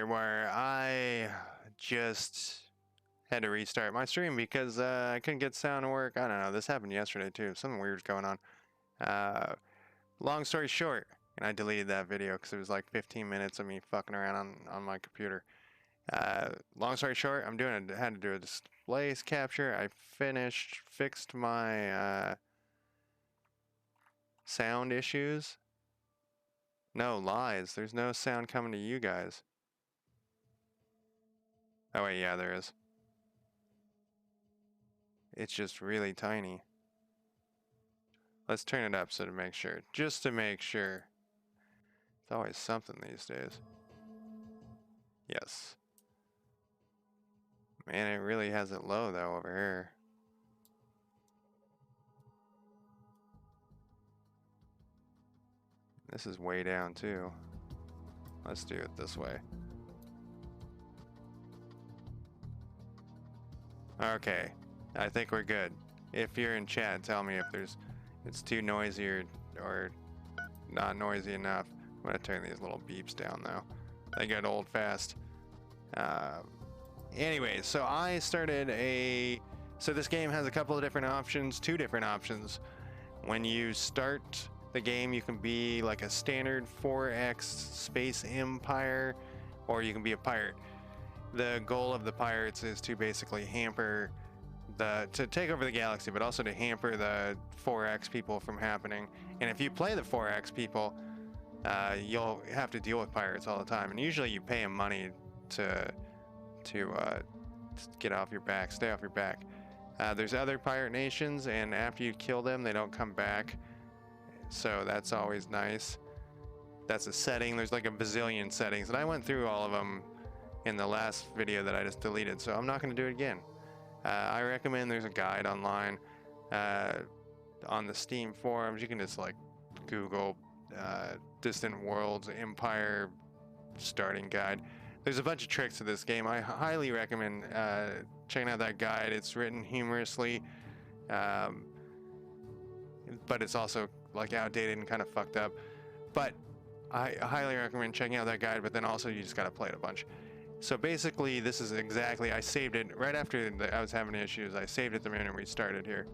where I just had to restart my stream because I couldn't get sound to work. I don't know. This happened yesterday too. Something weird's going on. Long story short, and I deleted that video because it was like 15 minutes of me fucking around on my computer. Long story short, had to do a display capture. I fixed my sound issues. No lies. There's no sound coming to you guys. Oh wait, yeah, there is. It's just really tiny. Let's turn it up so to make sure. Just to make sure. It's always something these days. Yes. Man, it really has it low though over here. This is way down too. Let's do it this way. Okay, I think we're good. If you're in chat, tell me if it's too noisy or not noisy enough. I'm gonna turn these little beeps down though. They get old fast. Anyway, so I started so this game has a couple of different options, two different options. When you start the game, you can be like a standard 4X space empire, or you can be a pirate. The goal of the pirates is to basically to take over the galaxy, but also to hamper the 4X people from happening. And if you play the 4X people, you'll have to deal with pirates all the time. And usually you pay them money to get off your back, stay off your back. There's other pirate nations, and after you kill them, they don't come back. So that's always nice. That's a setting. There's like a bazillion settings, and I went through all of them in the last video that I just deleted, so I'm not going to do it again. I recommend there's a guide online on the Steam forums. You can just like Google Distant Worlds Empire starting guide. There's a bunch of tricks to this game. I highly recommend checking out that guide. It's written humorously, but it's also like outdated and kind of fucked up. But I highly recommend checking out that guide, but then also you just got to play it a bunch. So basically, this is exactly, I saved it right after I was having issues. I saved it the minute we started here.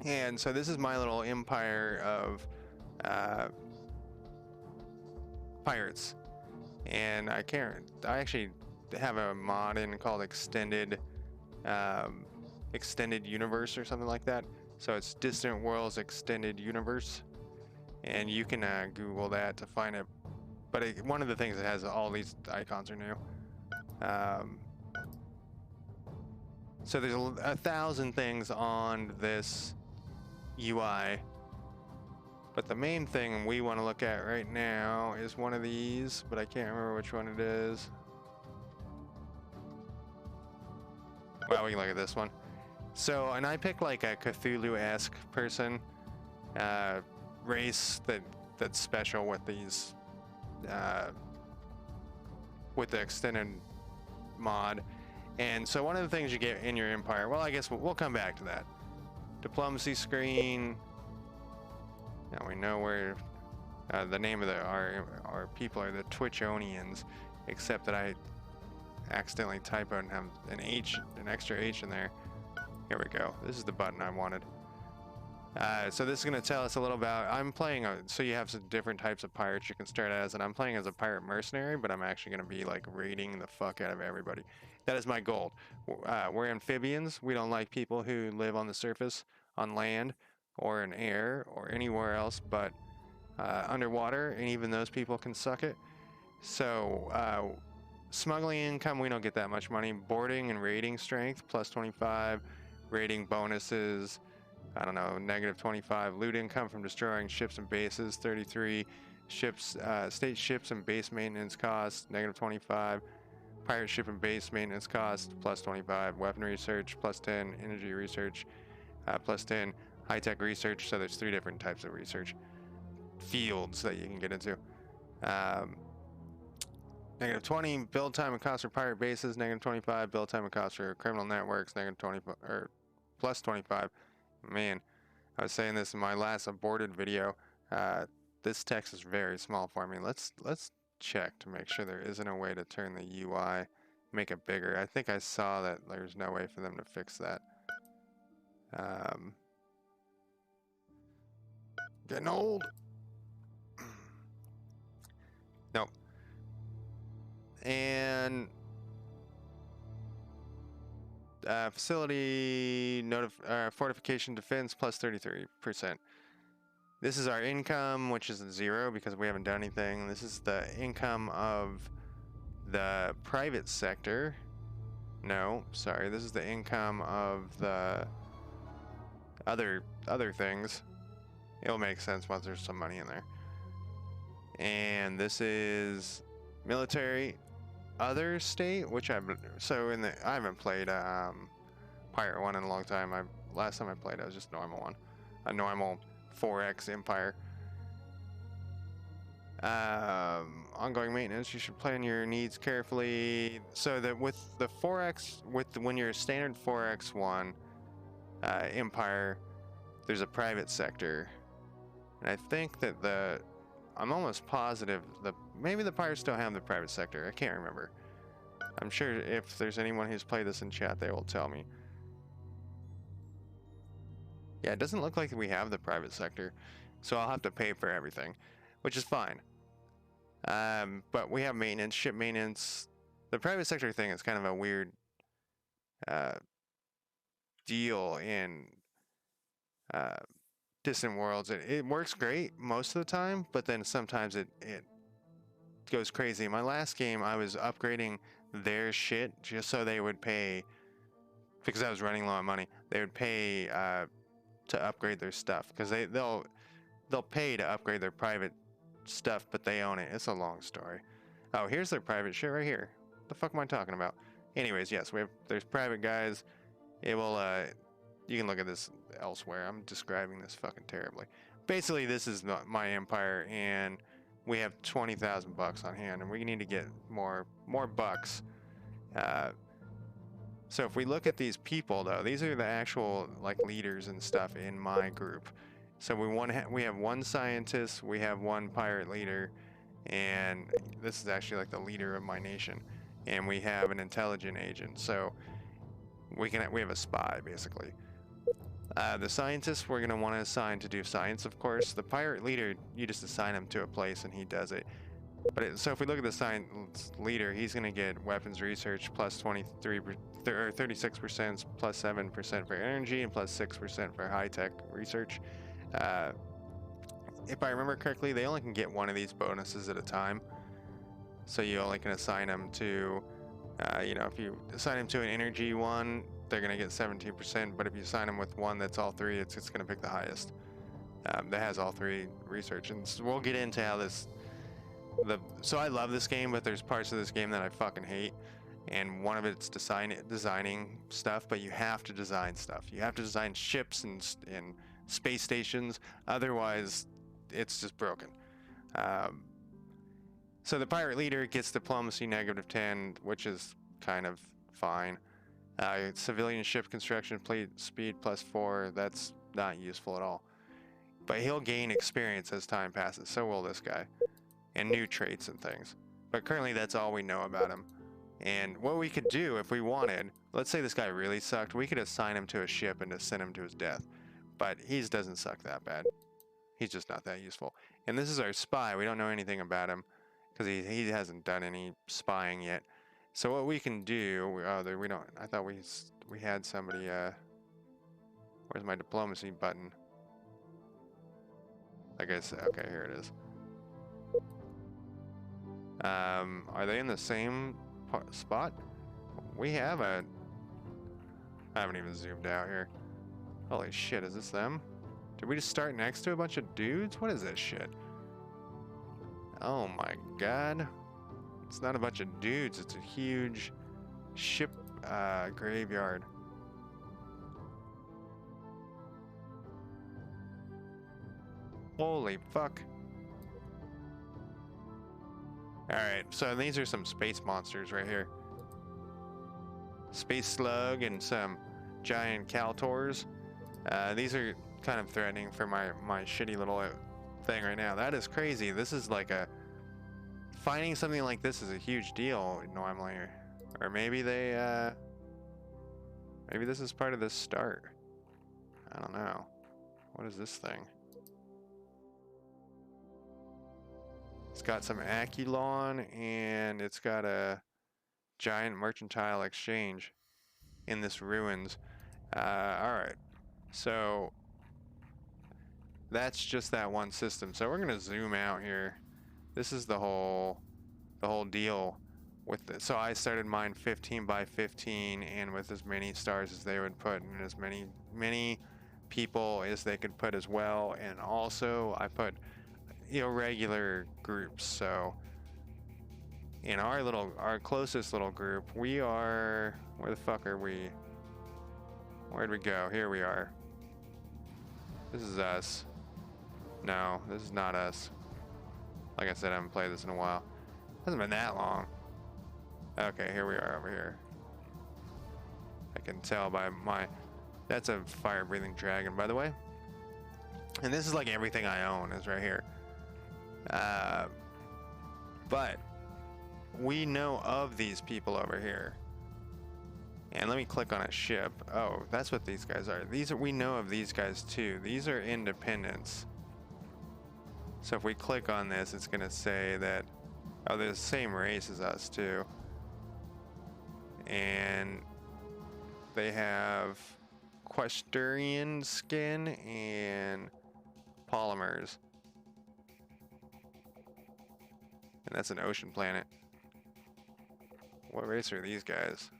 And so this is my little empire of pirates. And I actually have a mod in called Extended Universe or something like that. So it's Distant Worlds Extended Universe. And you can Google that to find it. But one of the things that has all these icons are new. So there's 1,000 things on this UI, but the main thing we want to look at right now is one of these, but I can't remember which one it is. Well, we can look at this one. So, and I picked like a Cthulhu-esque person, race that's special with these, with the extended mod. And so one of the things you get in your empire, well, I guess we'll come back to that. Diplomacy screen. Now we know where the name of our people are the Twitchonians, except that I accidentally typoed and have an extra H in there. Here we go. This is the button I wanted. So this is going to tell us a little about, so you have some different types of pirates you can start as, and I'm playing as a pirate mercenary, but I'm actually going to be like raiding the fuck out of everybody. That is my goal. We're amphibians. We don't like people who live on the surface, on land, or in air, or anywhere else but underwater, and even those people can suck it. So smuggling income, we don't get that much money. Boarding and raiding strength, plus 25. Raiding bonuses, I don't know, negative 25. Loot income from destroying ships and bases, 33. State ships and base maintenance costs, negative 25. Pirate ship and base maintenance costs, plus 25. Weapon research, plus 10. Energy research, plus 10. High-tech research, so there's 3 different types of research fields that you can get into. Negative 20. Build time and cost for pirate bases, negative 25. Build time and cost for criminal networks, negative 25, or plus 25. Man, I was saying this in my last aborted video. This text is very small for me. Let's check to make sure there isn't a way to turn the UI, make it bigger. I think I saw that there's no way for them to fix that. Getting old. Nope. And facility fortification defense plus 33%. This is our income, which is 0 because we haven't done anything. This is the income of the private sector. No, sorry, this is the income of the other things. It'll make sense once there's some money in there. And this is military other state, which I haven't played Pirate 1 in a long time. Last time I played it was just normal one. A normal 4X Empire. Ongoing maintenance, you should plan your needs carefully. So that with the 4X, when you're a standard 4X1 Empire, there's a private sector. And I think that I'm almost positive maybe the pirates don't have the private sector. I can't remember. I'm sure if there's anyone who's played this in chat, they will tell me. Yeah, it doesn't look like we have the private sector, so I'll have to pay for everything, which is fine. But we have maintenance, ship maintenance. The private sector thing is kind of a weird deal in Distant Worlds. It works great most of the time, but then sometimes it goes crazy. In my last game, I was upgrading their shit just so they would pay, because I was running low on money. They would pay to upgrade their stuff, because they'll pay to upgrade their private stuff, but they own it. It's a long story. Oh, here's their private shit right here. What the fuck am I talking about? Anyways, yes, there's private guys. It will you can look at this elsewhere. I'm describing this fucking terribly. Basically, this is my empire, and we have 20,000 bucks on hand, and we need to get more bucks. So if we look at these people, though, these are the actual like leaders and stuff in my group. So we have one scientist, we have one pirate leader, and this is actually like the leader of my nation, and we have an intelligent agent. So we have a spy basically. The scientist we're going to want to assign to do science, of course. The pirate leader, you just assign him to a place and he does it. So if we look at the science leader, he's going to get weapons research plus 36% plus 7% for energy and plus 6% for high-tech research. If I remember correctly, they only can get one of these bonuses at a time. So you only can assign them to, if you assign them to an energy one, they're going to get 17%, but if you sign them with one that's all three, it's going to pick the highest. That has all three research. And so we'll get into how so I love this game, but there's parts of this game that I fucking hate. And one of it's designing stuff, but you have to design stuff. You have to design ships and space stations, otherwise it's just broken. So the pirate leader gets diplomacy -10, which is kind of fine. Civilian ship construction speed +4, that's not useful at all. But he'll gain experience as time passes, so will this guy. And new traits and things. But currently that's all we know about him. And what we could do if we wanted, let's say this guy really sucked, we could assign him to a ship and just send him to his death. But he doesn't suck that bad. He's just not that useful. And this is our spy. We don't know anything about him because he hasn't done any spying yet. So what we can do, we don't. I thought we had somebody. Where's my diplomacy button? Like I said, okay, here it is. Are they in the same spot? We have I haven't even zoomed out here. Holy shit, is this them? Did we just start next to a bunch of dudes? What is this shit? Oh my god. It's not a bunch of dudes, it's a huge ship graveyard. Holy fuck. Alright, so these are some space monsters right here. Space slug and some giant Kaltors. These are kind of threatening for my shitty little thing right now. That is crazy. This is like a finding something like this is a huge deal normally. Or maybe they, maybe this is part of the start. I don't know. What is this thing? It's got some Aculon, and it's got a giant mercantile exchange in this ruins. Alright. So that's just that one system. So we're gonna zoom out here. This is the whole deal with this. So I started mine 15 by 15, and with as many stars as they would put, and as many people as they could put as well. And also I put irregular groups. So in our closest little group, we are, where the fuck are we? Where'd we go? Here we are. This is us. No, this is not us. Like I said, I haven't played this in a while. Hasn't been that long. Okay, here we are over here. I can tell by that's a fire-breathing dragon, by the way. And this is like everything I own is right here. But we know of these people over here. And let me click on a ship. Oh, that's what these guys are. We know of these guys too. These are independents. So if we click on this, it's gonna say that, oh, they're the same race as us too. And they have Questurian skin and polymers. And that's an ocean planet. What race are these guys?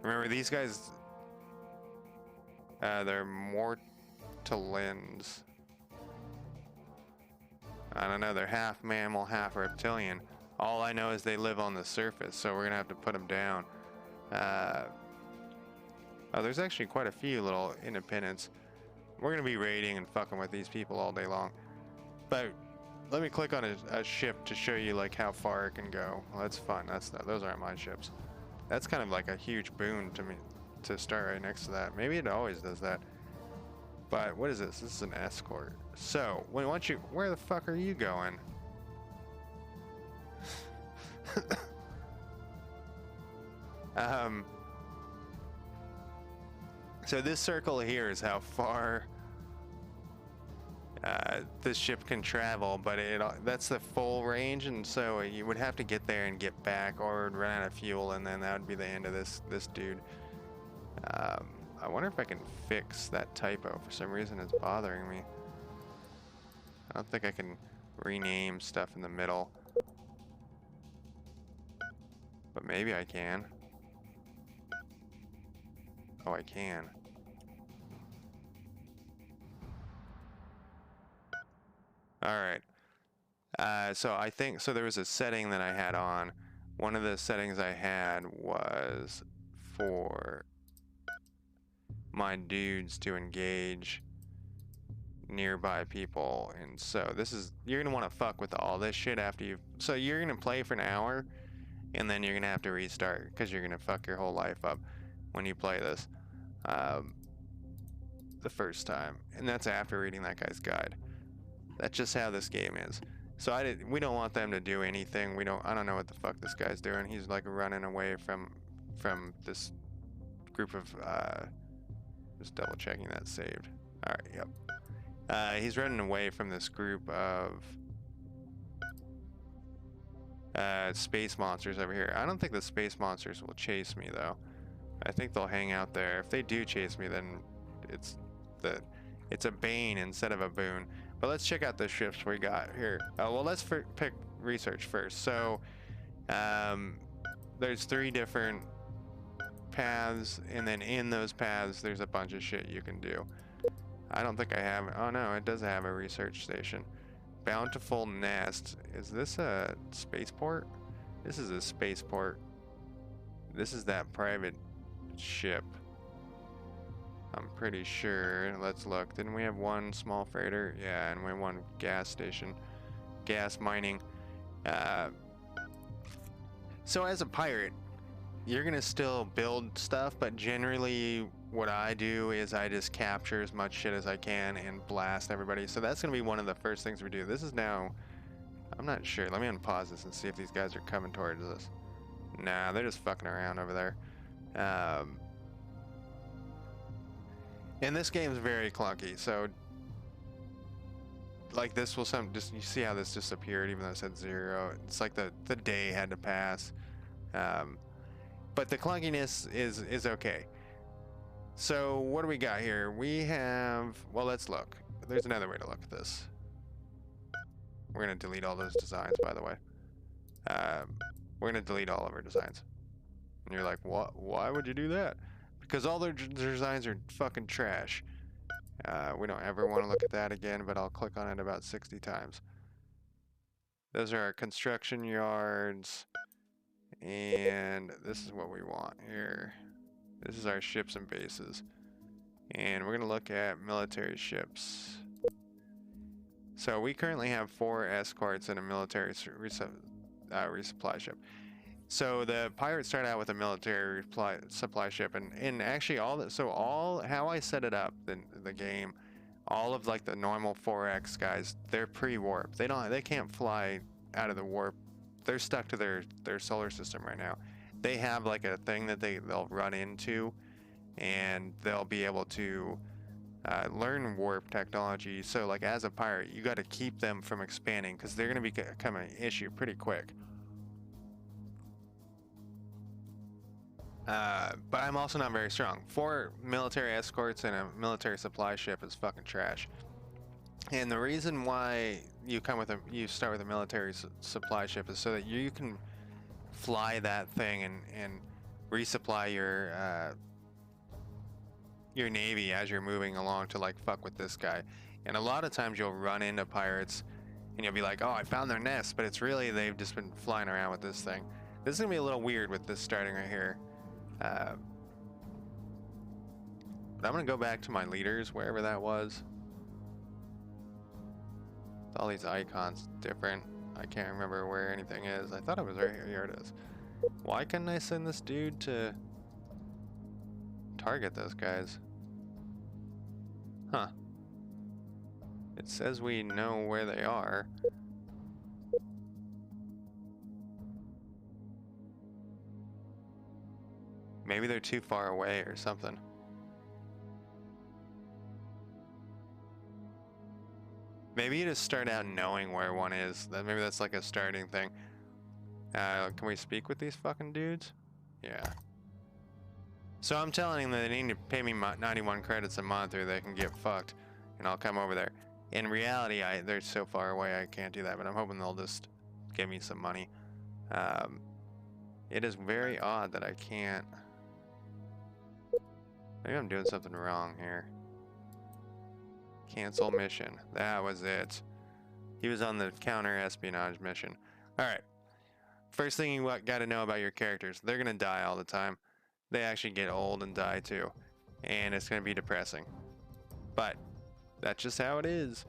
Remember, these guys, they're Mortalians. I don't know, they're half mammal, half reptilian. All I know is they live on the surface, so we're gonna have to put them down. Oh, there's actually quite a few little independents. We're gonna be raiding and fucking with these people all day long. But let me click on a ship to show you like how far it can go. Well, that's fun. Those aren't my ships. That's kind of like a huge boon to me to start right next to that. Maybe it always does that. But what is this? This is an escort. So where the fuck are you going? So this circle here is how far the ship can travel, but that's the full range, and so you would have to get there and get back, or it would run out of fuel, and then that would be the end of this dude. I wonder if I can fix that typo. For some reason it's bothering me. I don't think I can rename stuff in the middle, but maybe I can. Oh, I can. Alright. So I think, so there was a setting that I had on. One of the settings I had was for my dudes to engage nearby people. And so you're going to want to fuck with all this shit after so you're going to play for an hour, and then you're going to have to restart, because you're going to fuck your whole life up when you play this the first time. And that's after reading that guy's guide. That's just how this game is. So we don't want them to do anything. I don't know what the fuck this guy's doing. He's like running away from this group of just double checking that's saved. All right, yep. He's running away from this group of space monsters over here. I don't think the space monsters will chase me though. I think they'll hang out there. If they do chase me, then it's a bane instead of a boon. But let's check out the ships we got here. Well, let's pick research first. So there's 3 different paths, and then in those paths there's a bunch of shit you can do. I don't think I have, oh no, it does have a research station. Bountiful Nest. Is this a spaceport? This is a spaceport. This is that private ship, I'm pretty sure. Let's look. Didn't we have one small freighter? Yeah, and we have one gas station. Gas mining. So as a pirate, you're gonna still build stuff, but generally what I do is I just capture as much shit as I can and blast everybody. So that's going to be one of the first things we do. This is now, I'm not sure. Let me unpause this and see if these guys are coming towards us. Nah, they're just fucking around over there. And this game's very clunky, so like this will just, you see how this just appeared even though it said 0. It's like the day had to pass. But the clunkiness is okay. So what do we got here? We have, well, let's look. There's another way to look at this. We're going to delete all those designs, by the way. We're going to delete all of our designs. And you're like, what? Why would you do that? Because all their designs are fucking trash. We don't ever want to look at that again, but I'll click on it about 60 times. Those are our construction yards. And this is what we want here. This is our ships and bases. And we're going to look at military ships. So we currently have 4 escorts and a military resupply ship. So the pirates start out with a military supply ship, and actually how I set it up in the game, all of like the normal 4X guys, they're pre-warp. They can't fly out of the warp. They're stuck to their solar system right now. They have like a thing that they'll run into, and they'll be able to learn warp technology. So like as a pirate, you got to keep them from expanding because they're going to become an issue pretty quick. But I'm also not very strong. 4 military escorts and a military supply ship is fucking trash. And the reason why you start with a military supply ship is so that you can fly that thing and resupply your navy as you're moving along to like fuck with this guy. And a lot of times you'll run into pirates and you'll be like, oh, I found their nest, but it's really they've just been flying around with this thing. This is gonna be a little weird with this starting right here. But I'm gonna go back to my leaders, wherever that was. All these icons different. I can't remember where anything is. I thought it was right here. Here it is. Why couldn't I send this dude to target those guys? Huh. It says we know where they are. Maybe they're too far away or something. Maybe you just start out knowing where one is. Maybe that's like a starting thing. Can we speak with these fucking dudes? Yeah. So I'm telling them that they need to pay me 91 credits a month or they can get fucked. And I'll come over there. In reality, they're so far away I can't do that. But I'm hoping they'll just give me some money. It is very odd that I can't. Maybe I'm doing something wrong here. Cancel mission. That was it. He was on the counter-espionage mission. Alright. First thing you got to know about your characters. They're going to die all the time. They actually get old and die too. And it's going to be depressing. But that's just how it is.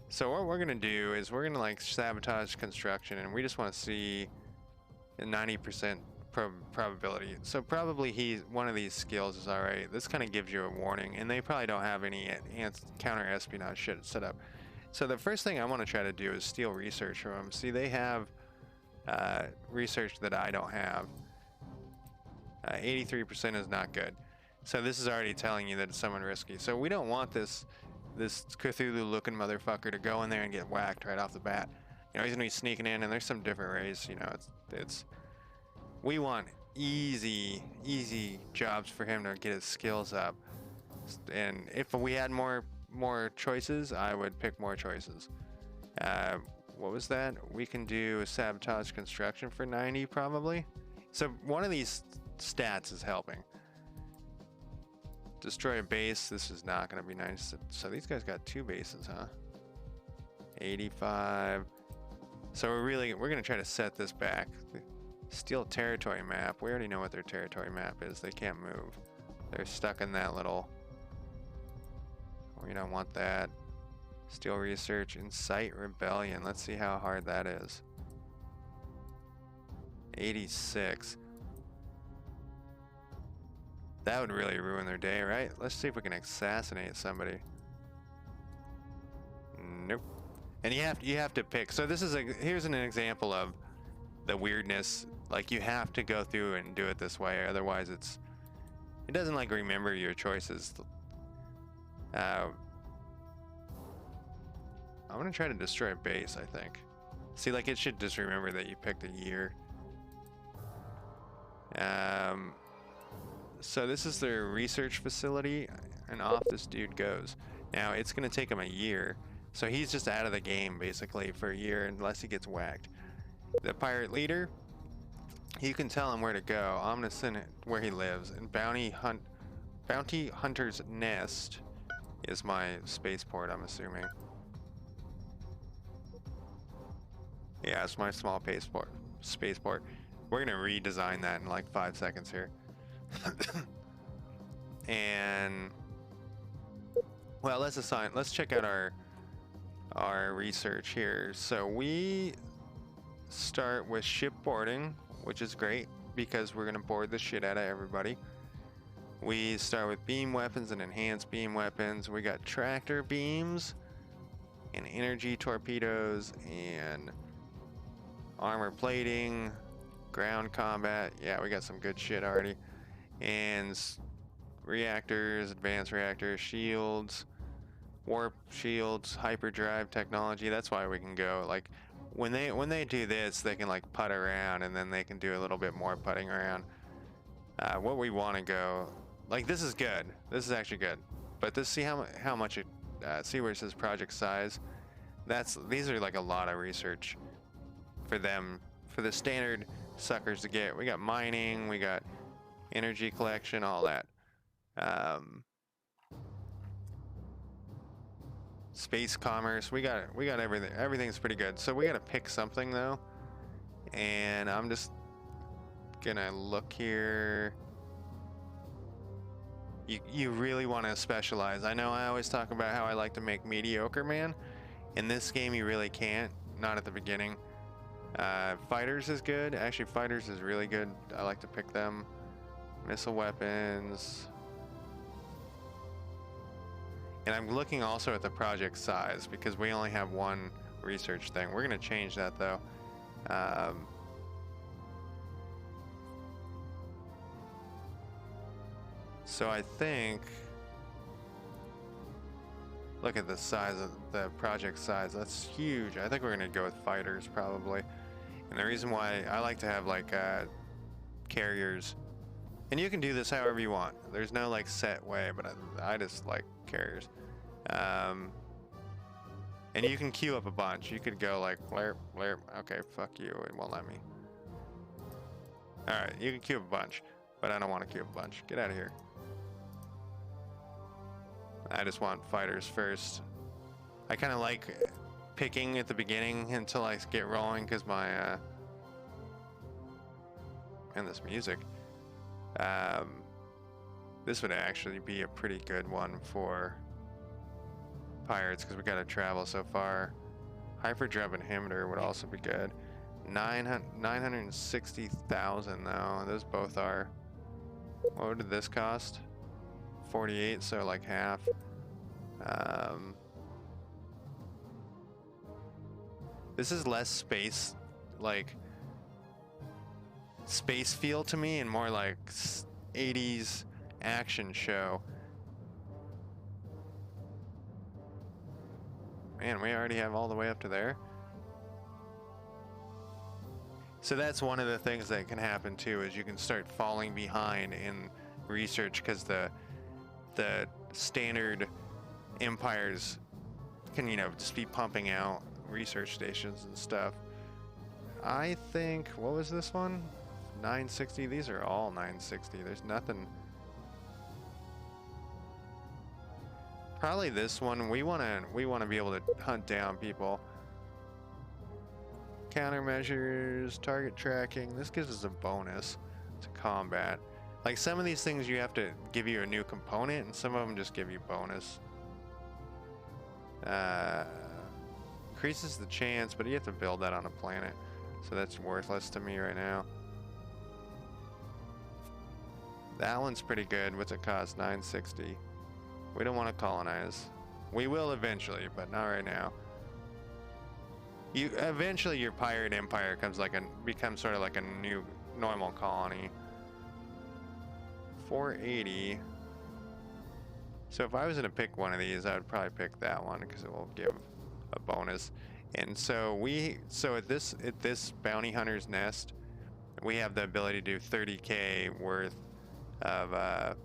So what we're going to do is we're going to like sabotage construction. And we just want to see a 90% probability. So probably one of these skills is alright. This kind of gives you a warning, and they probably don't have any counter espionage shit set up. So the first thing I want to try to do is steal research from them. See, they have research that I don't have. 83% is not good. So this is already telling you that it's someone risky. So we don't want this Cthulhu looking motherfucker to go in there and get whacked right off the bat. You know, he's gonna be sneaking in, and there's some different ways. You know, we want easy jobs for him to get his skills up. And if we had more choices, I would pick more choices. What was that? We can do sabotage construction for 90 probably. So one of these stats is helping. Destroy a base. This is not going to be nice. So these guys got 2 bases, huh? 85. So we're going to try to set this back. Steal territory map. We already know what their territory map is. They can't move. They're stuck in that little... We don't want that. Steal research. Incite rebellion. Let's see how hard that is. 86. That would really ruin their day, right? Let's see if we can assassinate somebody. Nope. And you have to pick. So this is here's an example of the weirdness. Like you have to go through and do it this way, otherwise it doesn't like remember your choices. I'm gonna try to destroy a base, I think. See, like it should just remember that you picked a year. So this is their research facility, and off this dude goes. Now it's gonna take him a year, so he's just out of the game basically for a year unless he gets whacked. The pirate leader, you can tell him where to go. I'm gonna send it where he lives. And Bounty Hunter's Nest is my spaceport, I'm assuming. Yeah, it's my small spaceport. We're gonna redesign that in like 5 seconds here. And well, let's check out our research here. So we start with shipboarding, which is great because we're gonna board the shit out of everybody. We start with beam weapons and enhanced beam weapons. We got tractor beams and energy torpedoes and armor plating, ground combat. Yeah, we got some good shit already. And reactors, advanced reactors, shields, warp shields, hyperdrive technology. That's why we can go like when they do this, they can like putt around, and then they can do a little bit more putting around. What we want to go like, this is good. This is actually good. But to see how much it see where it says project size. These are like a lot of research for them, for the standard suckers to get. We got mining, we got energy collection, all that. Space commerce, we got everything. Everything's pretty good. So we got to pick something though, and I'm just gonna look here. You really want to specialize. I know I always talk about how I like to make mediocre, man. In this game, you really can't. Not at the beginning. Fighters is good. Actually, fighters is really good. I like to pick them. Missile weapons. And I'm looking also at the project size because we only have one research thing. We're going to change that though. So I think, look at the size of the project size. That's huge. I think we're going to go with fighters probably. And the reason why I like to have like carriers, and you can do this however you want. There's no like set way, but I just like carriers. And you can queue up a bunch. You could go like blurp, blurp. Okay, fuck you. It won't let me. All right, you can queue up a bunch, but I don't want to queue up a bunch. Get out of here. I just want fighters first. I kind of like picking at the beginning until I get rolling because my and this music. This would actually be a pretty good one for pirates because we got to travel so far. Hyperdrive inhibitor would also be good. 960,000 though. Those both are. What did this cost? 48, so like half. This is less space, like space feel to me, and more like 80s action show. Man, we already have all the way up to there. So that's one of the things that can happen too, is you can start falling behind in research because the standard empires can, you know, just be pumping out research stations and stuff. I think, what was this one? 960. These are all 960. There's nothing. Probably this one. We want to be able to hunt down people. Countermeasures, target tracking. This gives us a bonus to combat. Like some of these things you have to give you a new component, and some of them just give you bonus. Increases the chance, but you have to build that on a planet, so that's worthless to me right now. That one's pretty good. What's it cost? 960. We don't want to colonize. We will eventually, but not right now. Eventually your pirate empire becomes sort of like a new normal colony. 480. So if I was gonna pick one of these, I would probably pick that one because it will give a bonus. And so at this bounty hunter's nest, we have the ability to do 30k worth of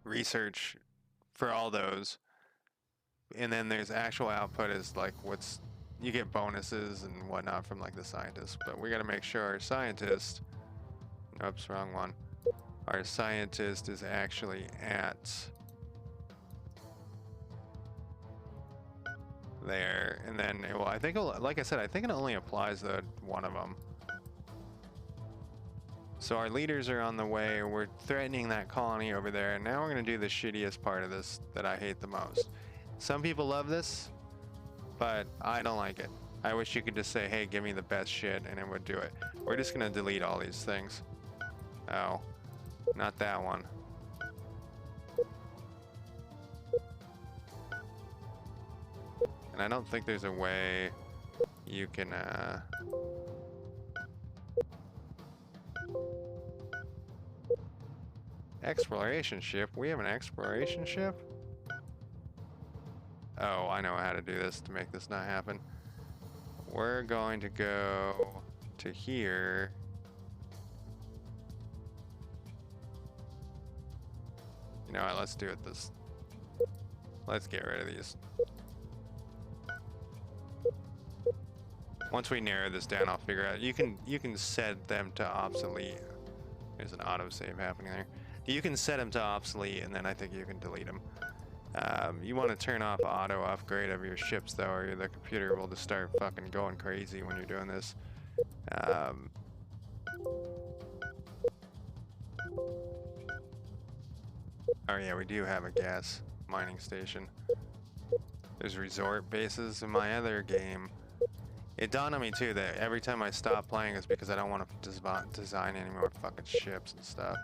research for all those. And then there's actual output is like you get bonuses and whatnot from like the scientists. But we got to make sure our scientist, oops, wrong one. Our scientist is actually at there, and then well, I think like I said, I think it only applies to one of them. So our leaders are on the way. We're threatening that colony over there, and now we're gonna do the shittiest part of this that I hate the most. Some people love this, but I don't like it. I wish you could just say, hey, give me the best shit, and it would do it. We're just gonna delete all these things. Oh, not that one. And I don't think there's a way you can, exploration ship? We have an exploration ship? Oh, I know how to do this to make this not happen. We're going to go to here. You know what, let's do it this. Let's get rid of these. Once we narrow this down, I'll figure out. You can set them to obsolete. There's an autosave happening there. You can set them to obsolete, and then I think you can delete them. You want to turn off auto upgrade of your ships, though, or the computer will just start fucking going crazy when you're doing this. Oh yeah, we do have a gas mining station. There's resort bases in my other game. It dawned on me too that every time I stop playing is because I don't want to design any more fucking ships and stuff.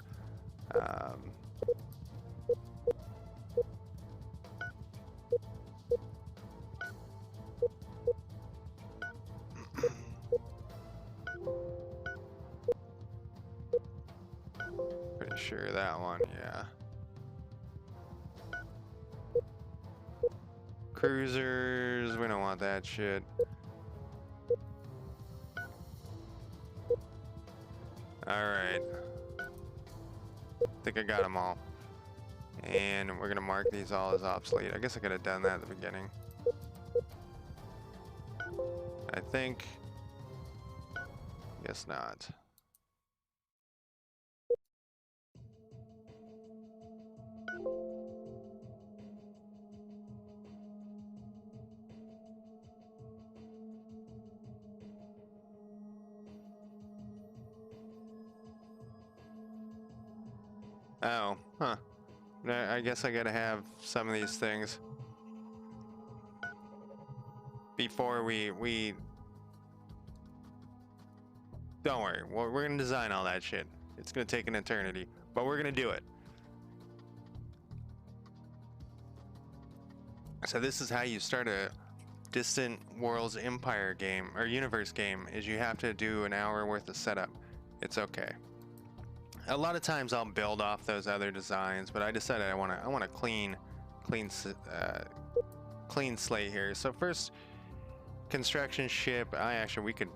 Pretty sure that one, yeah. Cruisers, we don't want that shit. Alright. I think I got them all. And we're gonna mark these all as obsolete. I guess I could have done that at the beginning. I think... Guess not. Oh, huh. I guess I gotta have some of these things before we don't worry, we're gonna design all that shit. It's gonna take an eternity, but we're gonna do it. So this is how you start a Distant Worlds Empire game, or Universe game, is you have to do an hour worth of setup. It's okay. A lot of times I'll build off those other designs, but I decided I want a clean slate here. So first, construction ship. We could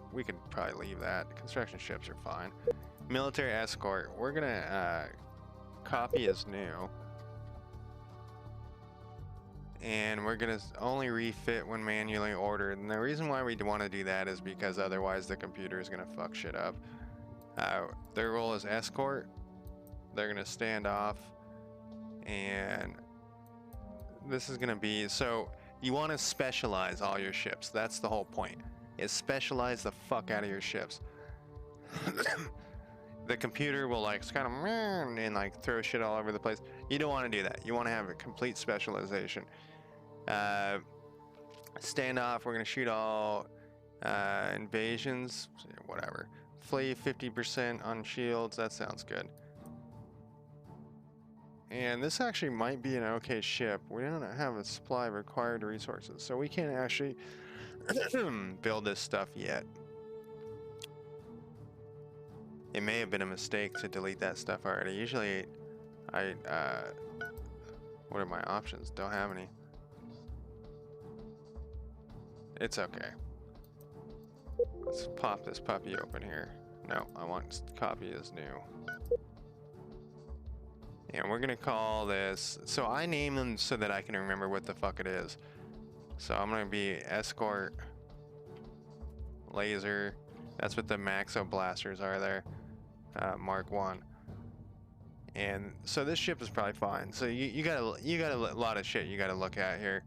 probably leave that. Construction ships are fine. Military escort. We're gonna copy as new, and we're gonna only refit when manually ordered. And the reason why we want to do that is because otherwise the computer is gonna fuck shit up. Their role is escort. They're gonna stand off, and this is gonna be, so you want to specialize all your ships. That's the whole point, is specialize the fuck out of your ships. The computer will like kind of and like throw shit all over the place. You don't want to do that. You want to have a complete specialization. Standoff, we're gonna shoot all invasions, whatever. Flee 50% on shields. That sounds good. And this actually might be an okay ship. We don't have a supply of required resources, so we can't actually build this stuff yet. It may have been a mistake to delete that stuff already. Usually, what are my options? Don't have any. It's okay. Let's pop this puppy open here. No, I want copy as new. And we're gonna call this, so I name them so that I can remember what the fuck it is. So I'm gonna be escort laser. That's what the Maxo blasters are there. Mark 1. And so this ship is probably fine. So you got a lot of shit you gotta look at here.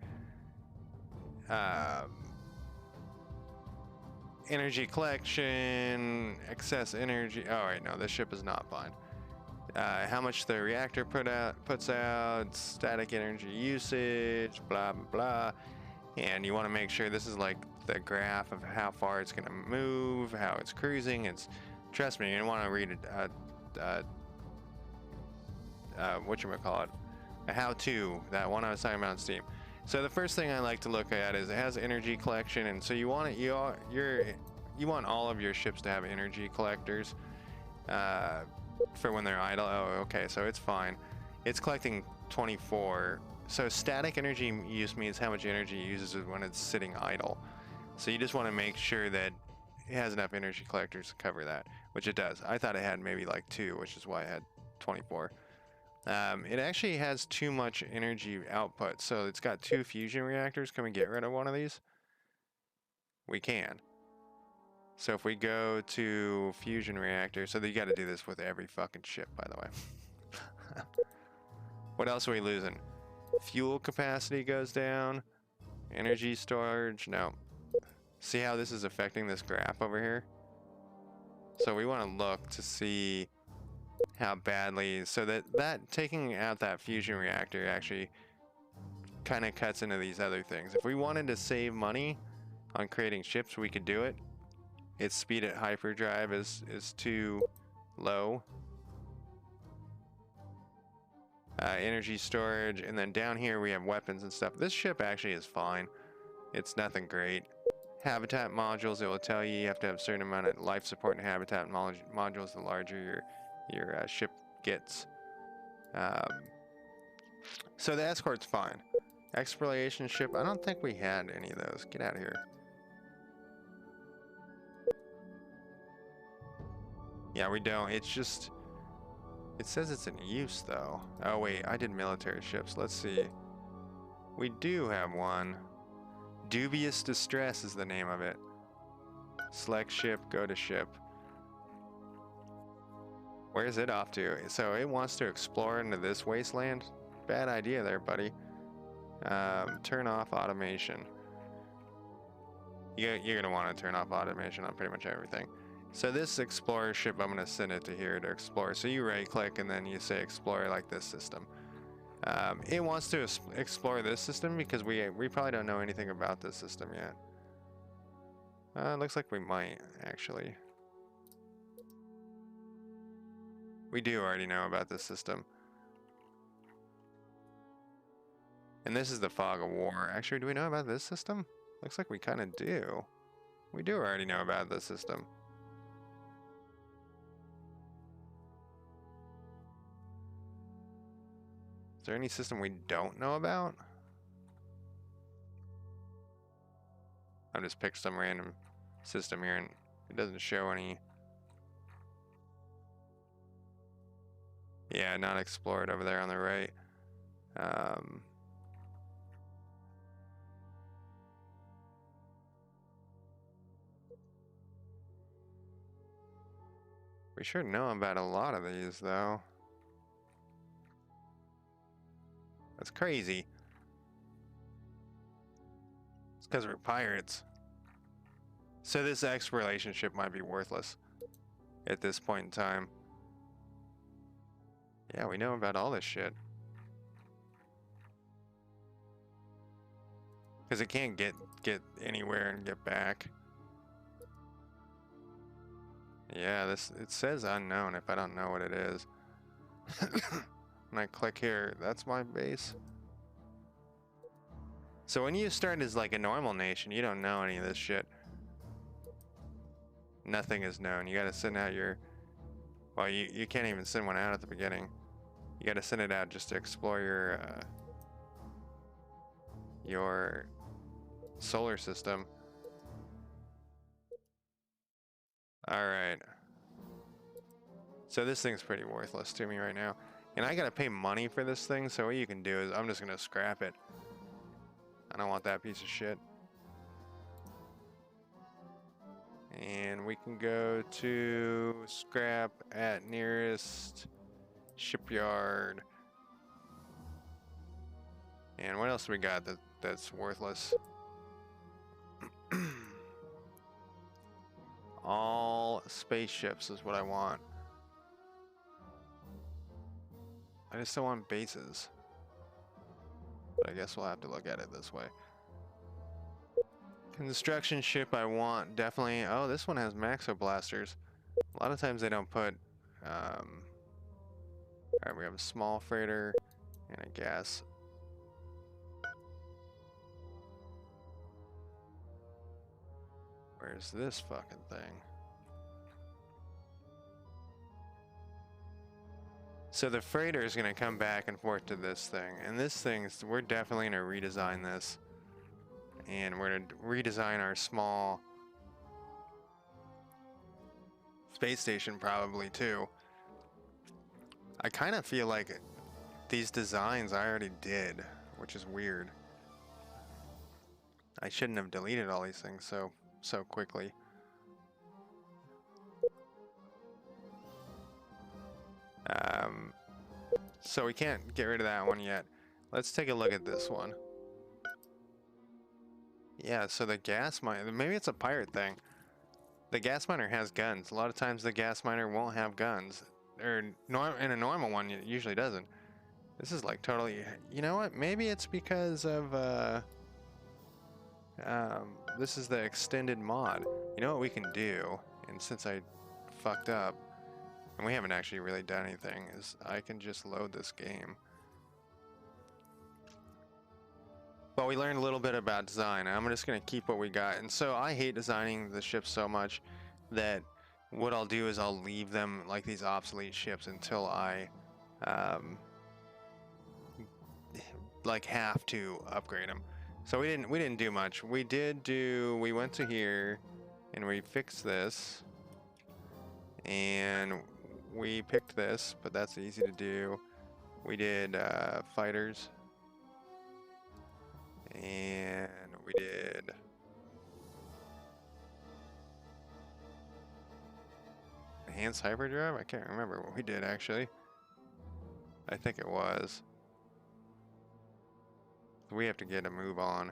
Energy collection, excess energy. Oh wait, no, this ship is not fine. How much the reactor puts out, static energy usage, blah blah blah. And you want to make sure this is like the graph of how far it's gonna move, how it's cruising. It's, trust me, you want to read whatchamacallit, a how-to, that one I was talking about on Steam. So the first thing I like to look at is it has energy collection, and so you want all of your ships to have energy collectors for when they're idle. Oh, okay, so it's fine. It's collecting 24. So static energy use means how much energy it uses when it's sitting idle. So you just want to make sure that it has enough energy collectors to cover that, which it does. I thought it had maybe like 2, which is why I had 24. It actually has too much energy output, so it's got 2 fusion reactors. Can we get rid of one of these? We can. So if we go to fusion reactor, so you got to do this with every fucking ship, by the way. What else are we losing? Fuel capacity goes down. Energy storage, no. See how this is affecting this graph over here? So we want to look to see how badly, so that taking out that fusion reactor actually kind of cuts into these other things. If we wanted to save money on creating ships, we could do it. Its speed at hyperdrive is too low. Energy storage, and then down here we have weapons and stuff. This ship actually is fine. It's nothing great. Habitat modules, it will tell you have to have a certain amount of life support and habitat modules the larger your ship gets. So the escort's fine. Exploration ship, I don't think we had any of those. Get out of here. Yeah, we don't. It's just, it says it's in use though. Oh wait, I did military ships. Let's see. We do have one. Dubious Distress is the name of it. Select ship, go to ship. Where is it off to? So it wants to explore into this wasteland? Bad idea there, buddy. Turn off automation. You're going to want to turn off automation on pretty much everything. So this explorer ship, I'm going to send it to here to explore. So you right click and then you say explore like this system. It wants to explore this system because we probably don't know anything about this system yet. Looks like we might, actually. We do already know about this system. And this is the Fog of War. Actually, do we know about this system? Looks like we kind of do. We do already know about this system. Is there any system we don't know about? I just picked some random system here and it doesn't show any. Yeah, not explored over there on the right. We should know about a lot of these though. That's crazy. It's because we're pirates. So this exploration ship might be worthless at this point in time. Yeah, we know about all this shit. Because it can't get anywhere and get back. Yeah, it says unknown if I don't know what it is. When I click here, that's my base. So when you start as like a normal nation, you don't know any of this shit. Nothing is known. You gotta send out your... Well, you can't even send one out at the beginning. You gotta send it out just to explore your solar system. Alright. So this thing's pretty worthless to me right now. And I gotta pay money for this thing, so what you can do is I'm just gonna scrap it. I don't want that piece of shit. And we can go to scrap at nearest shipyard. And what else we got that's worthless? All spaceships is what I want. I just don't want bases. But I guess we'll have to look at it this way. Construction ship I want, definitely. Oh, this one has maxo blasters. A lot of times they don't put... Alright, we have a small freighter and a gas. Where's this fucking thing? So the freighter is going to come back and forth to this thing. And this thing's... We're definitely going to redesign this. And we're going to redesign our small space station probably too. I kind of feel like these designs I already did, which is weird. I shouldn't have deleted all these things so quickly. So we can't get rid of that one yet. Let's take a look at this one. Yeah, so the gas miner, maybe it's a pirate thing. The gas miner has guns. A lot of times the gas miner won't have guns. Or in a normal one, it usually doesn't. This is like totally, you know what? Maybe it's because of, this is the extended mod. You know what we can do? And since I fucked up, and we haven't actually really done anything, is I can just load this game. Well, we learned a little bit about design. I'm just going to keep what we got. And so I hate designing the ships so much that what I'll do is I'll leave them like these obsolete ships until I like have to upgrade them. So we didn't do much. We went to here and we fixed this and we picked this, but that's easy to do. We did fighters. And we did enhanced hyperdrive? I can't remember what we did actually. I think it was. We have to get a move on.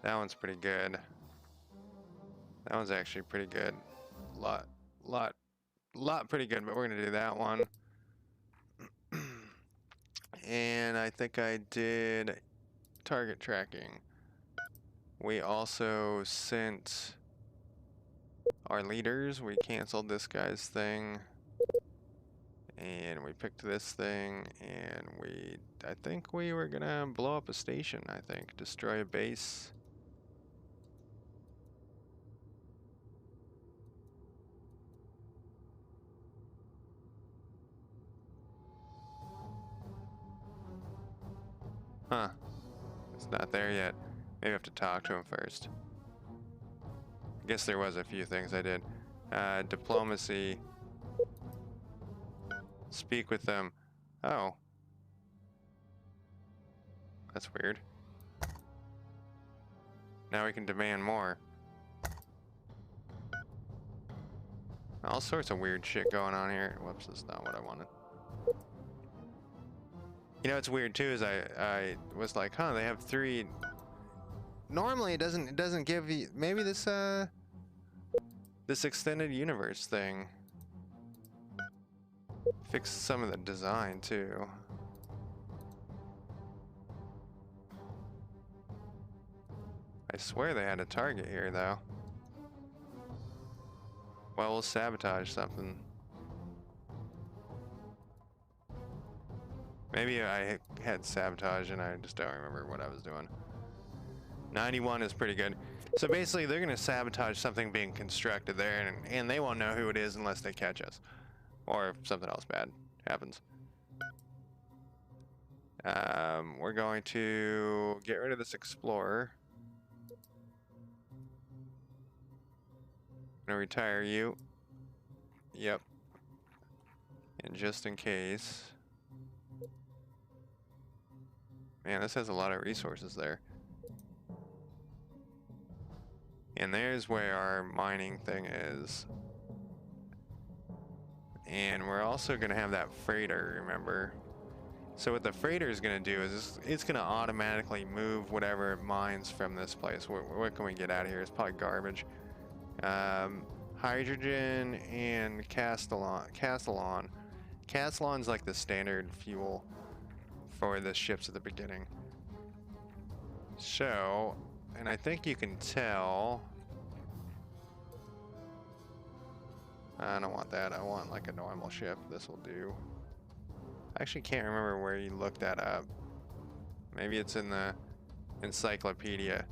That one's pretty good. That one's actually pretty good. Lot pretty good, but we're gonna do that one. And I think I did target tracking. We also sent our leaders. We canceled this guy's thing. And we picked this thing. And I think we were gonna blow up a station, I think. Destroy a base. Huh. It's not there yet. Maybe I have to talk to him first. I guess there was a few things I did. Diplomacy. Speak with them. Oh. That's weird. Now we can demand more. All sorts of weird shit going on here. Whoops, that's not what I wanted. You know what's weird too is I was like, huh, they have 3. Normally it doesn't give you, maybe this extended universe thing fixed some of the design too. I swear they had a target here, though. Well, we'll sabotage something. Maybe I had sabotage and I just don't remember what I was doing. 91 is pretty good. So basically, they're going to sabotage something being constructed there, and they won't know who it is unless they catch us. Or if something else bad happens. We're going to get rid of this explorer. I'm going to retire you. Yep. And just in case... Man, this has a lot of resources there. And there's where our mining thing is. And we're also going to have that freighter, remember? So what the freighter is going to do is it's going to automatically move whatever it mines from this place. What can we get out of here? It's probably garbage. Hydrogen and Castellon. Castellon's like the standard fuel for the ships at the beginning. So, and I think you can tell... I don't want that. I want like a normal ship. This will do. I actually can't remember where you looked that up. Maybe it's in the encyclopedia.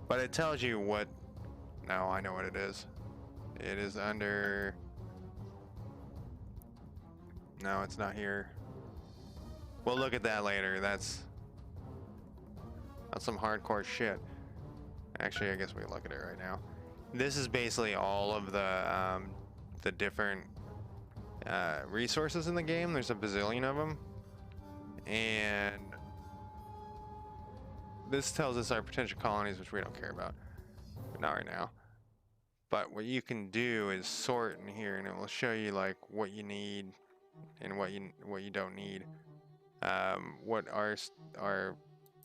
But it tells you what... No, I know what it is. It is under... No, it's not here. We'll look at that later. That's some hardcore shit. Actually, I guess we can look at it right now. This is basically all of the different resources in the game. There's a bazillion of them, and this tells us our potential colonies, which we don't care about, but not right now. But what you can do is sort in here, and it will show you like what you need and what you don't need. What our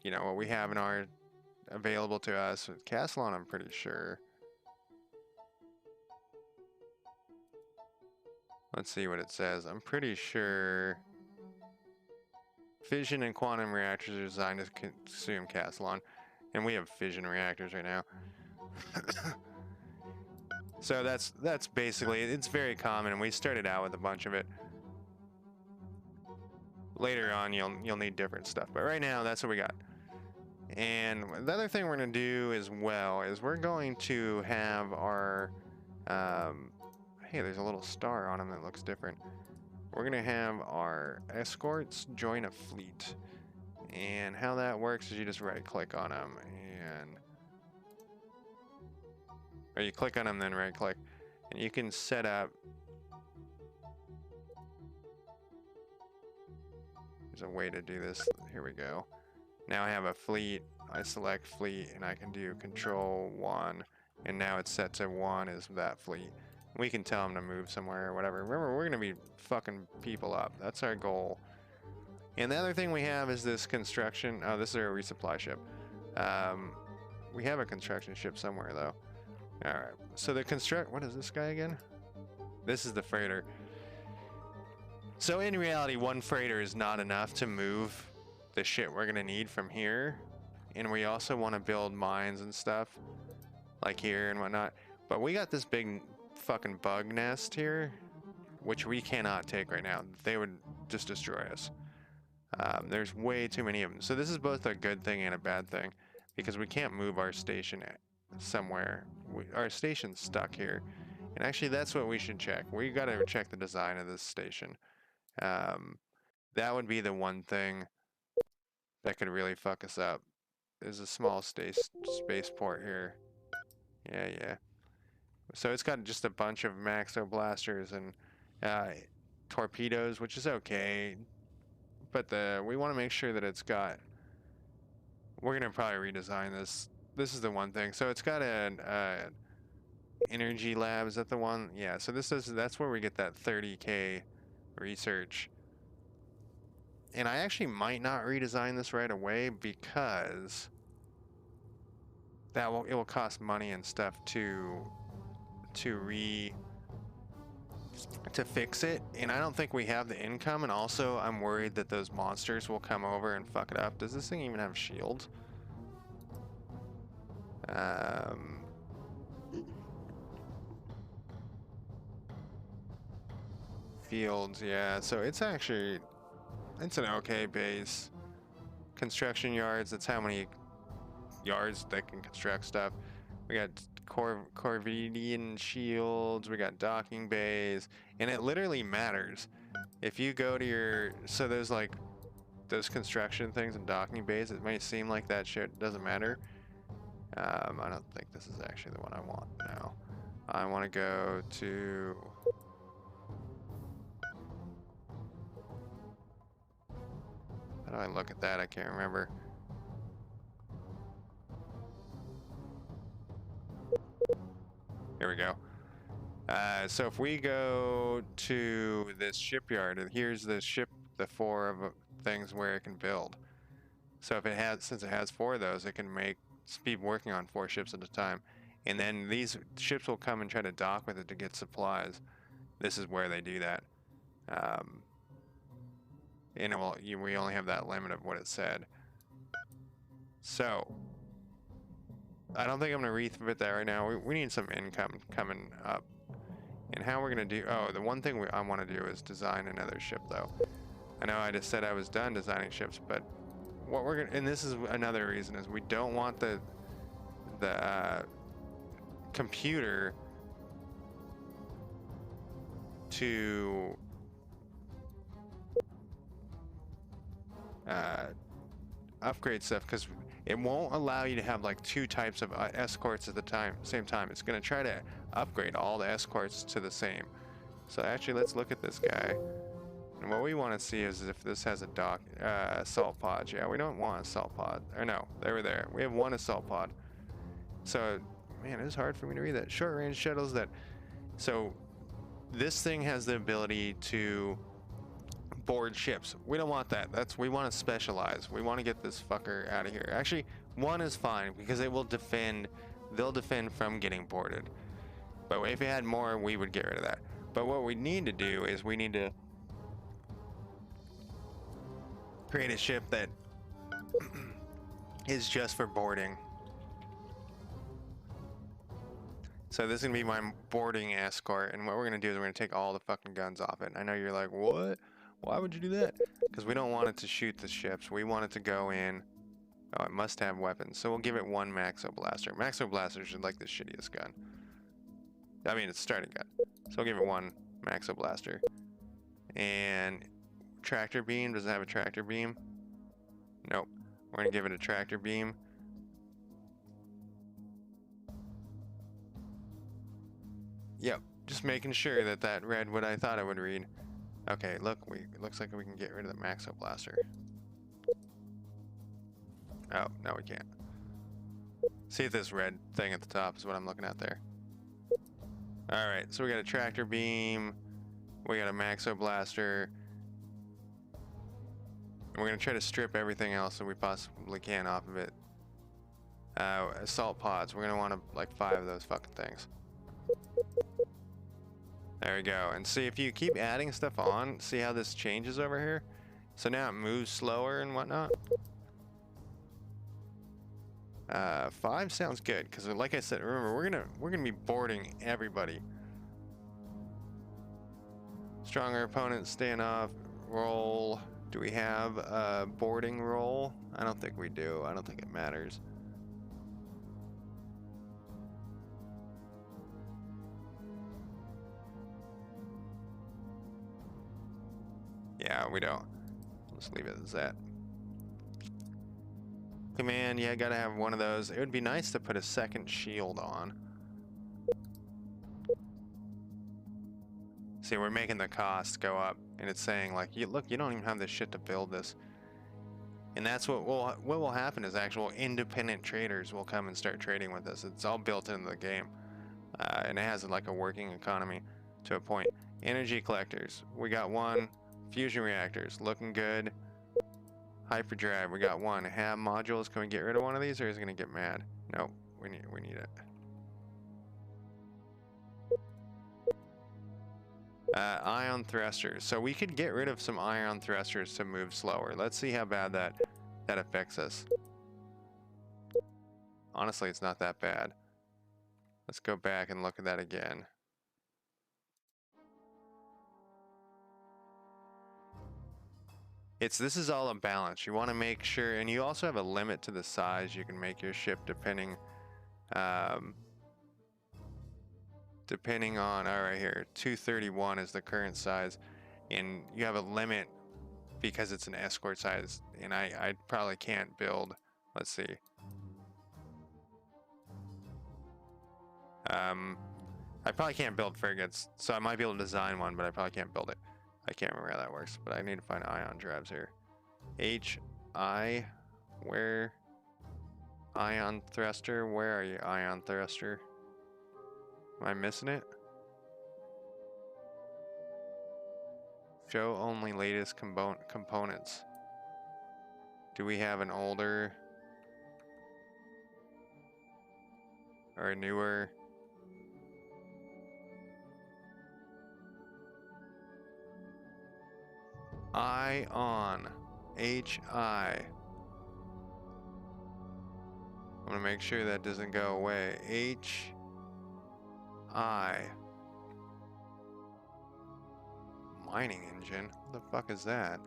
what we have in our available to us. With Castellon, I'm pretty sure. Let's see what it says. I'm pretty sure fission and quantum reactors are designed to consume Castellon, and we have fission reactors right now. So that's basically, it's very common, and we started out with a bunch of it. Later on, you'll need different stuff, but right now that's what we got. And the other thing we're going to do as well is we're going to have our hey, there's a little star on them that looks different. We're going to have our escorts join a fleet. And how that works is you just right click on them and... Or you click on them, then right click. And you can set up... There's a way to do this. Here we go. Now I have a fleet. I select fleet and I can do control 1. And now it's set to 1 is that fleet. We can tell them to move somewhere or whatever. Remember, we're going to be fucking people up. That's our goal. And the other thing we have is this construction. Oh, this is our resupply ship. We have a construction ship somewhere, though. Alright. So the what is this guy again? This is the freighter. So in reality, one freighter is not enough to move the shit we're going to need from here. And we also want to build mines and stuff. Like here and whatnot. But we got this big... fucking bug nest here, which we cannot take right now. They would just destroy us. There's way too many of them. So this is both a good thing and a bad thing because we can't move our station somewhere. Our station's stuck here. And actually that's what we should check. We got to check the design of this station. That would be the one thing that could really fuck us up. There's a small spaceport here. Yeah. So it's got just a bunch of Maxo blasters and torpedoes, which is okay. But we want to make sure that it's got... We're going to probably redesign this. This is the one thing. So it's got an energy lab. Is that the one? Yeah, so that's where we get that 30K research. And I actually might not redesign this right away because it will cost money and stuff to fix it, and I don't think we have the income, and also I'm worried that those monsters will come over and fuck it up. Does this thing even have shields? Fields, yeah. So it's actually, it's an okay base. Construction yards, that's how many yards that can construct stuff. We got Corvidian shields, we got docking bays, and it literally matters. If you go to your, so there's like those construction things and docking bays, it may seem like that shit doesn't matter. I don't think this is actually the one I want now. I want to go to, how do I look at that? I can't remember. Here we go. So if we go to this shipyard, and here's the ship, the 4 of things where it can build. So if it has, since it has 4 of those, it can be working on 4 ships at a time. And then these ships will come and try to dock with it to get supplies. This is where they do that. And we only have that limit of what it said. So I don't think I'm gonna refit that right now. We need some income coming up. And how we're gonna do, oh, the one thing I want to do is design another ship though. I know I just said I was done designing ships, but what we're gonna, and this is another reason, is we don't want the computer to upgrade stuff, because it won't allow you to have like 2 types of escorts at the same time. It's going to try to upgrade all the escorts to the same. So actually, let's look at this guy. And what we want to see is if this has a assault pod. Yeah, we don't want an assault pod. Or no, they were there. We have 1 assault pod. So, man, it's hard for me to read that. Short range shuttles that... So, this thing has the ability to board ships. We don't want that. We want to specialize. We want to get this fucker out of here. Actually, 1 is fine because it will defend. They'll defend from getting boarded. But if it had more, we would get rid of that. But what we need to do is we need to create a ship that is just for boarding. So this is gonna be my boarding escort, and what we're gonna do is we're gonna take all the fucking guns off it. I know you're like, what? Why would you do that? Because we don't want it to shoot the ships. We want it to go in. Oh, it must have weapons. So we'll give it 1 Maxo Blaster. Maxo Blaster is like the shittiest gun. I mean, it's a starting gun. So we'll give it 1 Maxo Blaster. And tractor beam. Does it have a tractor beam? Nope. We're gonna give it a tractor beam. Yep. Just making sure that that read what I thought it would read. Okay, look, it looks like we can get rid of the Maxo Blaster. Oh, no we can't. See if this red thing at the top is what I'm looking at there. Alright, so we got a tractor beam, we got a Maxo Blaster, and we're going to try to strip everything else that we possibly can off of it. Assault pods, we're going to want like 5 of those fucking things. There we go. And see, if you keep adding stuff on, see how this changes over here? So now it moves slower and whatnot. 5 sounds good, because like I said, remember, we're gonna be boarding everybody. Stronger opponents, staying off, roll. Do we have a boarding roll? I don't think we do. I don't think it matters. Yeah, we don't. Let's leave it as that. Command, yeah, gotta have one of those. It would be nice to put a second shield on. See, we're making the cost go up, and it's saying like, look, you don't even have the shit to build this. And that's what will happen is actual independent traders will come and start trading with us. It's all built into the game, and it has like a working economy to a point. Energy collectors, we got 1. Fusion reactors, looking good. Hyperdrive, we got 1. Ham modules, can we get rid of one of these, or is it gonna get mad? Nope, we need it. Ion thrusters, so we could get rid of some ion thrusters to move slower. Let's see how bad that affects us. Honestly, it's not that bad. Let's go back and look at that again. This is all a balance. You want to make sure, and you also have a limit to the size you can make your ship depending on, all right, here, 231 is the current size, and you have a limit because it's an escort size, and I probably can't build, let's see. I probably can't build frigates, so I might be able to design one, but I probably can't build it. I can't remember how that works, but I need to find ion drives here. HI, where? Ion thruster, where are you, ion thruster? Am I missing it? Show only latest components. Do we have an older or a newer? Ion, HI. I'm gonna make sure that doesn't go away. HI. Mining engine? What the fuck is that?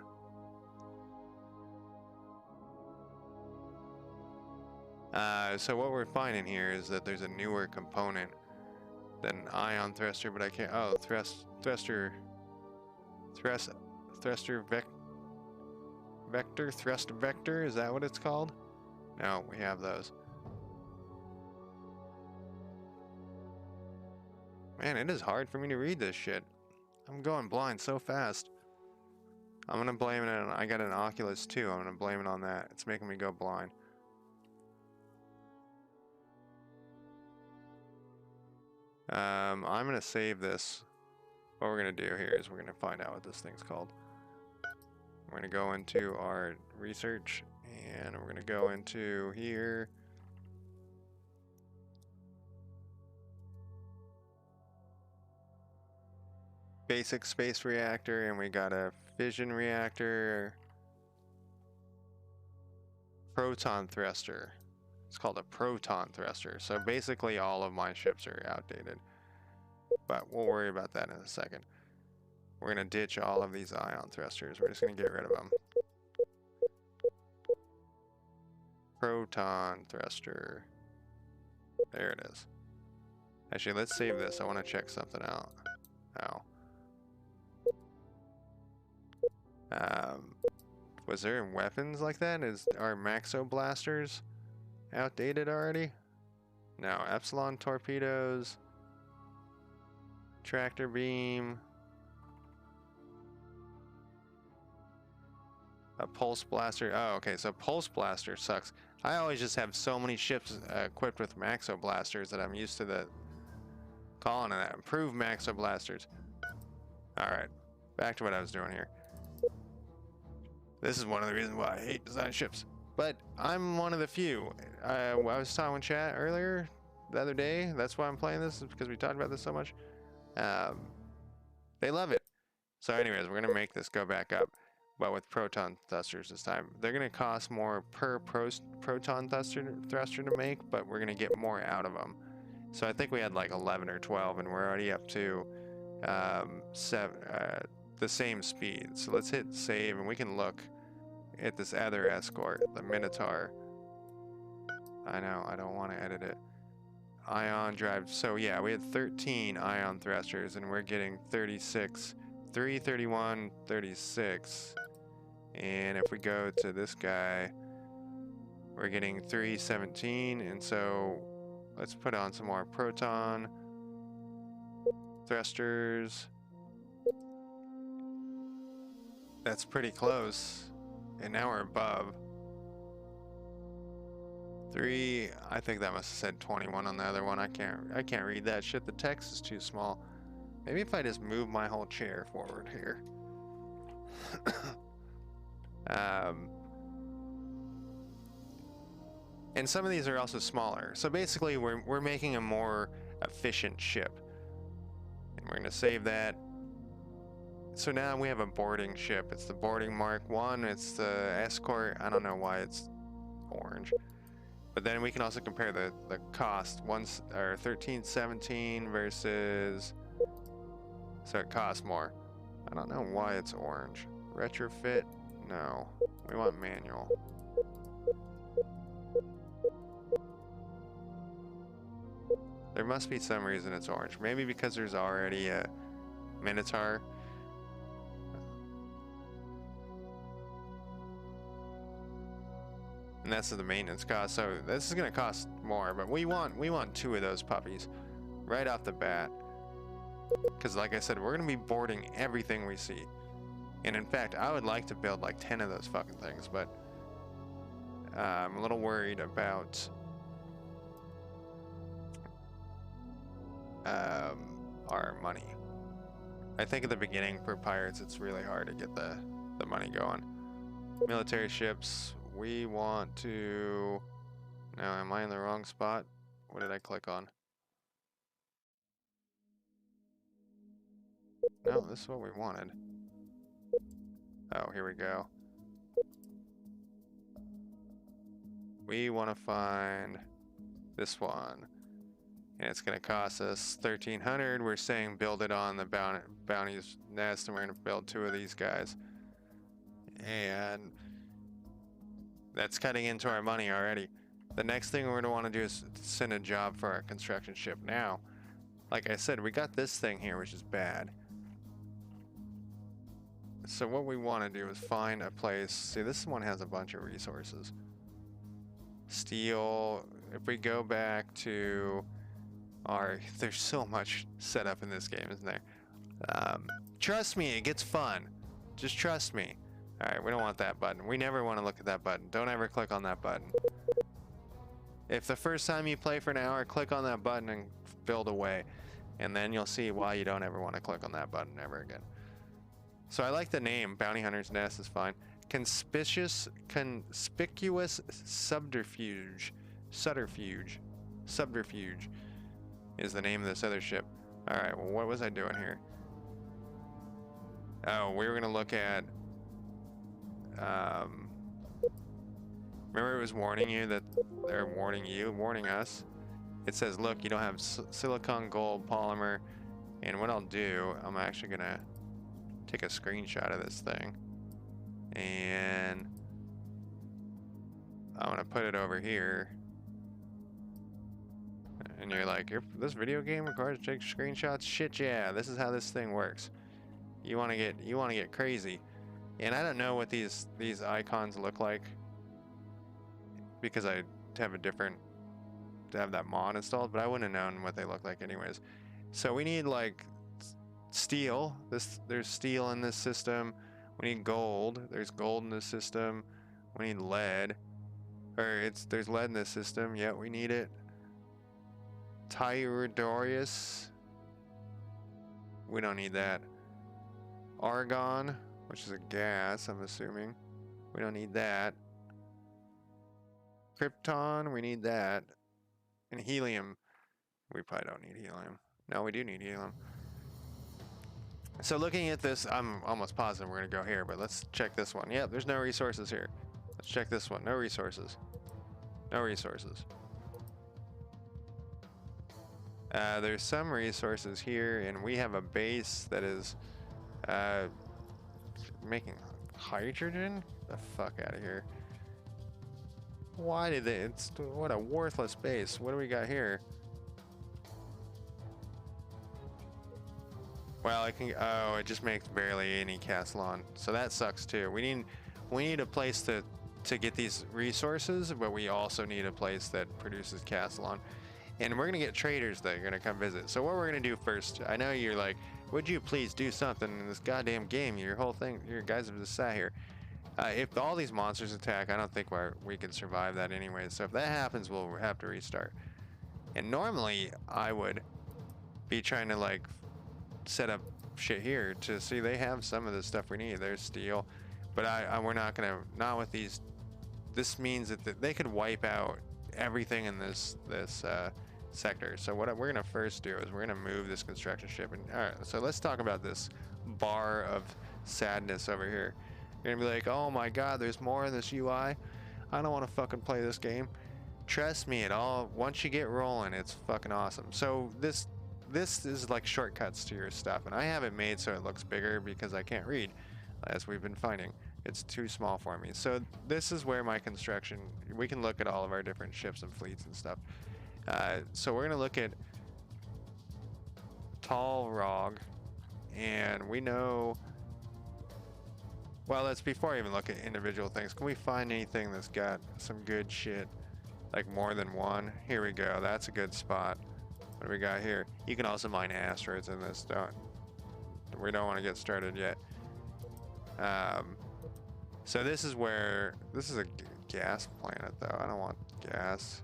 So what we're finding here is that there's a newer component than ion thruster, but I can't. Oh, thrust vector, thrust vector. Is that what it's called? No, we have those. Man, it is hard for me to read this shit. I'm going blind so fast. I'm gonna blame it on, I got an Oculus too. I'm gonna blame it on that. It's making me go blind. I'm gonna save this. What we're gonna do here is we're gonna find out what this thing's called. We're gonna go into our research and we're gonna go into here. Basic space reactor, and we got a fission reactor. Proton thruster. It's called a proton thruster. So basically all of my ships are outdated. But we'll worry about that in a second. We're gonna ditch all of these ion thrusters. We're just gonna get rid of them. Proton thruster. There it is. Actually, let's save this. I want to check something out. Oh. Was there weapons like that? Are Maxo blasters outdated already? No. Epsilon torpedoes. Tractor beam. A pulse blaster. Oh, okay. So pulse blaster sucks. I always just have so many ships equipped with Maxo blasters that I'm used to the calling of that. Improved Maxo blasters. Alright. Back to what I was doing here. This is one of the reasons why I hate design ships. But I'm one of the few. I was talking with chat earlier the other day. That's why I'm playing this, is because we talked about this so much. They love it. So anyways, we're going to make this go back up. But with proton thrusters this time. They're going to cost more per proton thruster to make, but we're going to get more out of them. So I think we had like 11 or 12, and we're already up to the same speed. So let's hit save, and we can look at this other escort, the Minotaur. I know, I don't want to edit it. Ion drive. So yeah, we had 13 ion thrusters, and we're getting 36, 331, 36. And if we go to this guy, we're getting 317. And so let's put on some more proton thrusters. That's pretty close. And now we're above 3. I think that must have said 21 on the other one. I can't read that shit. The text is too small. Maybe if I just move my whole chair forward here. And some of these are also smaller. So basically we're making a more efficient ship. And we're gonna save that. So now we have a boarding ship. It's the boarding Mark 1. It's the escort. I don't know why it's orange. But then we can also compare the cost. One's or 1317 versus, so it costs more. I don't know why it's orange. Retrofit? No. We want manual. There must be some reason it's orange. Maybe because there's already a Minotaur. And that's the maintenance cost. So this is gonna cost more, but we want 2 of those puppies right off the bat. Because like I said, we're gonna be boarding everything we see. And in fact, I would like to build like 10 of those fucking things, but I'm a little worried about our money. I think at the beginning for pirates, it's really hard to get the money going. Military ships, we want to... No, am I in the wrong spot? What did I click on? No, this is what we wanted. Oh, here we go. We want to find this one. And it's going to cost us 1,300. We're saying build it on the bounty's nest, and we're going to build 2 of these guys. And that's cutting into our money already. The next thing we're going to want to do is send a job for our construction ship. Now, like I said, we got this thing here, which is bad. So what we want to do is find a place. See, this one has a bunch of resources. Steel. If we go back to our... There's so much set up in this game, isn't there? Trust me, it gets fun. Just trust me. Alright, we don't want that button. We never want to look at that button. Don't ever click on that button. If the first time you play for an hour, click on that button and build away. And then you'll see why you don't ever want to click on that button ever again. So I like the name. Bounty Hunter's Nest is fine. Conspicuous subterfuge is the name of this other ship. Alright, well, what was I doing here? Oh, we were going to look at... remember it was warning you that they're warning us. It says, look, you don't have silicon gold polymer. And what I'll do, I'm actually going to take a screenshot of this thing. And I'm going to put it over here. And you're like, this video game requires to take screenshots? Shit, yeah, this is how this thing works. You want to get crazy. And I don't know what these icons look like because I have that mod installed, but I wouldn't have known what they look like anyways. So we need like steel. There's steel in this system. We need gold. There's gold in this system. We need lead. There's lead in this system. Yeah, we need it. Tyrodorius. We don't need that. Argon, which is a gas, I'm assuming. We don't need that. Krypton, we need that. And helium. We probably don't need helium. No, we do need helium. So looking at this, I'm almost positive we're going to go here, but let's check this one. Yeah, there's no resources here. Let's check this one. No resources. No resources. There's some resources here, and we have a base that is making hydrogen? The fuck out of here. Why did they? What a worthless base. What do we got here? Well, oh, it just makes barely any castle on. So that sucks too. We need a place to get these resources, but we also need a place that produces castle on. And we're gonna get traders that are gonna come visit. So what we're gonna do first, I know you're like, would you please do something in this goddamn game? Your whole thing, your guys have just sat here. If all these monsters attack, I don't think we can survive that anyway. So if that happens, we'll have to restart. And normally, I would be trying to like set up shit here to see they have some of the stuff we need. There's steel, but we're not gonna, not with these. This means that they could wipe out everything in this sector. So what we're gonna first do is we're gonna move this construction ship. And all right, so let's talk about this bar of sadness over here. You're gonna be like, oh my god, there's more in this UI. I don't want to fucking play this game. Trust me, once you get rolling, it's fucking awesome. So this is like shortcuts to your stuff, and I have it made so it looks bigger because I can't read, as we've been finding. It's too small for me. So this is where my construction, we can look at all of our different ships and fleets and stuff. So we're gonna look at Tall Rog, and we know, well, let's, before I even look at individual things, can we find anything that's got some good shit? Like more than one? Here we go, that's a good spot. What do we got here? You can also mine asteroids in this, we don't want to get started yet. So this is where, this is a gas planet though, I don't want gas.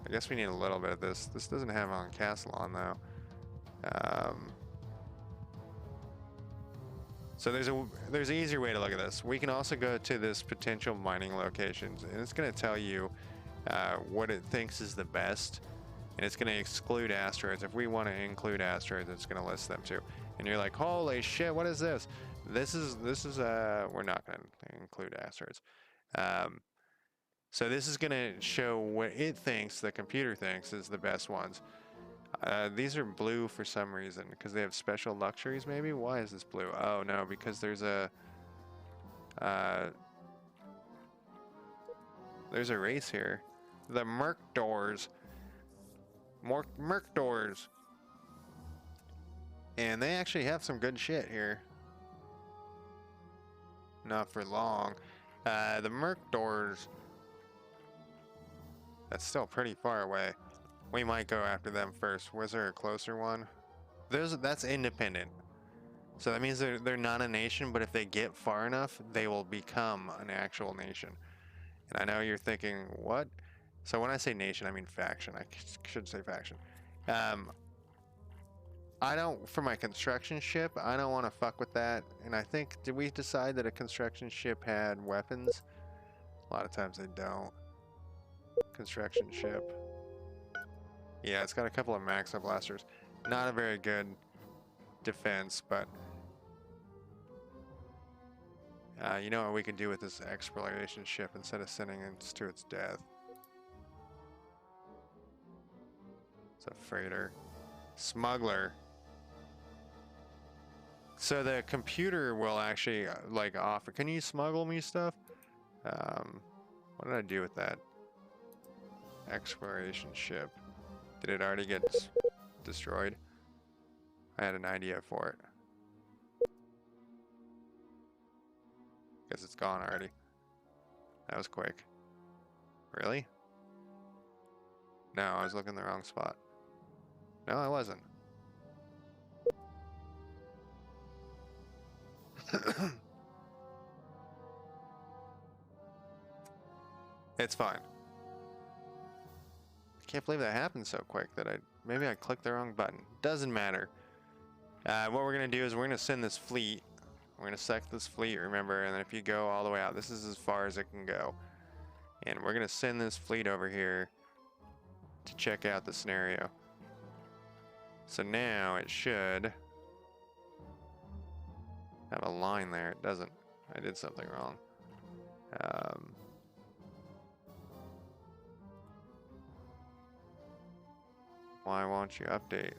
I guess we need a little bit of this. This doesn't have on Castlon though. So there's an easier way to look at this. We can also go to this potential mining locations, and it's going to tell you what it thinks is the best, and it's going to exclude asteroids. If we want to include asteroids, it's going to list them too. And you're like, holy shit, what is this? This is we're not going to include asteroids. So this is going to show what it thinks, the computer thinks, is the best ones. These are blue for some reason, because they have special luxuries maybe? Why is this blue? Oh no, because there's a race here. The Merc Doors. Merc Doors. And they actually have some good shit here. Not for long. The Merc Doors. That's still pretty far away. We might go after them first. Was there a closer one? That's independent. So that means they're not a nation, but if they get far enough, they will become an actual nation. And I know you're thinking, what? So when I say nation, I mean faction. I should say faction. I don't, for my construction ship, I don't want to fuck with that. And I think, did we decide that a construction ship had weapons? A lot of times they don't. Construction ship. Yeah, it's got a couple of Maxo blasters. Not a very good defense, but you know what we can do with this exploration ship instead of sending it to its death? It's a freighter. Smuggler. So the computer will actually like offer, can you smuggle me stuff? What did I do with that exploration ship? Did it already get destroyed? I had an idea for it. Guess it's gone already. That was quick. Really? No, I was looking in the wrong spot. No, I wasn't. It's fine. I can't believe that happened so quick that maybe I clicked the wrong button. Doesn't matter. What we're gonna do is we're gonna send this fleet. We're gonna select this fleet, remember, and then if you go all the way out, this is as far as it can go. And we're gonna send this fleet over here to check out the scenario. So now it should have a line there. It doesn't. I did something wrong. Why won't you update?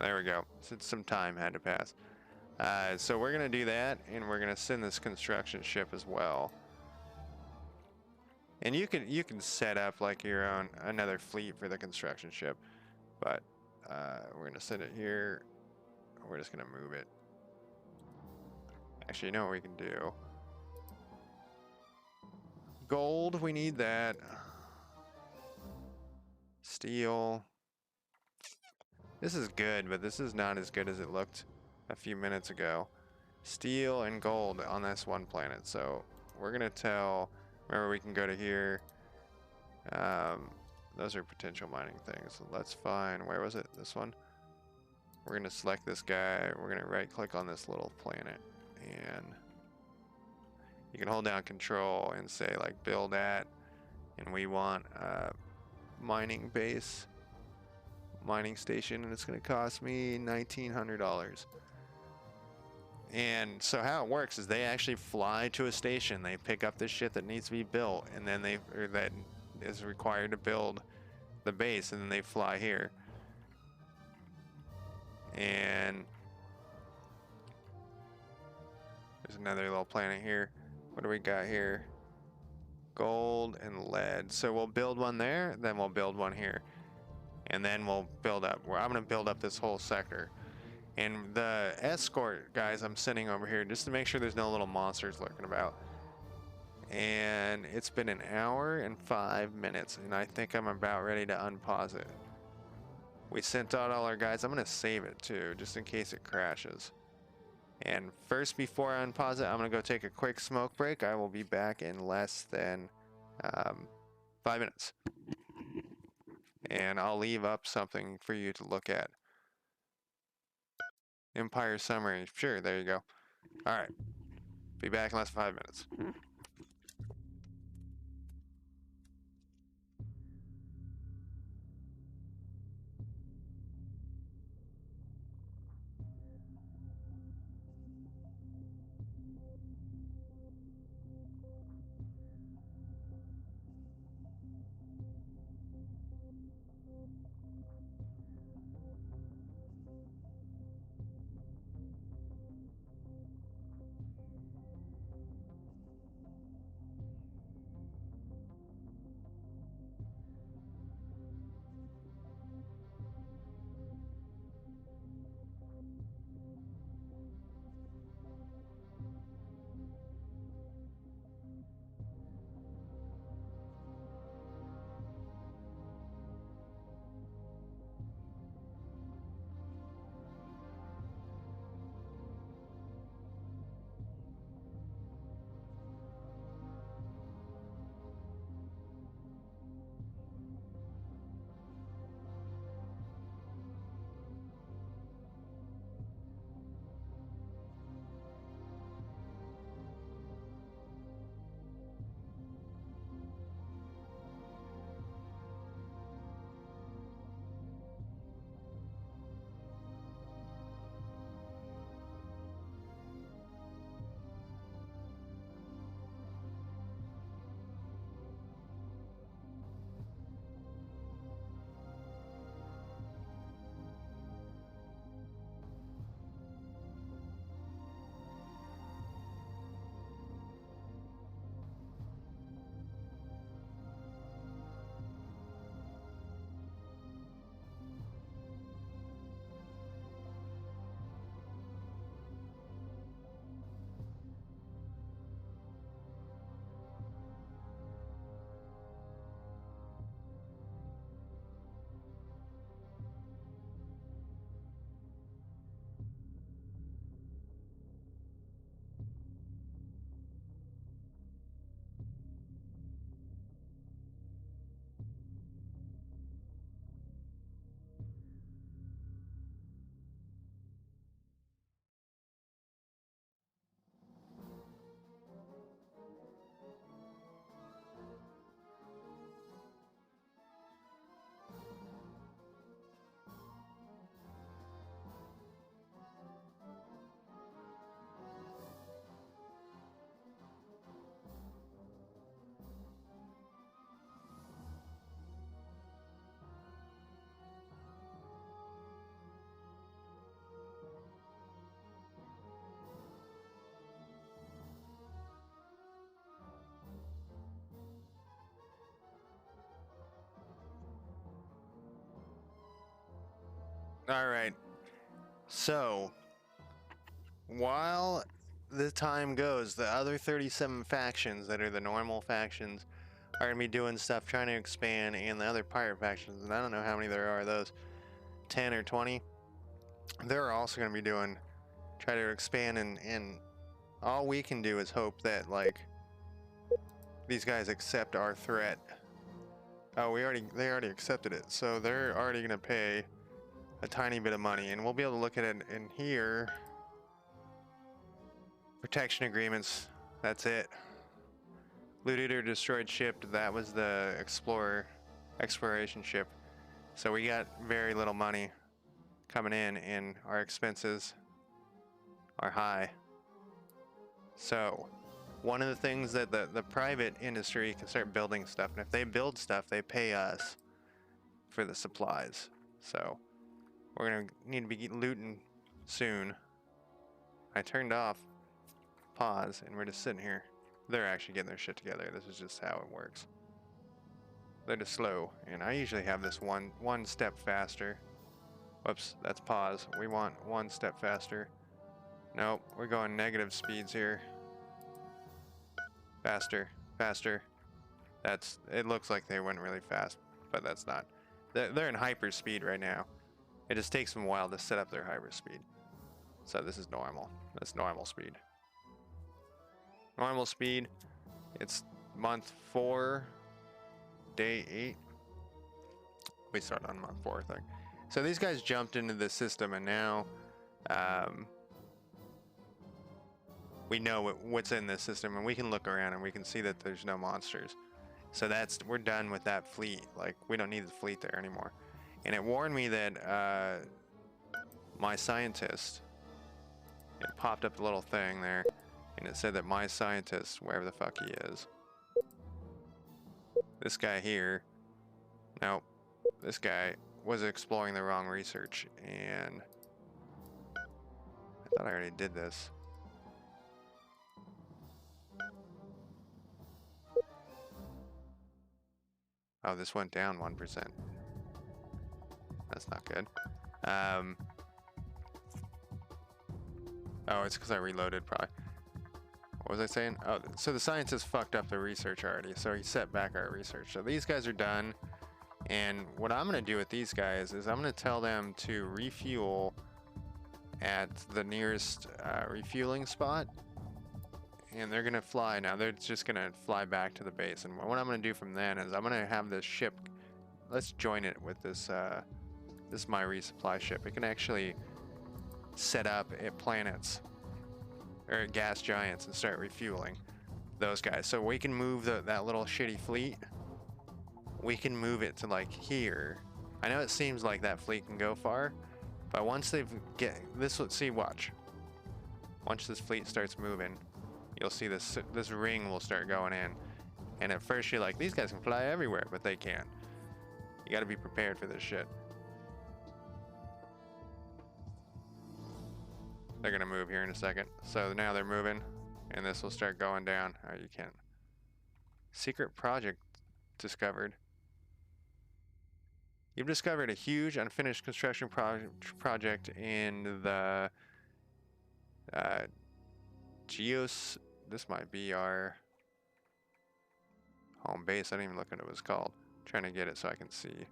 There we go. Since some time had to pass. So we're gonna do that, and we're gonna send this construction ship as well. And you can set up like your own another fleet for the construction ship, but we're gonna send it here. We're just gonna move it. Actually, you know what we can do? Gold, we need that. Steel. This is good, but this is not as good as it looked a few minutes ago. Steel and gold on this one planet. So we're gonna tell, remember we can go to here. Those are potential mining things. So let's find, where was it? This one? We're gonna select this guy. We're gonna right click on this little planet, and you can hold down control and say like build at, and we want a mining base, mining station, and it's gonna cost me $1,900. And so how it works is they actually fly to a station, they pick up the shit that needs to be built, and then or that is required to build the base, and then they fly here. And there's another little planet here. What do we got here? Gold and lead. So we'll build one there, then we'll build one here. And then we'll build up. I'm going to build up this whole sector. And the escort guys I'm sending over here just to make sure there's no little monsters lurking about. And it's been an hour and 5 minutes, and I think I'm about ready to unpause it. We sent out all our guys. I'm going to save it too, just in case it crashes. And first, before I unpause it, I'm going to go take a quick smoke break. I will be back in less than 5 minutes. And I'll leave up something for you to look at. Empire summary. Sure, there you go. All right. Be back in less than 5 minutes. All right. So, while the time goes, the other 37 factions that are the normal factions are going to be doing stuff trying to expand, and the other pirate factions, and I don't know how many there are, those 10 or 20, they're also going to be doing, try to expand, and all we can do is hope that, like, these guys accept our threat. Oh, they already accepted it, so they're already going to pay a tiny bit of money, and we'll be able to look at it in here. Protection agreements, that's it. Looted or destroyed ship, that was the exploration ship. So we got very little money coming in, and our expenses are high. So, one of the things that the private industry can start building stuff, and if they build stuff, they pay us for the supplies. So, we're gonna need to be looting soon. I turned off pause, and we're just sitting here. They're actually getting their shit together. This is just how it works. They're just slow, and I usually have this one step faster. Whoops, that's pause. We want one step faster. Nope, we're going negative speeds here. Faster, faster. It looks like they went really fast, but that's not. They're in hyper speed right now. It just takes them a while to set up their hyper speed. So this is normal. That's normal speed. Normal speed. It's month 4, day 8. We start on month 4, I think. So these guys jumped into the system, and now we know what's in this system, and we can look around and we can see that there's no monsters. So we're done with that fleet. Like, we don't need the fleet there anymore. And it warned me that my scientist, it popped up a little thing there, and it said that my scientist, wherever the fuck he is, this guy here, nope, this guy was exploring the wrong research, and I thought I already did this. Oh, this went down 1%. That's not good. Oh, it's because I reloaded, probably. What was I saying? Oh, so the scientist fucked up the research already, so he set back our research. So these guys are done, and what I'm going to do with these guys is I'm going to tell them to refuel at the nearest refueling spot, and they're going to fly. Now they're just going to fly back to the base, and what I'm going to do from then is I'm going to have this ship, let's join it with this my resupply ship. It can actually set up at planets or at gas giants and start refueling those guys. So we can move that little shitty fleet. We can move it to like here. I know it seems like that fleet can go far, but once they've watch. Once this fleet starts moving, you'll see this ring will start going in. And at first you're like, these guys can fly everywhere, but they can't. You got to be prepared for this shit. They're gonna move here in a second. So now they're moving, and this will start going down. Oh, you can't. Secret project discovered. You've discovered a huge unfinished construction project in the this might be our home base. I didn't even look at what it was called. I'm trying to get it so I can see.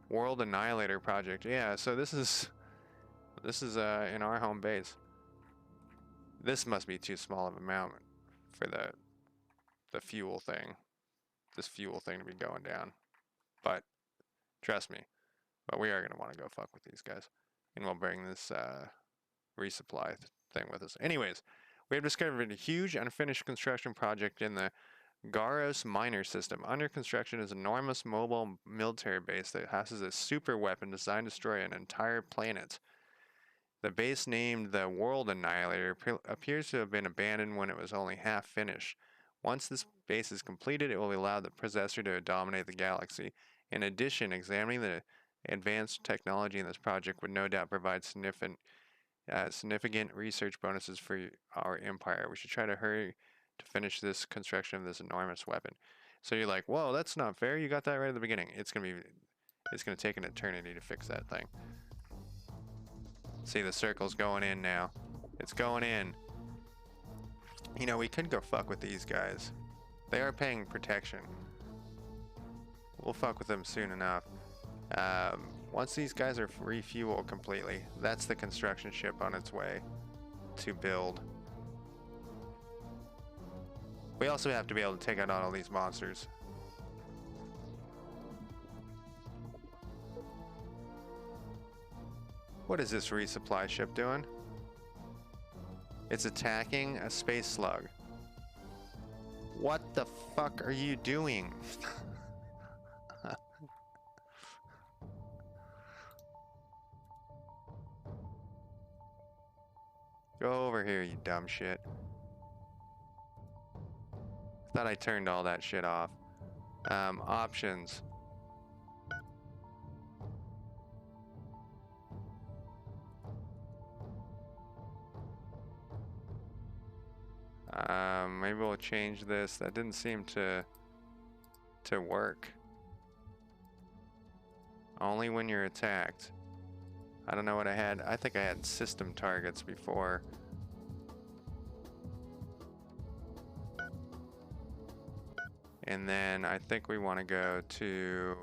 World Annihilator project. Yeah, so this is in our home base. This must be too small of a amount for the fuel thing. This fuel thing to be going down. But trust me. But we are gonna want to go fuck with these guys. And we'll bring this resupply thing with us. Anyways, we have discovered a huge unfinished construction project in the Garos Minor System. Under construction is an enormous mobile military base that houses a super weapon designed to destroy an entire planet. The base, named the World Annihilator, appears to have been abandoned when it was only half finished. Once this base is completed, it will allow the possessor to dominate the galaxy. In addition, examining the advanced technology in this project would no doubt provide significant research bonuses for our empire. We should try to hurry to finish this construction of this enormous weapon. So you're like, whoa, that's not fair. You got that right at the beginning. It's gonna take an eternity to fix that thing. See, the circle's going in now. It's going in. You know, we could go fuck with these guys. They are paying protection. We'll fuck with them soon enough. Once these guys are refueled completely, that's the construction ship on its way to build. We also have to be able to take out all these monsters. What is this resupply ship doing? It's attacking a space slug. What the fuck are you doing? Go over here, you dumb shit. Thought I turned all that shit off. Options. Maybe we'll change this. That didn't seem to work. Only when you're attacked. I don't know what I had. I think I had system targets before. And then I think we want to go to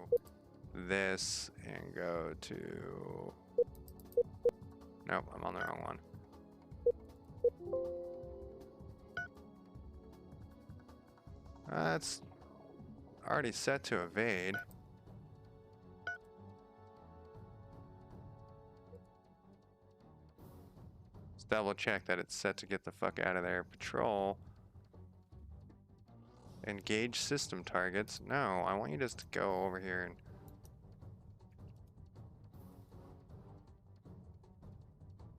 this and go to... Nope, I'm on the wrong one. That's already set to evade. Let's double check that it's set to get the fuck out of there. Patrol. Engage system targets. No, I want you just to go over here and...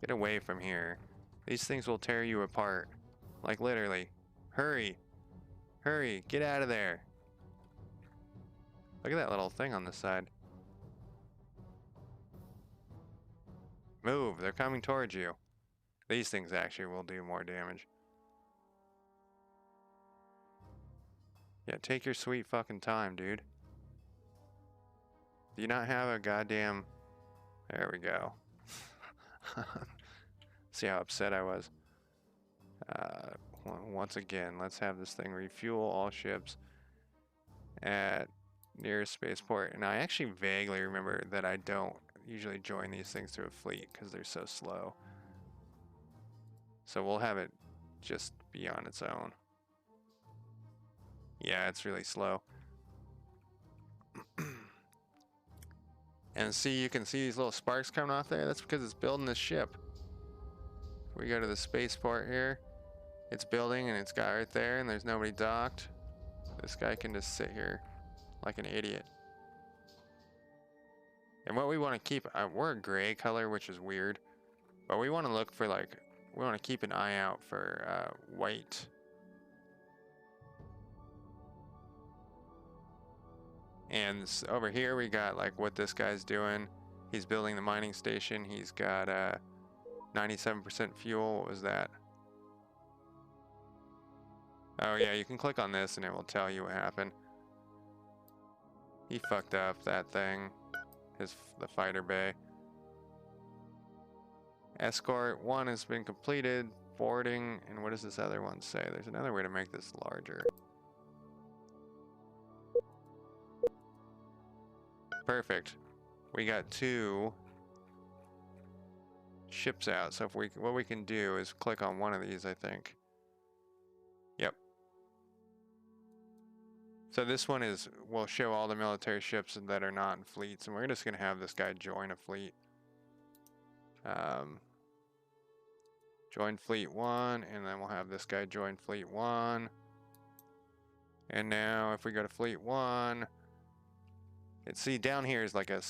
Get away from here. These things will tear you apart. Like literally. Hurry. Hurry, get out of there. Look at that little thing on the side. Move, they're coming towards you. These things actually will do more damage. Yeah, take your sweet fucking time, dude. Do you not have a goddamn... There we go. See how upset I was. Once again, let's have this thing refuel all ships at nearest spaceport. And I actually vaguely remember that I don't usually join these things to a fleet because they're so slow. So we'll have it just be on its own. Yeah, it's really slow. And see, you can see these little sparks coming off there. That's because it's building this ship. If we go to the spaceport here, it's building and it's got right there and there's nobody docked. This guy can just sit here like an idiot. And what we want to keep, we're a gray color, which is weird, but we want to look for like, we want to keep an eye out for white. And over here we got like what this guy's doing. He's building the mining station. He's got 97% fuel. What was that? Oh yeah, you can click on this and it will tell you what happened. He fucked up that thing. The fighter bay. Escort 1 has been completed. Boarding. And what does this other one say? There's another way to make this larger. Perfect. We got 2 ships out. So if what we can do is click on one of these, I think. Yep. So this one will show all the military ships that are not in fleets, and we're just gonna have this guy join a fleet. Join fleet 1, and then we'll have this guy join fleet 1. And now if we go to fleet 1, see down here is like a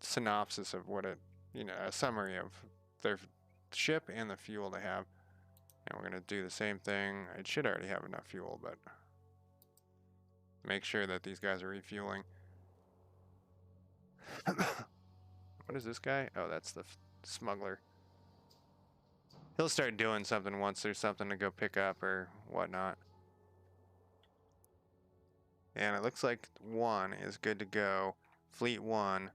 synopsis of what a summary of their ship and the fuel they have. And we're gonna do the same thing. It should already have enough fuel, but make sure that these guys are refueling. What is this guy? Oh, that's the smuggler. He'll start doing something once there's something to go pick up or whatnot. And it looks like 1 is good to go. Fleet 1.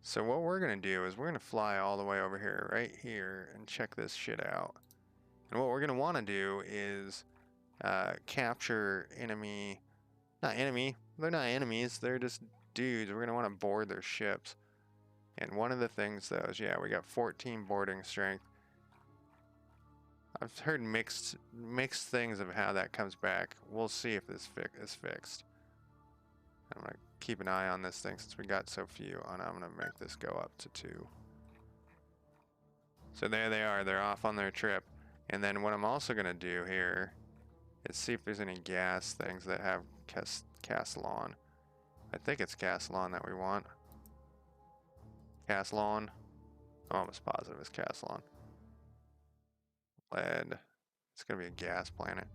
So what we're going to do is we're going to fly all the way over here, right here, and check this shit out. And what we're going to want to do is capture enemy... Not enemy. They're not enemies. They're just dudes. We're going to want to board their ships. And one of the things, though, is, yeah, we got 14 boarding strength. I've heard mixed things of how that comes back. We'll see if this is fixed. I'm going to keep an eye on this thing since we got so few. And I'm going to make this go up to 2. So there they are. They're off on their trip. And then what I'm also going to do here is see if there's any gas things that have Castellon. I think it's Castellon that we want. Castellon. I'm almost positive it's Castellon. Lead. It's gonna be a gas planet.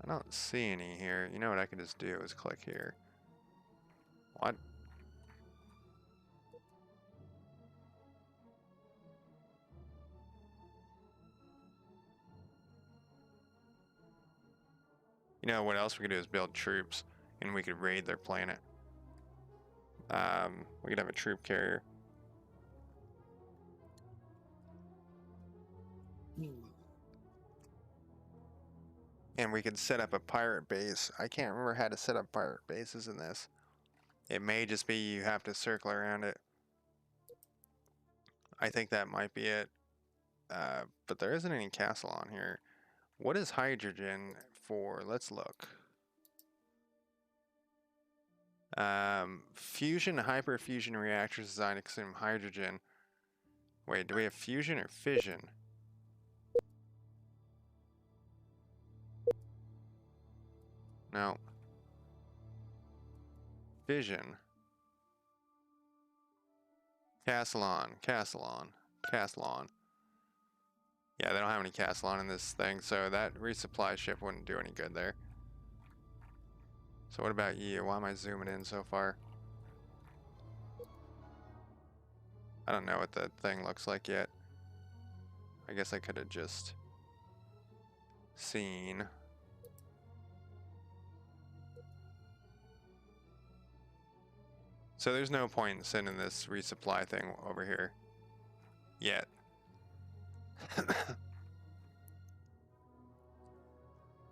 I don't see any here. You know what I can just do is click here. What? You know what else we could do is build troops, and we could raid their planet. We could have a troop carrier. And we could set up a pirate base. I can't remember how to set up pirate bases in this. It may just be you have to circle around it. I think that might be it. But there isn't any castle on here. What is hydrogen for? Let's look. Fusion hyperfusion reactors designed to consume hydrogen. Wait, do we have fusion or fission? No. Fission. Castlon. Yeah, they don't have any Castlon in this thing, so that resupply ship wouldn't do any good there. So what about you? Why am I zooming in so far? I don't know what the thing looks like yet. I guess I could have just seen. So there's no point in sending this resupply thing over here yet.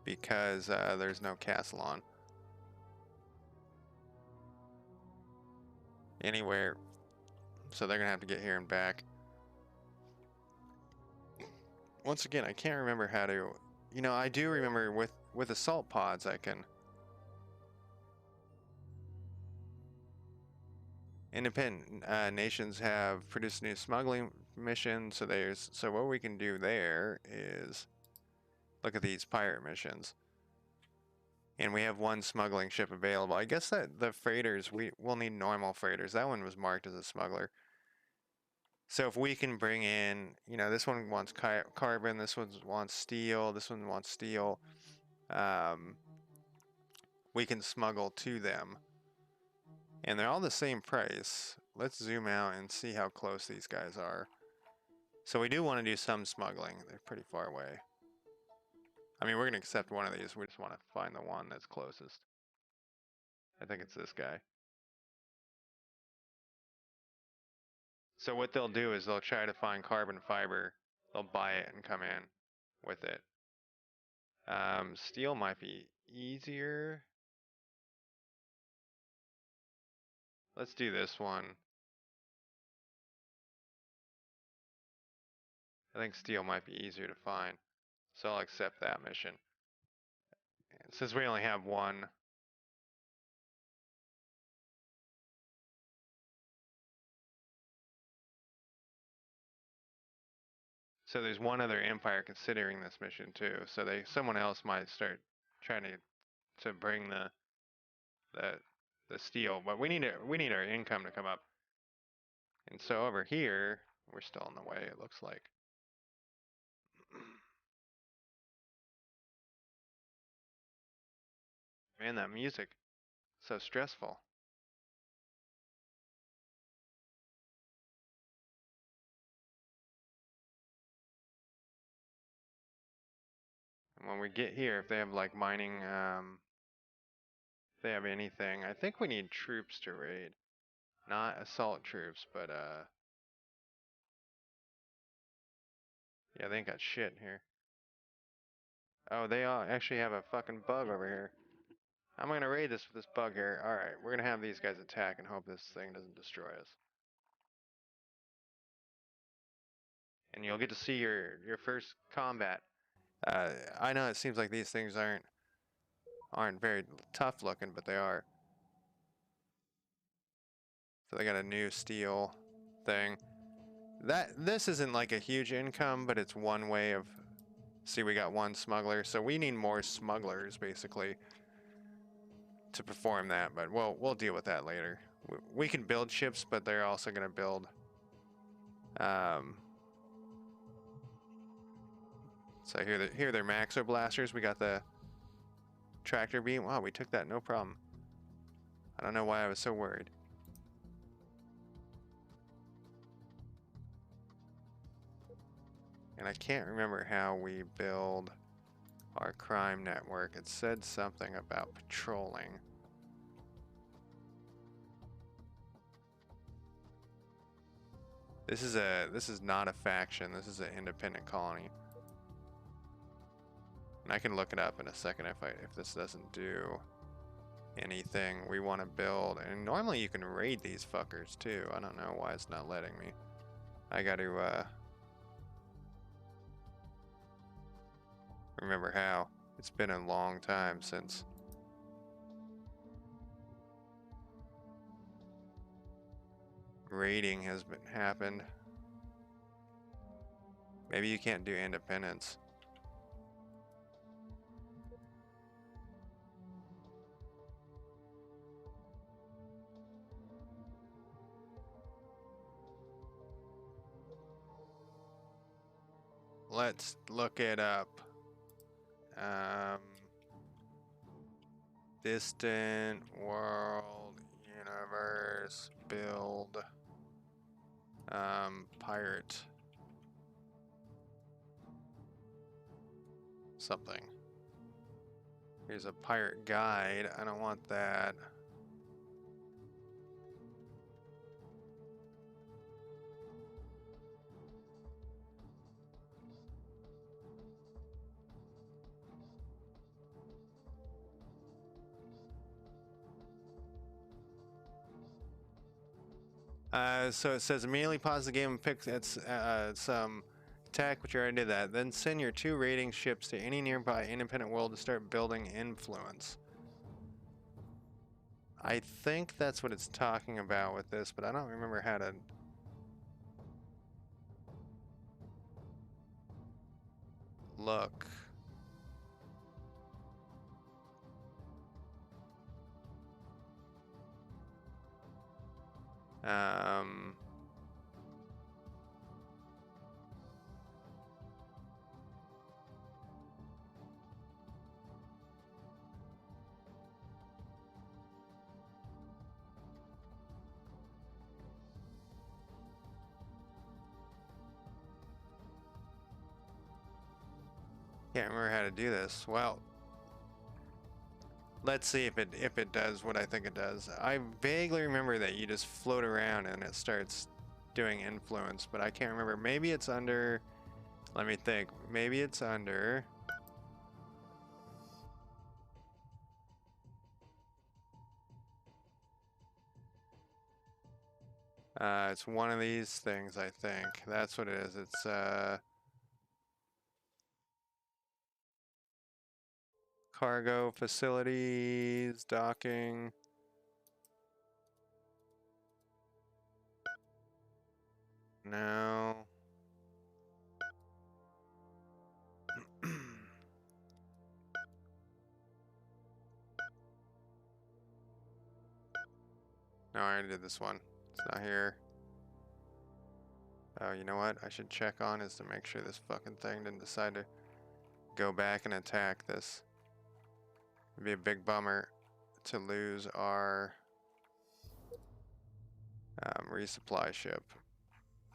Because there's no castle on anywhere. So they're gonna have to get here and back. Once again, I can't remember how to, you know, I do remember with assault pods I can. Independent nations have produced new smuggling missions, so what we can do there is look at these pirate missions. And we have one smuggling ship available. I guess that the freighters, we'll need normal freighters. That one was marked as a smuggler. So if we can bring in, you know, this one wants carbon, this one wants steel, this one wants steel. We can smuggle to them. And they're all the same price. Let's zoom out and see how close these guys are. So we do want to do some smuggling. They're pretty far away. I mean, we're going to accept one of these. We just want to find the one that's closest. I think it's this guy. So what they'll do is they'll try to find carbon fiber. They'll buy it and come in with it. Steel might be easier. Let's do this one. I think steel might be easier to find. So I'll accept that mission. And since we only have one, so there's one other empire considering this mission too. So someone else might start trying to bring the steel, but we need our income to come up. And so over here, we're still in the way, it looks like. Man, that music, so stressful. And when we get here, if they have like mining, if they have anything, I think we need troops to raid. Not assault troops, but yeah, they ain't got shit here. Oh, they all actually have a fucking bug over here. I'm gonna raid this with this bug here. Alright, we're gonna have these guys attack and hope this thing doesn't destroy us. And you'll get to see your first combat. I know it seems like these things aren't very tough looking, but they are. So they got a new steel thing. This isn't like a huge income, but it's one way of. See, we got one smuggler, so we need more smugglers basically to perform that. But we'll deal with that later. We can build ships, but they're also gonna build So here they're Maxo blasters. We got the tractor beam. Wow, we took that no problem. I don't know why I was so worried. And I can't remember how we build our crime network. It said something about patrolling. This is not a faction. This is an independent colony. And I can look it up in a second if this doesn't do anything we want to build. And normally you can raid these fuckers too. I don't know why it's not letting me. I got to remember how. It's been a long time since raiding has happened. Maybe you can't do independence. Let's look it up. Distant world universe build pirate something. Here's a pirate guide. I don't want that. So it says immediately pause the game and pick some attack, which you already did that. Then send your 2 raiding ships to any nearby independent world to start building influence. I think that's what it's talking about with this, but I don't remember how to... look. Can't remember how to do this. Well, let's see if it does what I think it does. I vaguely remember that you just float around and it starts doing influence, but I can't remember. Maybe it's under... let me think. Maybe it's under... it's one of these things, I think. That's what it is. It's cargo facilities, docking. No. No, I already did this one. It's not here. Oh, you know what I should check on is to make sure this fucking thing didn't decide to go back and attack this. It'd be a big bummer to lose our resupply ship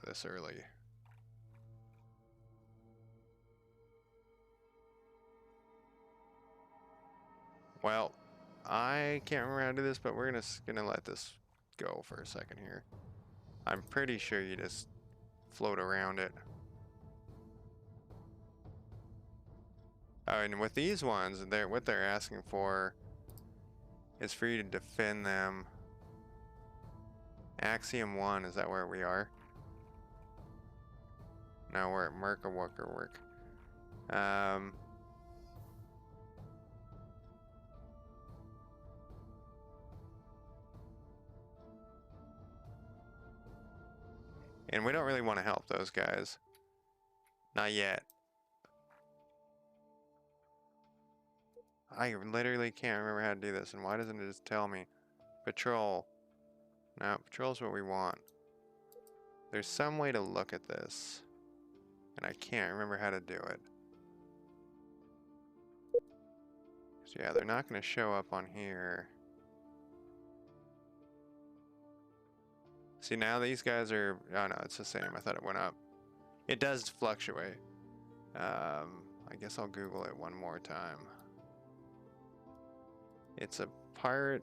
this early. Well, I can't remember how to do this, but we're gonna let this go for a second here. I'm pretty sure you just float around it. Oh, and with these ones, what they're asking for is for you to defend them. Axiom 1, is that where we are? No, we're at Merca work. And we don't really want to help those guys. Not yet. I literally can't remember how to do this, and why doesn't it just tell me? Patrol. No, patrol's what we want. There's some way to look at this, and I can't remember how to do it. So yeah, they're not going to show up on here. See, now these guys are... Oh no, it's the same. I thought it went up. It does fluctuate. I guess I'll Google it one more time. It's a pirate...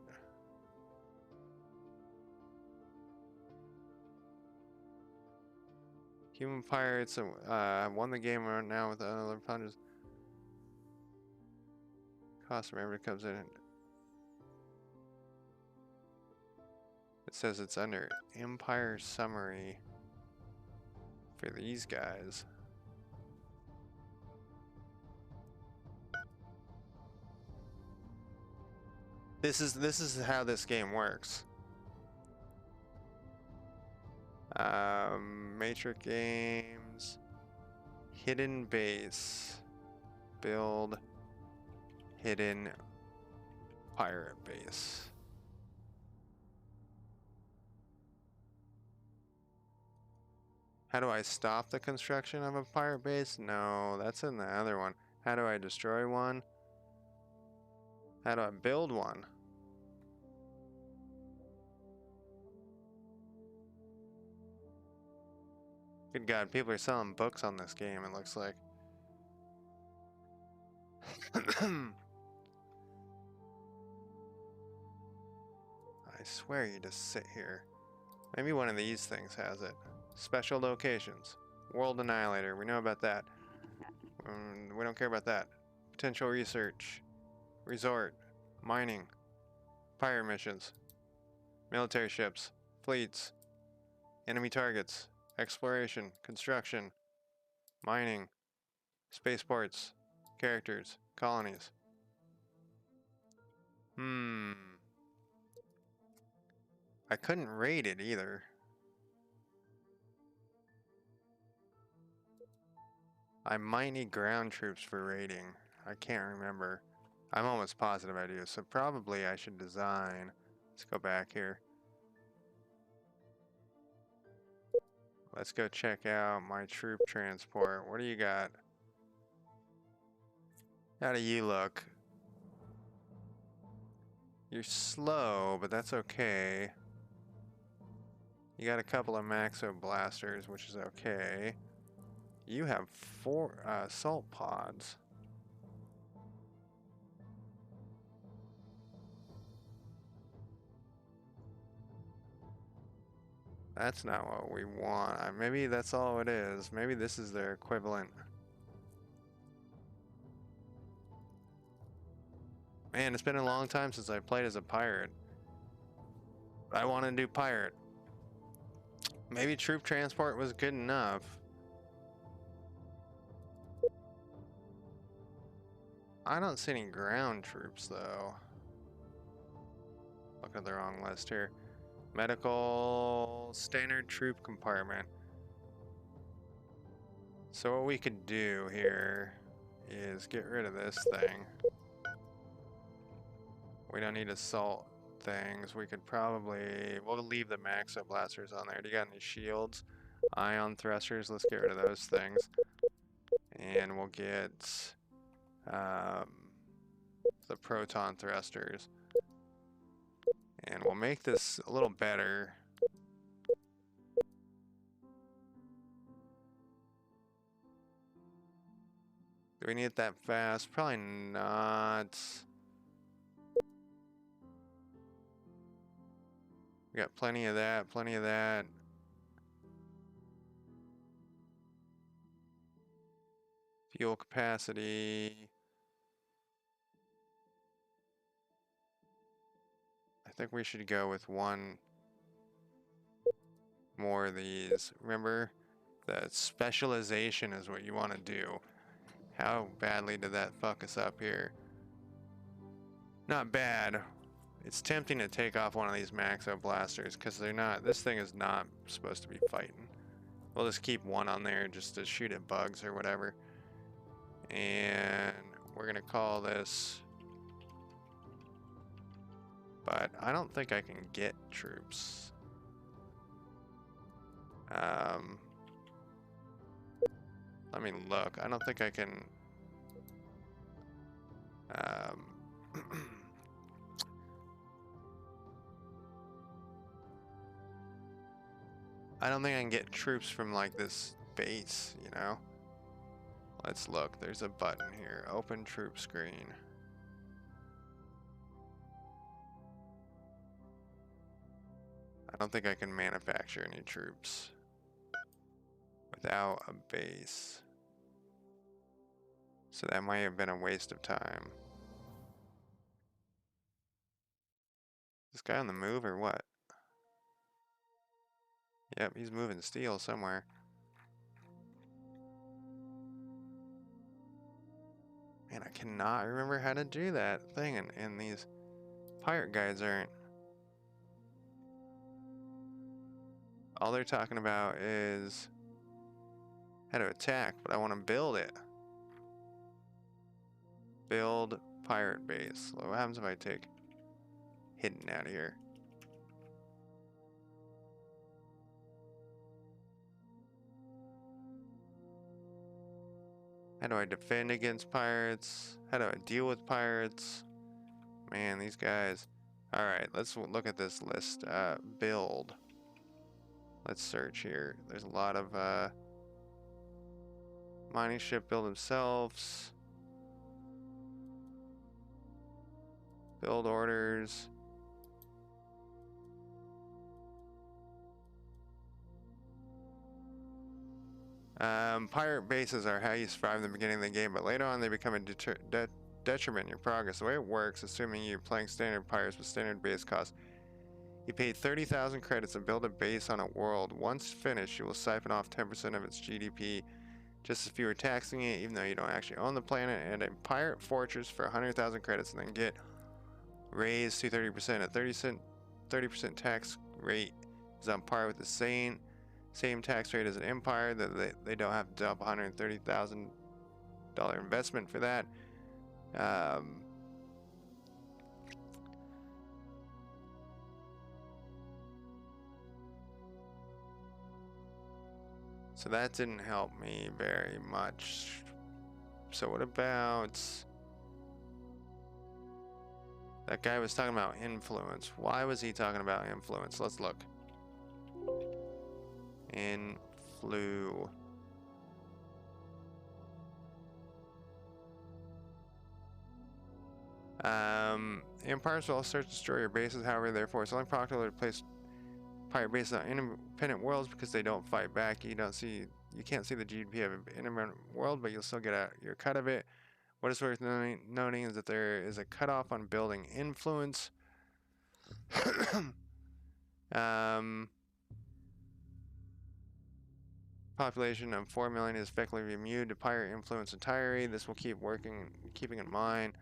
Human pirates won the game right now with another punches. Cost remember it comes in. It says it's under Empire Summary for these guys. This is how this game works. Matrix Games, Hidden Base, build hidden pirate base. How do I stop the construction of a pirate base? No, that's in the other one. How do I destroy one? How do I build one? Good God, people are selling books on this game, it looks like. I swear you just sit here. Maybe one of these things has it. Special locations. World Annihilator, we know about that. We don't care about that. Potential research. Resort. Mining. Pirate missions. Military ships. Fleets. Enemy targets. Exploration. Construction. Mining. Spaceports. Characters. Colonies. I couldn't rate it either. I might need ground troops for raiding. I can't remember. I'm almost positive I do, so probably I should design. Let's go back here. Let's go check out my troop transport. What do you got? How do you look? You're slow, but that's okay. You got a couple of Maxo blasters, which is okay. You have 4 assault pods. That's not what we want. Maybe that's all it is. Maybe this is their equivalent. Man, it's been a long time since I played as a pirate. I want to do pirate. Maybe troop transport was good enough. I don't see any ground troops though. Look at the wrong list here. Medical standard troop compartment. So what we could do here is get rid of this thing. We don't need assault things. We could probably... We'll leave the Maxo blasters on there. Do you got any shields? Ion thrusters. Let's get rid of those things. And we'll get the proton thrusters. And we'll make this a little better. Do we need it that fast? Probably not. We got plenty of that, plenty of that. Fuel capacity. I think we should go with one more of these. Remember, the specialization is what you want to do. How badly did that fuck us up here? Not bad. It's tempting to take off one of these Maxo blasters because they're not. This thing is not supposed to be fighting. We'll just keep one on there just to shoot at bugs or whatever. And we're gonna call this. But I don't think I can get troops. Um, Let me look. I don't think I can. I don't think I can get troops from like this base, you know? Let's look. There's a button here. Open troop screen. I don't think I can manufacture any troops without a base. So that might have been a waste of time. This guy on the move or what? Yep, he's moving steel somewhere. Man, I cannot remember how to do that thing, and these pirate guys aren't. All they're talking about is how to attack, but I want to build it. Build pirate base. What happens if I take hidden out of here? How do I defend against pirates? How do I deal with pirates? Man, these guys. Alright, let's look at this list. Build. Let's search here. There's a lot of mining ship build themselves. Build orders. Pirate bases are how you survive in the beginning of the game, but later on they become a detriment in your progress. The way it works, assuming you're playing standard pirates with standard base costs, you pay 30,000 credits and build a base on a world. Once finished, you will siphon off 10% of its GDP, just as if you were taxing it, even though you don't actually own the planet, and a pirate fortress for 100,000 credits, and then get raised to 30%. A 30% tax rate is on par with the same tax rate as an empire. That they don't have to dump $130,000 investment for that. So that didn't help me very much. So what about that guy was talking about influence? Why was he talking about influence? Let's look. Influ. Empires will search and destroy your bases, however, therefore it's only practical to place pirate bases on independent worlds because they don't fight back. You can't see the GDP of an independent world, but you'll still get your cut of it. What is worth noting is that there is a cutoff on building influence. Population of 4 million is effectively immune to pirate influence entirely. This will keep keeping in mind.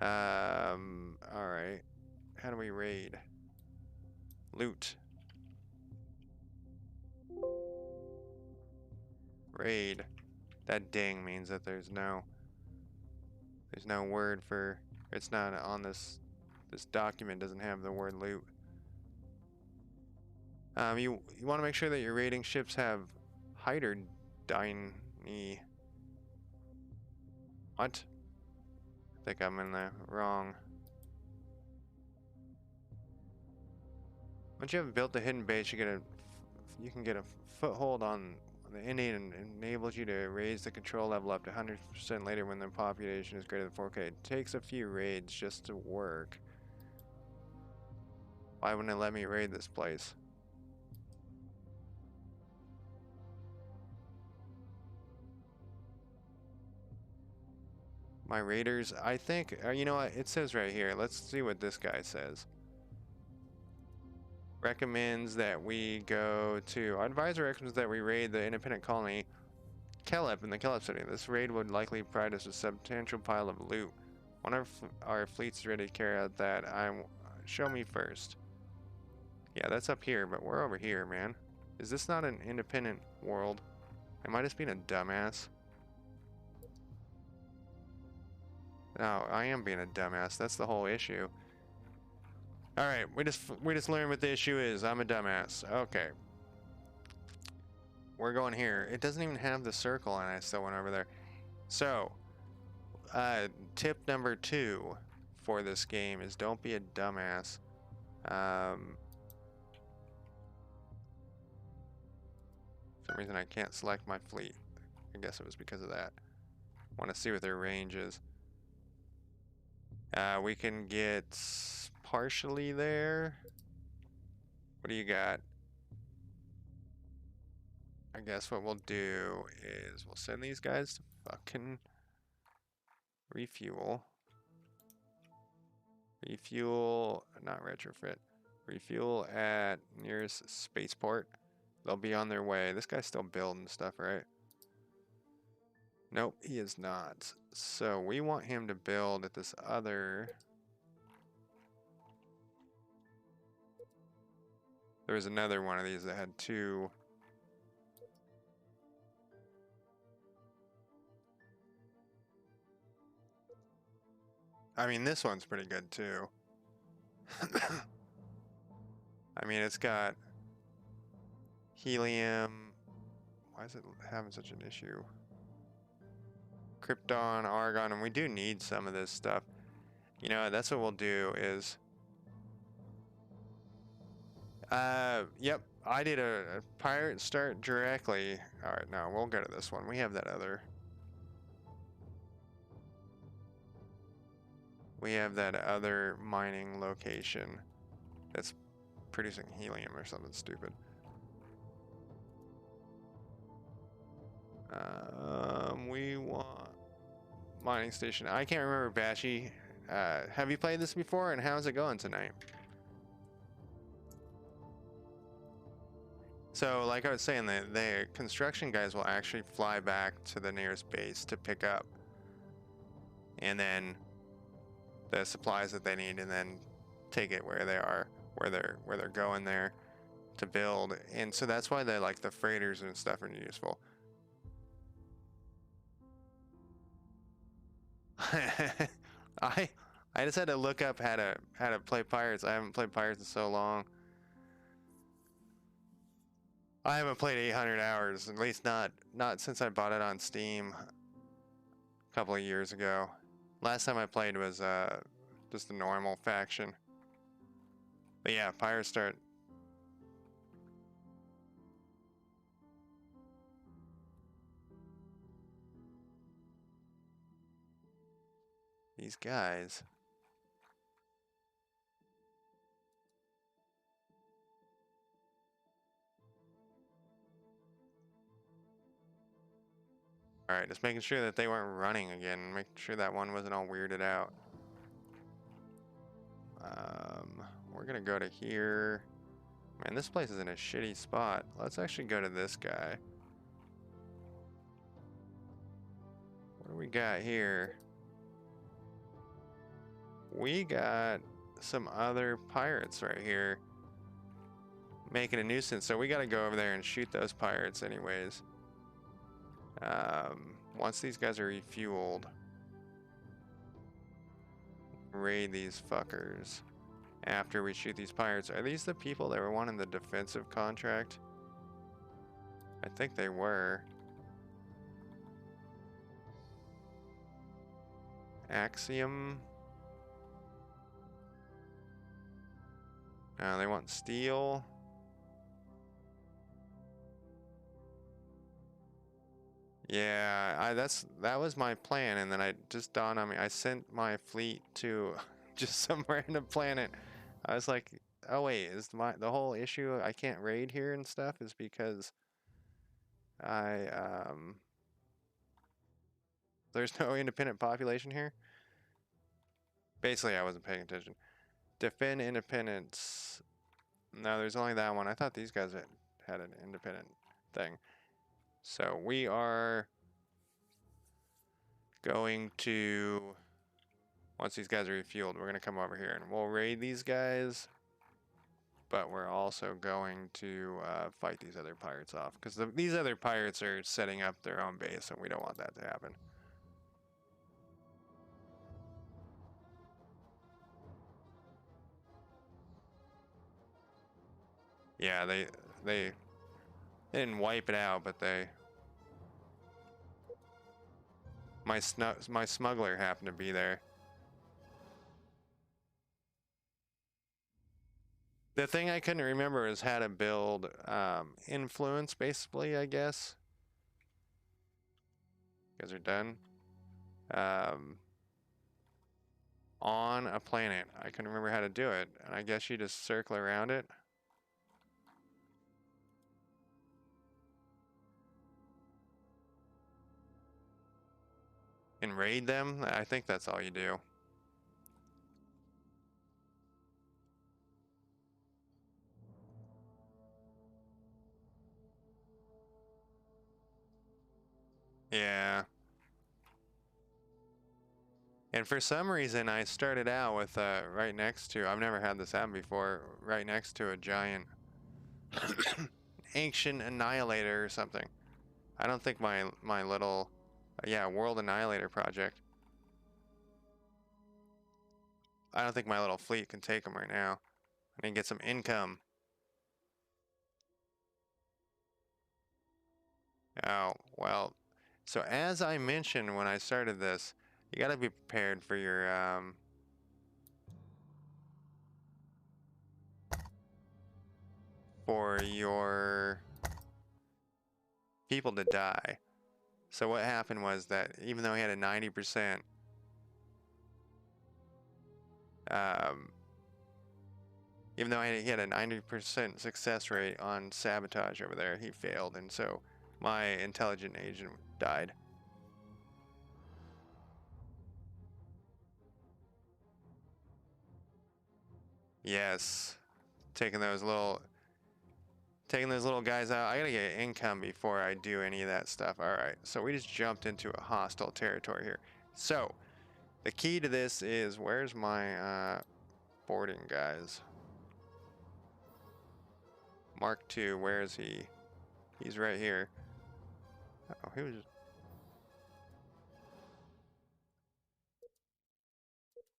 Alright. How do we raid? Loot. Raid. That ding means that there's no word for, it's not on this document doesn't have the word loot. You want to make sure that your raiding ships have Hyderdyne. What? I think I'm in the wrong. Once you have built the hidden base, you can get a foothold on the Indian, and enables you to raise the control level up to 100% later when the population is greater than 4K. It takes a few raids just to work. Why wouldn't it let me raid this place? My raiders, I think, you know what, it says right here. Let's see what this guy says. Recommends that we go to, our advisor recommends that we raid the independent colony Kelep in the Kelep city. This raid would likely provide us a substantial pile of loot. One of our fleets is ready to carry out that. Show me first. Yeah, that's up here, but we're over here, man. Is this not an independent world? Am I just being a dumbass? No, I am being a dumbass. That's the whole issue. All right, we just learned what the issue is. I'm a dumbass. Okay. we're going here. It doesn't even have the circle, and I still went over there. So, tip number 2 for this game is don't be a dumbass. For some reason I can't select my fleet. I guess it was because of that. Want to see what their range is. We can get partially there. What do you got? I guess what we'll do is we'll send these guys to fucking refuel. Refuel, not retrofit. Refuel at nearest spaceport. They'll be on their way. This guy's still building stuff, right? Nope, he is not. So we want him to build at this other... There was another one of these that had 2... I mean, this one's pretty good too. I mean, it's got helium. Why is it having such an issue? Krypton, argon, and we do need some of this stuff. You know, that's what we'll do is... Yep, I did a pirate start directly. Alright, now we'll go to this one. We have that other... We have that other mining location that's producing helium or something stupid. We want mining station. I can't remember, Bashy. Have you played this before, and how's it going tonight? So, like I was saying, the construction guys will actually fly back to the nearest base to pick up, and then the supplies that they need, and then take it where they are, where they're going there to build. And so that's why they like the freighters and stuff are useful. I just had to look up how to play Pirates. I haven't played Pirates in so long. I haven't played 800 hours, at least not since I bought it on Steam a couple of years ago. Last time I played was just a normal faction. But yeah, Pirates start. These guys. Alright, just making sure that they weren't running again. Making sure that one wasn't all weirded out. We're gonna go to here. Man, this place is in a shitty spot. Let's actually go to this guy. What do we got here? We got some other pirates right here making a nuisance, so we gotta go over there and shoot those pirates anyways. Once these guys are refueled, raid these fuckers after we shoot these pirates. Are these the people that were wanting the defensive contract? I think they were. Axiom. They want steel. Yeah, that was my plan, and then I just dawned on me. I sent my fleet to just some random planet. I was like, oh wait, is the whole issue I can't raid here and stuff is because there's no independent population here? Basically, I wasn't paying attention. Defend independence. No, there's only that one. I thought these guys had an independent thing. So we are going to, once these guys are refueled, we're going to come over here and we'll raid these guys. But we're also going to fight these other pirates off. Because these other pirates are setting up their own base and we don't want that to happen. Yeah, They didn't wipe it out, but they... My smuggler happened to be there. The thing I couldn't remember is how to build influence, basically, I guess. You guys are done? On a planet. I couldn't remember how to do it. And I guess you just circle around it. And raid them? I think that's all you do. Yeah. And for some reason, I started out with right next to, I've never had this happen before, right next to a giant ancient annihilator or something. I don't think my little, yeah, world annihilator project. I don't think my little fleet can take them right now. I need to get some income. Oh, well, so as I mentioned when I started this, you gotta be prepared for your people to die. So what happened was that even though he had a 90%, even though he had a 90% success rate on sabotage over there, he failed, and so my intelligent agent died. Yes, taking those little guys out. I gotta get income before I do any of that stuff. All right, so we just jumped into a hostile territory here. So the key to this is, where's my boarding guys? Mark II, where is he? He's right here. Oh, he was.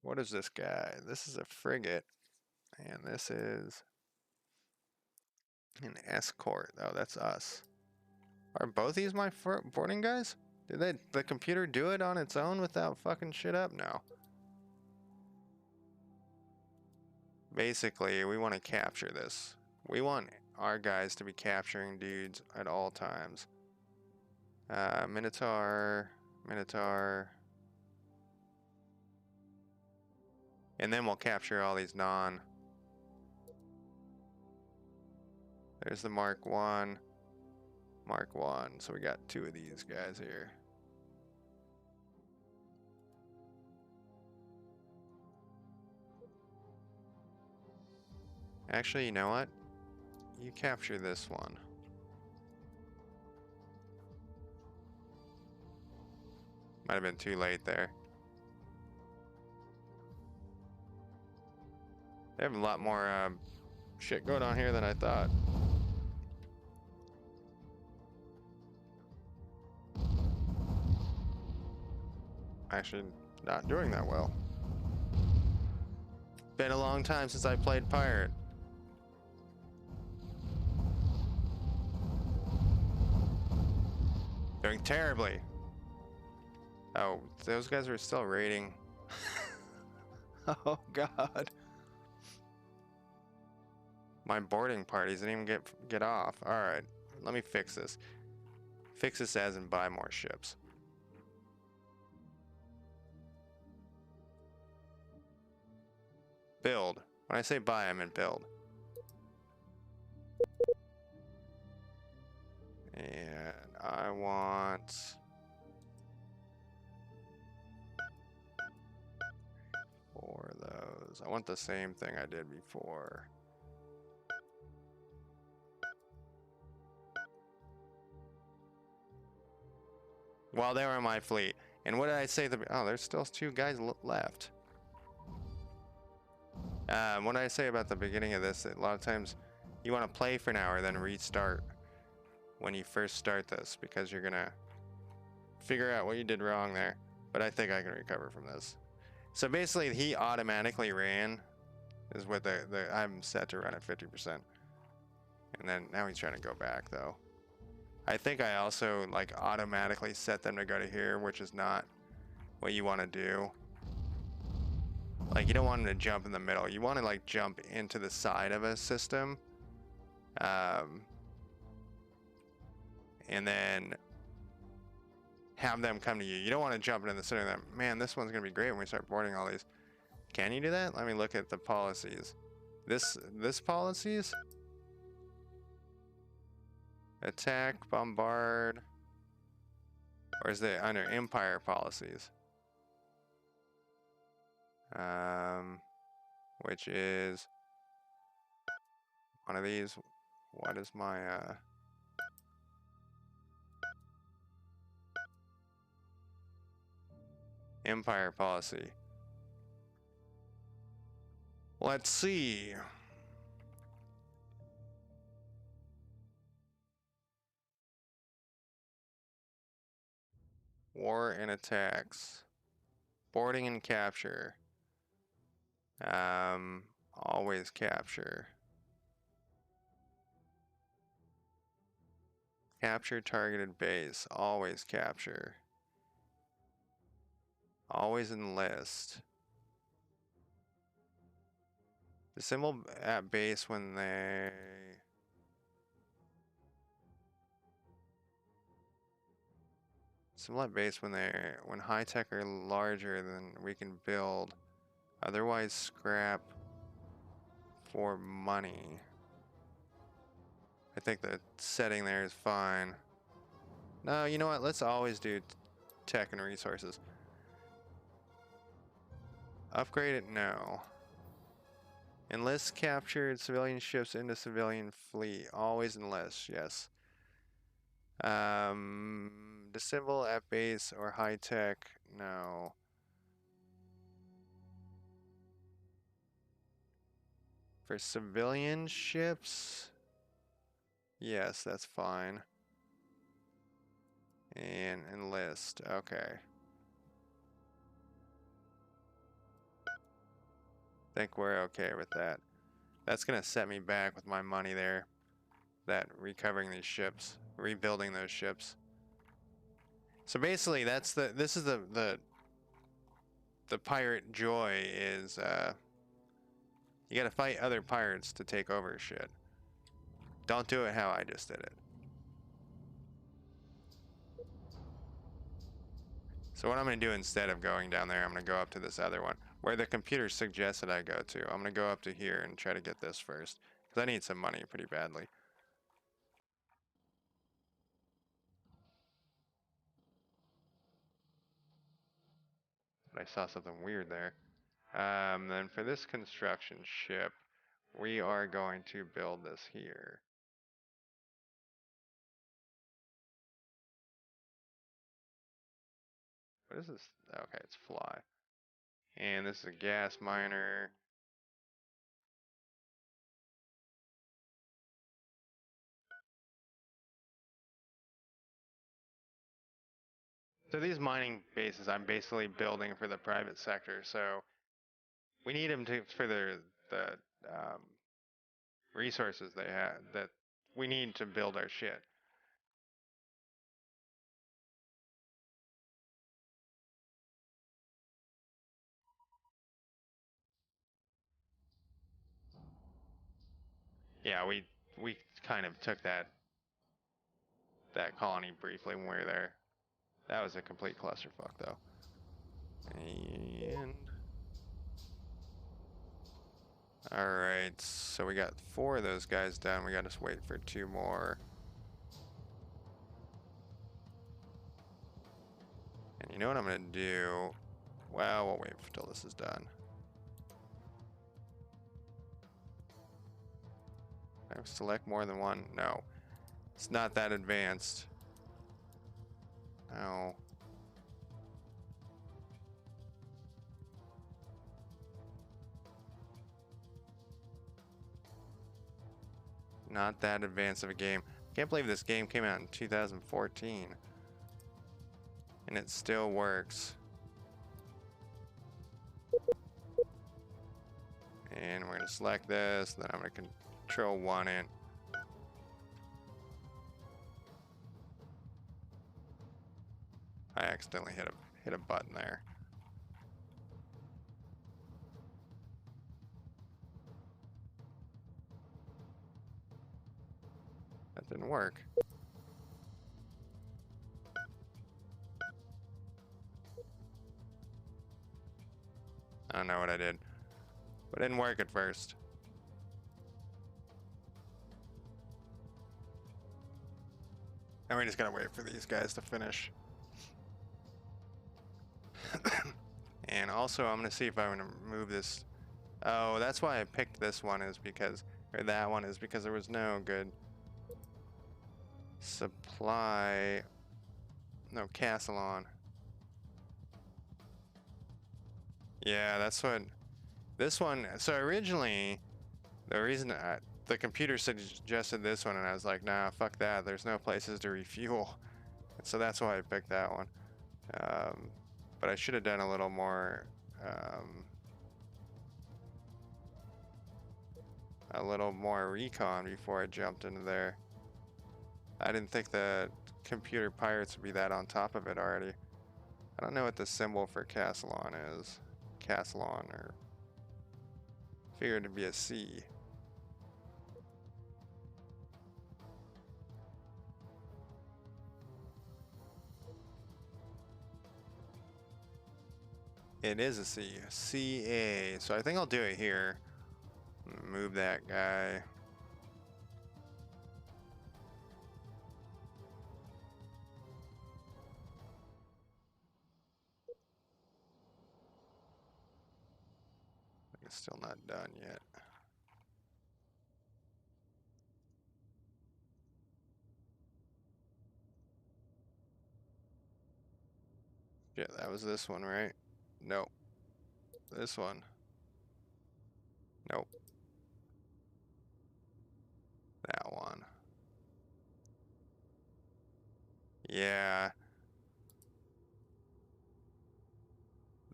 What is this guy? This is a frigate, and this is an escort. Oh, that's us. Are both these my boarding guys? Did the computer do it on its own without fucking shit up? No. Basically, we want to capture this. We want our guys to be capturing dudes at all times. Minotaur. And then we'll capture all these There's the Mark 1. Mark 1. So we got 2 of these guys here. Actually, you know what? You capture this one. Might have been too late there. They have a lot more shit going on here than I thought. Actually, not doing that well. Been a long time since I played pirate. Doing terribly. Oh, those guys are still raiding. Oh god. My boarding parties didn't even get off. Alright, let me fix this. Fix this as in buy more ships. Build. When I say buy, I mean build. And I want... for those. I want the same thing I did before. While they were in my fleet. And what did I say? Oh, there's still 2 guys left. What did I say about the beginning of this? A lot of times you want to play for an hour, then restart when you first start this, because you're gonna figure out what you did wrong there. But I think I can recover from this. So basically, he automatically ran, is what I'm set to run at 50%. And then now he's trying to go back though. I think I also like automatically set them to go to here, which is not what you want to do. Like, you don't want them to jump in the middle. You want to like jump into the side of a system. And then have them come to you. You don't want to jump into the center of them. Man, this one's going to be great when we start boarding all these. Can you do that? Let me look at the policies. This policies? Attack, bombard. Or is it under Empire policies? Which is one of these. What is my Empire policy? Let's see. War and attacks. Boarding and capture. Always capture. Capture targeted base. Always capture. Always enlist. Disassemble at base when they... Assemble at base when high tech are larger than we can build. Otherwise scrap for money. I think the setting there is fine. No, you know what? Let's always do tech and resources. Upgrade it? No. Enlist captured civilian ships into civilian fleet. Always enlist, yes. Disassemble at base or high tech? No. For civilian ships? Yes, that's fine. And enlist, okay. Think we're okay with that. That's gonna set me back with my money there. That recovering these ships, rebuilding those ships. So basically, this is the pirate joy is you gotta fight other pirates to take over shit. Don't do it how I just did it. So what I'm gonna do instead of going down there, I'm gonna go up to this other one where the computer suggested I go to. I'm gonna go up to here and try to get this first because I need some money pretty badly. But I saw something weird there. Then for this construction ship, we are going to build this here. What is this? Okay, it's fly. And this is a gas miner. So these mining bases I'm basically building for the private sector. So we need them to for the resources they have that we need to build our shit. Yeah, we kind of took that colony briefly when we were there. That was a complete clusterfuck though. And alright, so we got 4 of those guys done. We gotta just wait for 2 more. And you know what I'm gonna do? Well, we'll wait until this is done. I select more than one? No. It's not that advanced. No. Not that advanced of a game. Can't believe this game came out in 2014. And it still works. And we're gonna select this, then I'm gonna control 1 in. I accidentally hit a button there. That didn't work. I don't know what I did, but it didn't work at first. And we just gotta wait for these guys to finish. And also, I'm gonna see if I'm gonna move this. Oh, that's why I picked this one, is because, or that one is because there was no good supply. No castle on. Yeah, that's what this one. So originally, the reason the computer suggested this one, and I was like, nah, fuck that. There's no places to refuel. And so that's why I picked that one. But I should have done a little more. A little more recon before I jumped into there. I didn't think the computer pirates would be that on top of it already. I don't know what the symbol for Castellon is. Castellon, or figured to be a C. It is a C. CA. So I think I'll do it here. Move that guy. It's still not done yet. Yeah, that was this one, right? Nope. This one. Nope. That one. Yeah.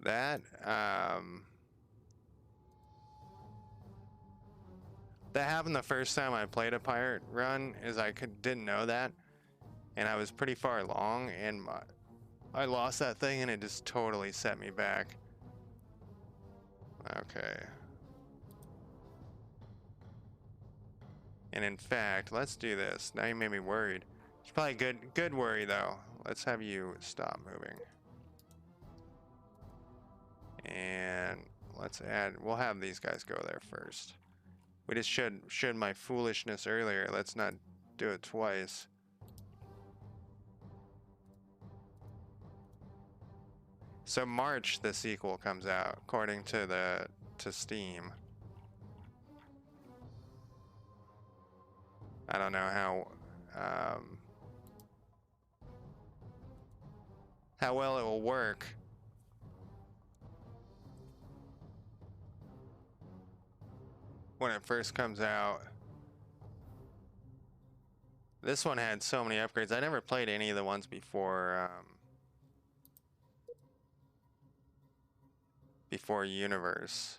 That that happened the first time I played a pirate run, is I didn't know that, and I was pretty far along, and I lost that thing, and it just totally set me back. Okay. And in fact, let's do this. Now you made me worried. It's probably good worry though. Let's have you stop moving. And let's add, we'll have these guys go there first. We just should my foolishness earlier. Let's not do it twice. So March the sequel comes out according to Steam. I don't know how well it will work. When it first comes out. This one had so many upgrades. I never played any of the ones before before Universe.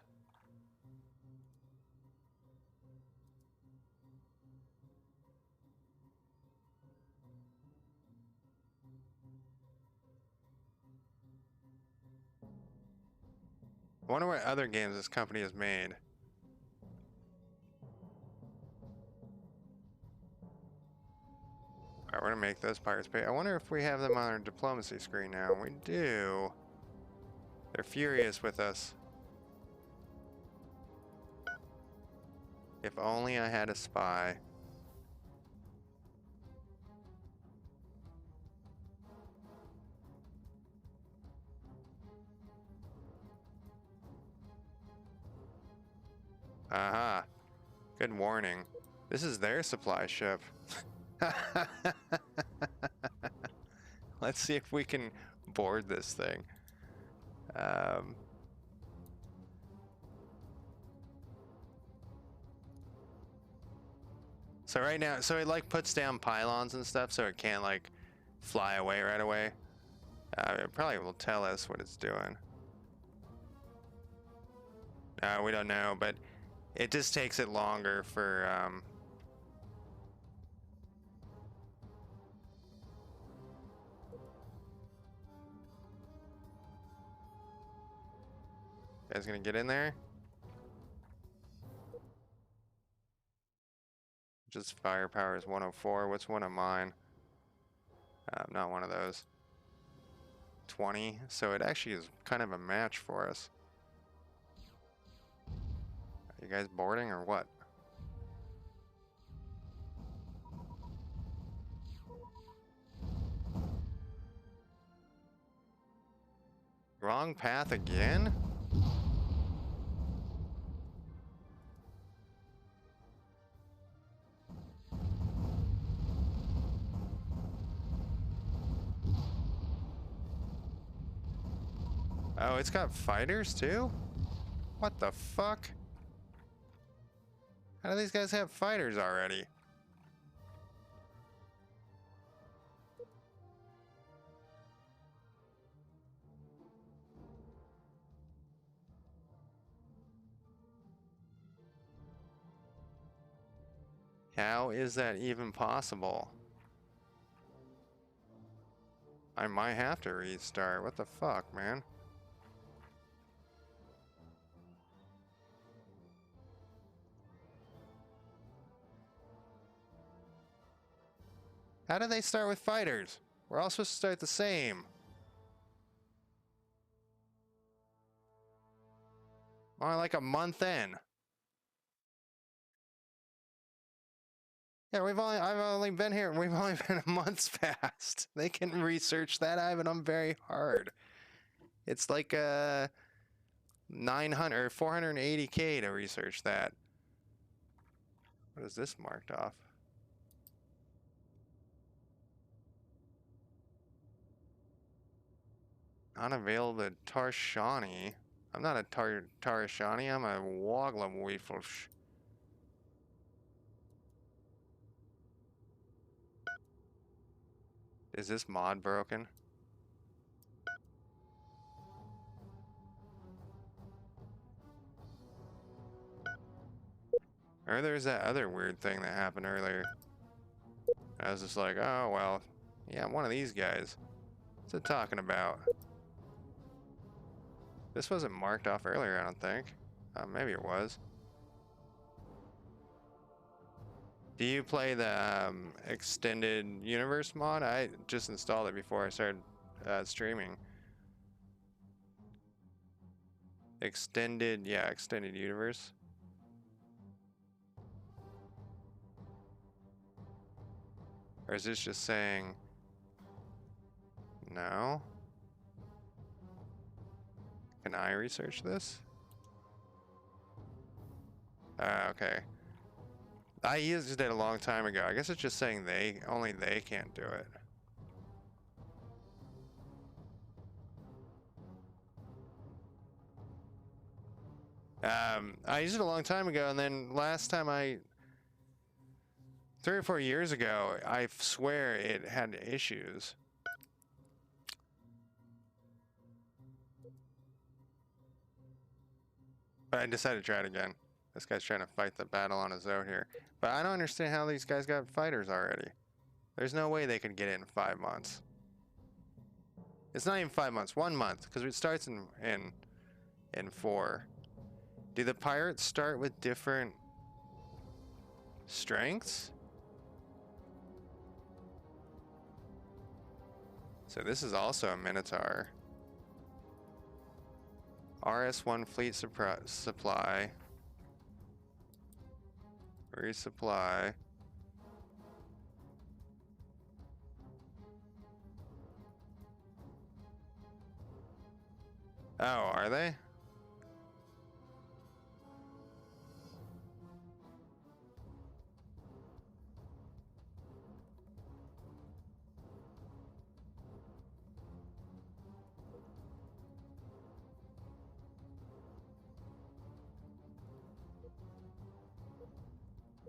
I wonder what other games this company has made. Alright, we're gonna make those pirates pay. I wonder if we have them on our diplomacy screen now. We do. They're furious with us. If only I had a spy. Aha. Good warning. This is their supply ship. Let's see if we can board this thing. So right now, so it like puts down pylons and stuff, so it can't like fly away right away. It probably will tell us what it's doing. No, we don't know, but it just takes it longer for You guys gonna get in there? Just firepower is 104. What's one of mine? Not one of those. 20. So it actually is kind of a match for us. Are you guys boarding or what? Wrong path again? Oh, it's got fighters too? What the fuck? How do these guys have fighters already? How is that even possible? I might have to restart. What the fuck, man? How do they start with fighters? We're all supposed to start the same. Only like a month in. Yeah, I've only been here. We've only been a month's past. They can research that. I haven't done very hard. It's like 900 or 480K to research that. What is this marked off? Unavailable to Tarshani. I'm not a Tarshani. I'm a Woglaweefel. Is this mod broken? Or there's that other weird thing that happened earlier. I was just like, oh, well, yeah, one of these guys. What's it talking about? This wasn't marked off earlier, I don't think. Maybe it was. Do you play the extended universe mod? I just installed it before I started streaming. Extended universe. Or is this just saying no? Can I research this? Okay. I used it a long time ago. I guess it's just saying only they can't do it. I used it a long time ago, and then last time 3 or 4 years ago, I swear it had issues. But I decided to try it again. This guy's trying to fight the battle on his own here. But I don't understand how these guys got fighters already. There's no way they could get it in 5 months. It's not even 5 months, 1 month, because it starts in 4. Do the pirates start with different strengths? So this is also a Minotaur. RS1 fleet supply. Resupply. Oh, are they?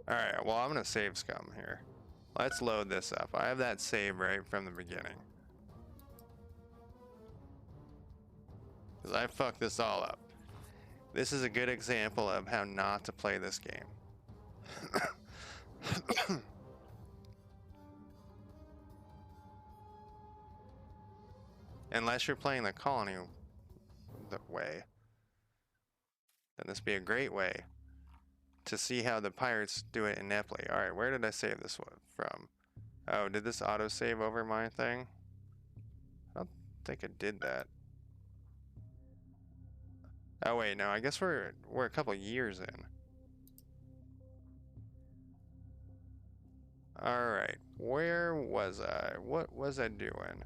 Alright, well, I'm gonna save scum here. Let's load this up. I have that save right from the beginning. Because I fucked this all up. This is a good example of how not to play this game. Unless you're playing the colony way. then this would be a great way to see how the pirates do it ineptly. Alright, where did I save this one from? Oh, did this auto-save over my thing? I don't think it did that. Oh wait, no, I guess we're a couple years in. Alright, where was I? What was I doing?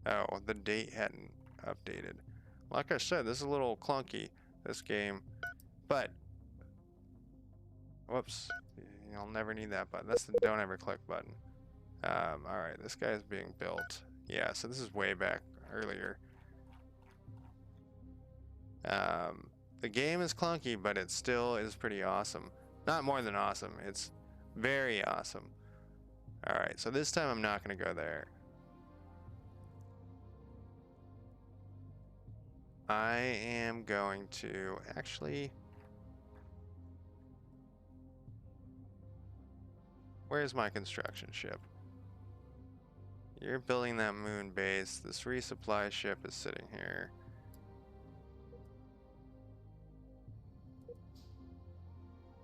Oh, the date hadn't updated. Like I said, this is a little clunky, this game. But, whoops, you'll never need that button. That's the don't ever click button. Alright, this guy's being built. Yeah, so this is way back earlier. The game is clunky, but it still is pretty awesome. Not more than awesome, it's very awesome. Alright, so this time I'm not going to go there. I am going to actually... Where's my construction ship? You're building that moon base. This resupply ship is sitting here.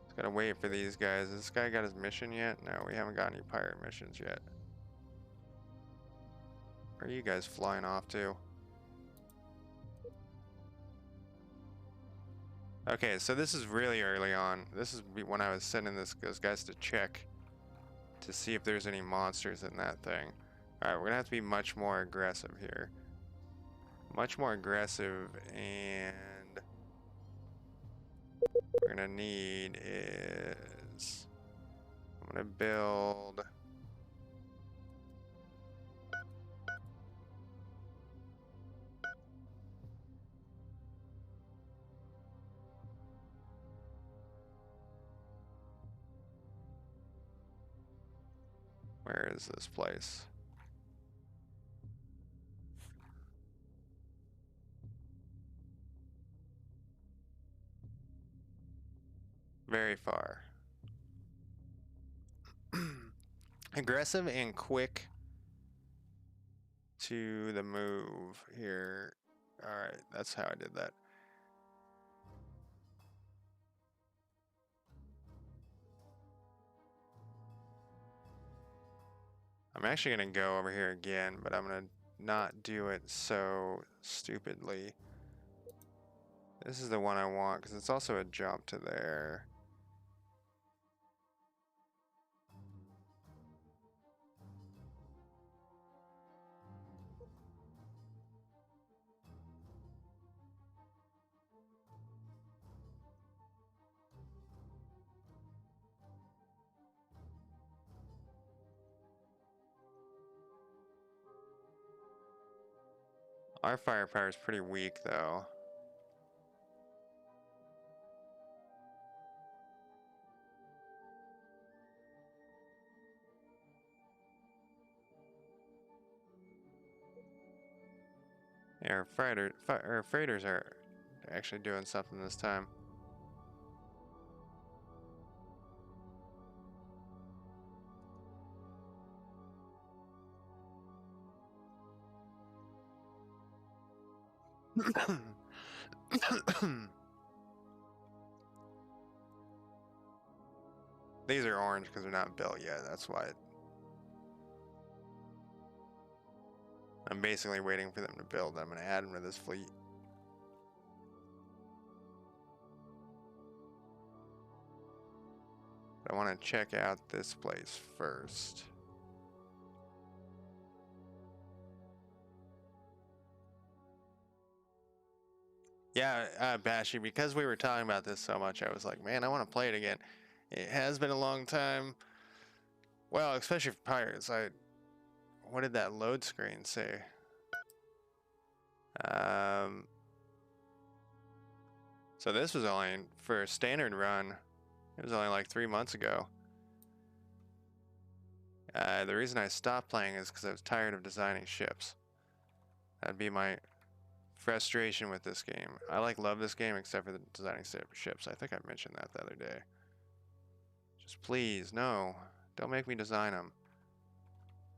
Just gotta wait for these guys. Has this guy got his mission yet? No, we haven't got any pirate missions yet. Where are you guys flying off to? Okay, so this is really early on. This is when I was sending those guys to check to see if there's any monsters in that thing. Alright, we're gonna have to be much more aggressive here. Much more aggressive, and we're gonna need is... I'm gonna build... Where is this place? Very far. Aggressive and quick to the move here. Alright, that's how I did that. I'm actually going to go over here again, but I'm going to not do it so stupidly. This is the one I want because it's also a jump to there. Our firepower is pretty weak though. Yeah, our freighters are actually doing something this time. These are orange because they're not built yet, that's why. I'm basically waiting for them to build. I'm going to add them to this fleet. But I want to check out this place first. Yeah, Bashy, because we were talking about this so much, I was like, man, I want to play it again. It has been a long time. Well, especially for pirates. What did that load screen say? So this was only for a standard run. It was only like 3 months ago. The reason I stopped playing is because I was tired of designing ships. That'd be my frustration with this game. I love this game except for the designing ships. I think I mentioned that the other day. Just please, no. Don't make me design them.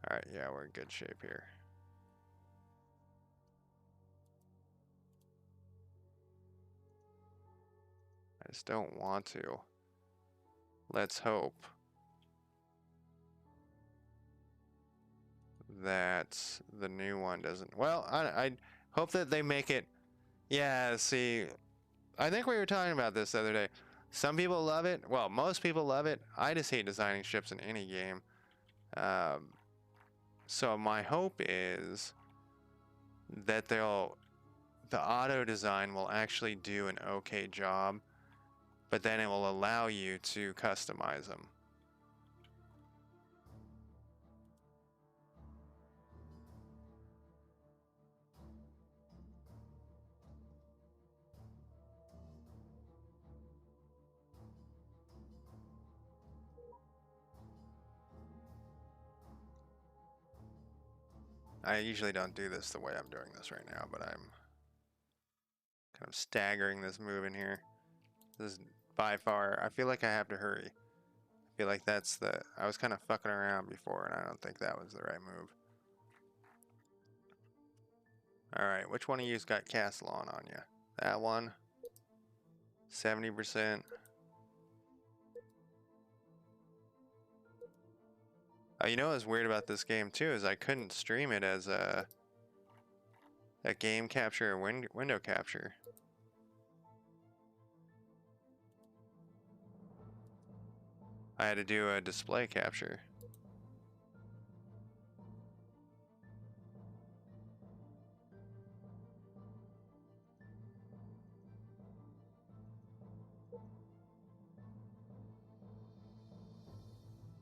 Alright, yeah, we're in good shape here. I just don't want to. Let's hope that the new one doesn't. Well, I hope that they make it. Yeah, see, I think we were talking about this the other day. Some people love it. Well, most people love it. I just hate designing ships in any game. So my hope is that the auto design will actually do an okay job, but then it will allow you to customize them. I usually don't do this the way I'm doing this right now, but I'm kind of staggering this move in here. This is by far, I feel like I have to hurry. I feel like I was kind of fucking around before, and I don't think that was the right move. Alright, which one of you's got castle on you? That one? 70%. Oh, you know what's weird about this game too is I couldn't stream it as a game capture or window capture. I had to do a display capture.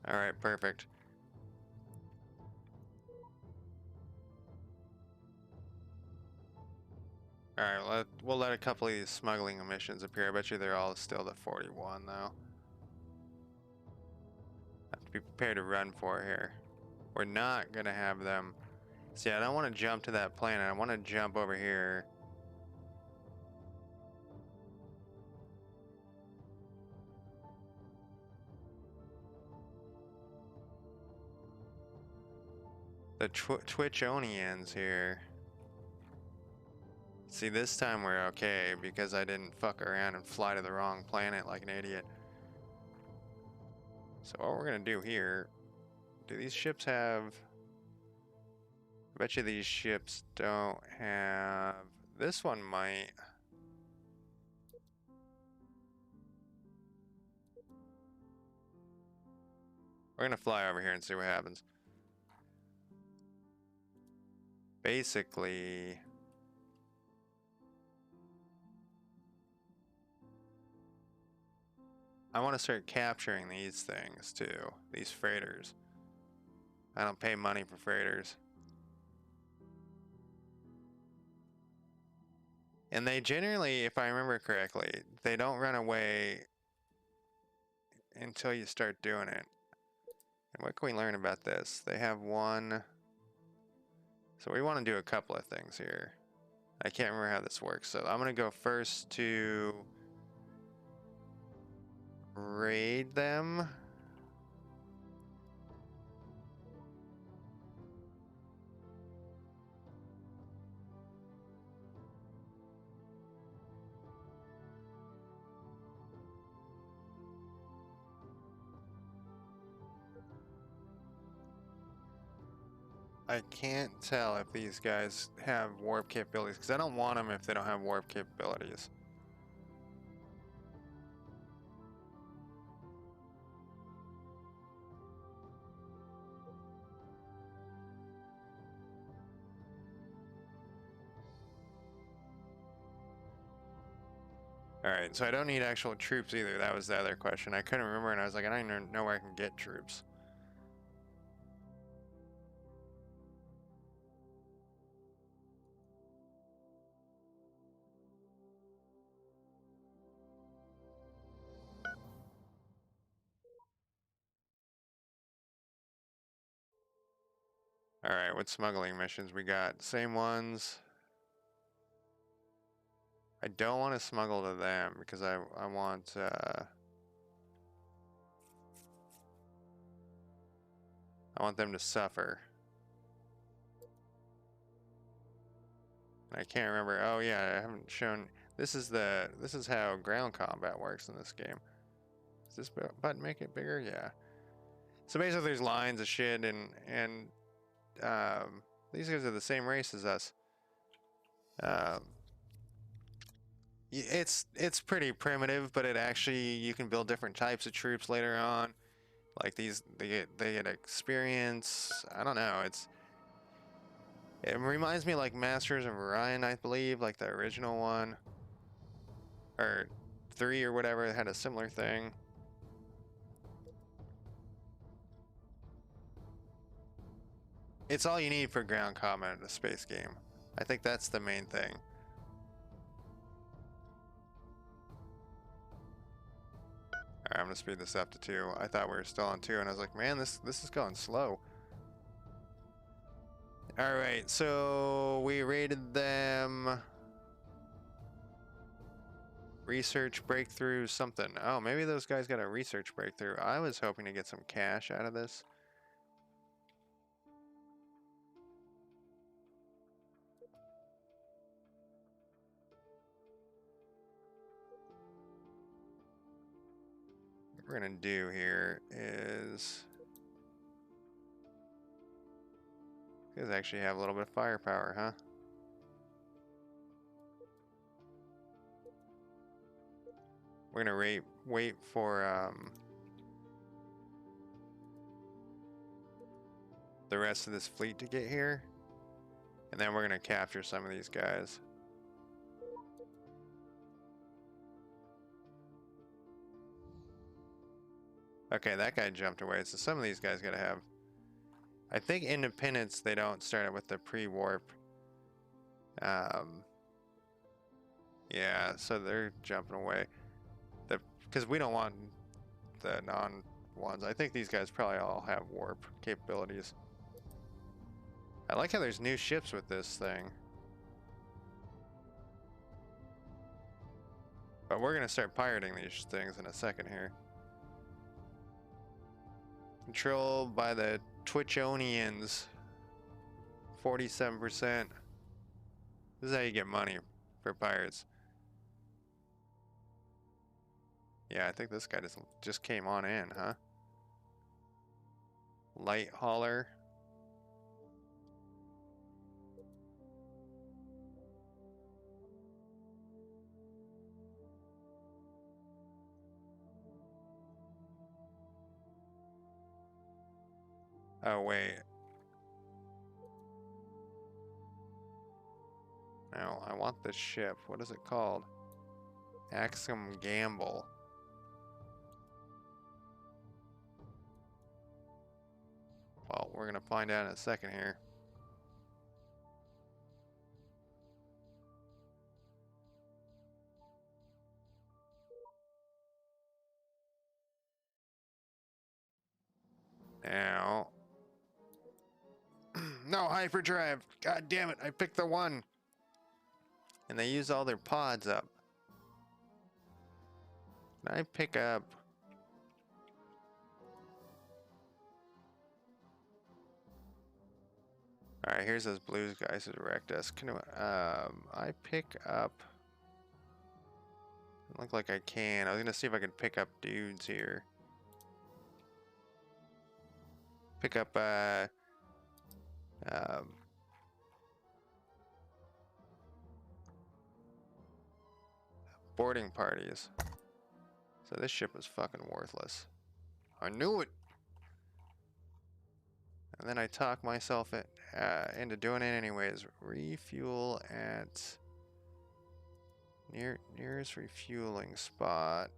Alright, perfect. Alright, we'll let a couple of these smuggling emissions appear. I bet you they're all still at 41 though. Have to be prepared to run for here. We're not gonna have them. See, I don't want to jump to that planet. I want to jump over here. The Twitchonians here. See, this time we're okay because I didn't fuck around and fly to the wrong planet like an idiot. So what we're gonna do here, do these ships have... I bet you these ships don't have... This one might. We're gonna fly over here and see what happens. Basically... I want to start capturing these things too, these freighters. I don't pay money for freighters. And they generally, if I remember correctly, they don't run away until you start doing it. And what can we learn about this? They have one... So we want to do a couple of things here. I can't remember how this works, so I'm going to go first to raid them. I can't tell if these guys have warp capabilities, because I don't want them if they don't have warp capabilities. Alright, so I don't need actual troops either. That was the other question. I couldn't remember, and I was like, I don't even know where I can get troops. Alright, what smuggling missions we got? Same ones. I don't want to smuggle to them because I want them to suffer. I can't remember. Oh yeah, I haven't shown. This is how ground combat works in this game. Does this button make it bigger? Yeah. So basically, there's lines of shit, and these guys are the same race as us. It's pretty primitive, but it actually, you can build different types of troops later on. Like these, they get experience. I don't know. It reminds me like Masters of Orion, I believe, like the original one, or 3 or whatever. It had a similar thing. It's all you need for ground combat in a space game. I think that's the main thing. Alright, I'm gonna speed this up to 2. I thought we were still on 2, and I was like, man, this is going slow. Alright, so we rated them. Research breakthrough something. Oh, maybe those guys got a research breakthrough. I was hoping to get some cash out of this. What we're gonna do here is, you guys actually have a little bit of firepower, huh? We're gonna wait for the rest of this fleet to get here, and then we're gonna capture some of these guys. Okay, that guy jumped away, so some of these guys gotta have... I think Independence, they don't start it with the pre-warp. Yeah, so they're jumping away. Because we don't want the non-ones. I think these guys probably all have warp capabilities. I like how there's new ships with this thing. But we're gonna start pirating these things in a second here. Controlled by the Twitchonians. 47%. This is how you get money for pirates. Yeah, I think this guy just came on in, huh? Light hauler. Oh, wait. No, I want this ship. What is it called? Axiom Gamble. Well, we're gonna find out in a second here. Now... No hyperdrive! God damn it, I picked the one! And they use all their pods up. Can I pick up... Alright, here's those blues guys who wrecked us. Can I pick up... Doesn't look like I can. I was gonna see if I could pick up dudes here. Pick up, boarding parties. So this ship is fucking worthless. I knew it! And then I talked myself into doing it anyways. Refuel at nearest refueling spot.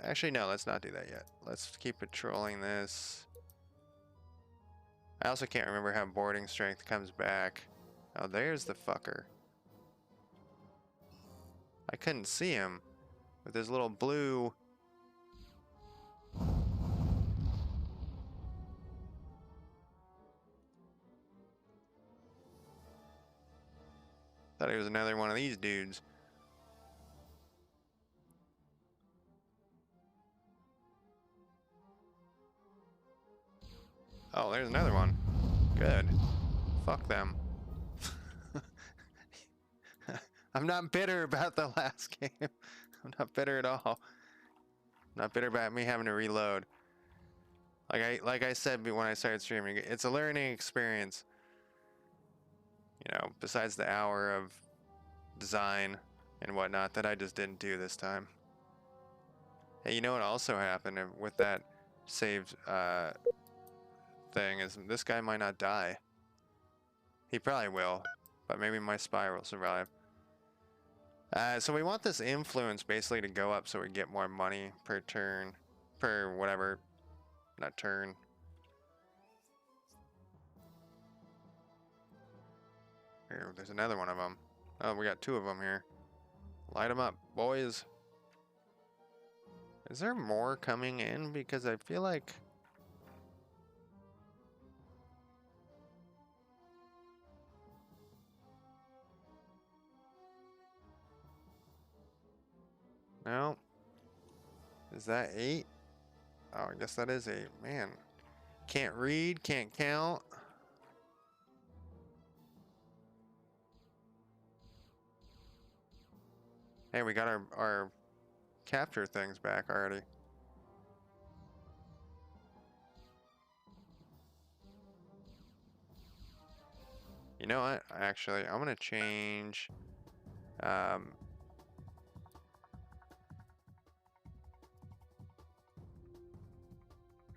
Actually, no, let's not do that yet. Let's keep patrolling this. I also can't remember how boarding strength comes back. Oh, there's the fucker. I couldn't see him with his little blue... Thought he was another one of these dudes. Oh, there's another one. Good. Fuck them. I'm not bitter about the last game. I'm not bitter at all. I'm not bitter about me having to reload. Like I said when I started streaming, it's a learning experience. You know, besides the hour of design and whatnot that I just didn't do this time. Hey, you know what also happened with that saved thing is this guy might not die. He probably will, but maybe my spy will survive. So we want this influence basically to go up so we get more money per turn, per whatever, not turn. Here, there's another one of them. Oh, we got 2 of them here. Light them up, boys. Is there more coming in? Because I feel like... No. Is that 8? Oh, I guess that is 8. Man. Can't read, can't count. Hey, we got our capture things back already. You know what? Actually, I'm gonna change...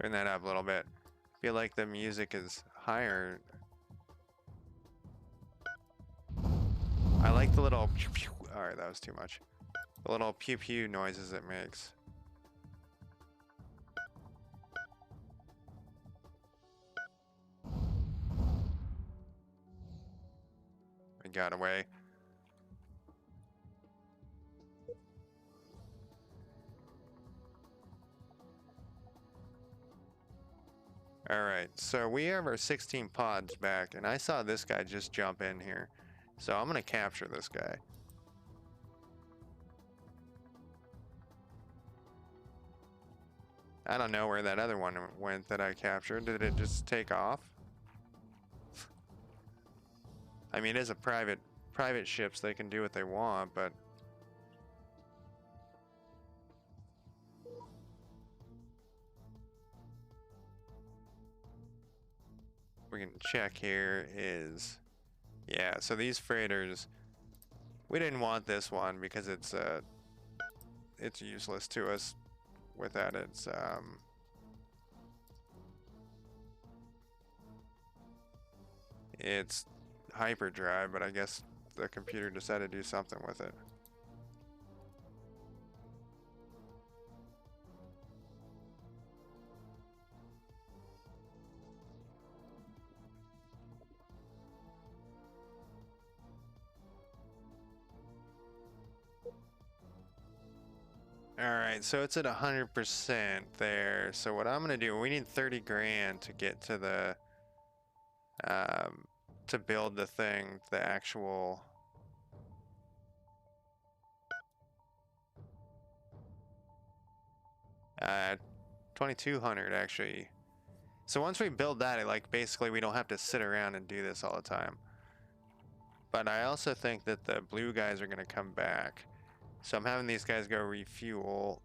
turn that up a little bit. Feel like the music is higher. I like the little pew pew. Alright, that was too much. The little pew pew noises it makes. We got away. Alright, so we have our 16 pods back, and I saw this guy just jump in here. So I'm gonna capture this guy. I don't know where that other one went that I captured. Did it just take off? I mean, it is a private ships, they can do what they want, but... we can check here is... yeah, so these freighters... we didn't want this one because it's useless to us without its... it's hyperdrive, but I guess the computer decided to do something with it. Alright, so it's at 100% there. So what I'm gonna do, we need 30 grand to get to the to build the thing, the actual 2200 actually. So once we build that, like basically we don't have to sit around and do this all the time. But I also think that the blue guys are gonna come back. So I'm having these guys go refuel.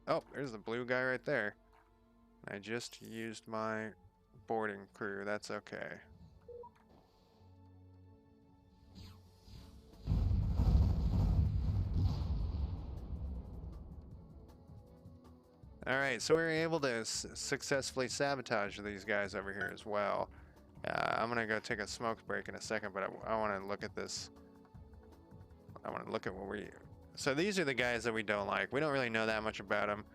Oh, there's the blue guy right there. I just used my boarding crew, that's okay. Alright, so we were able to successfully sabotage these guys over here as well. I'm gonna go take a smoke break in a second, but I want to look at this. I want to look at what we... so these are the guys that we don't like. We don't really know that much about them,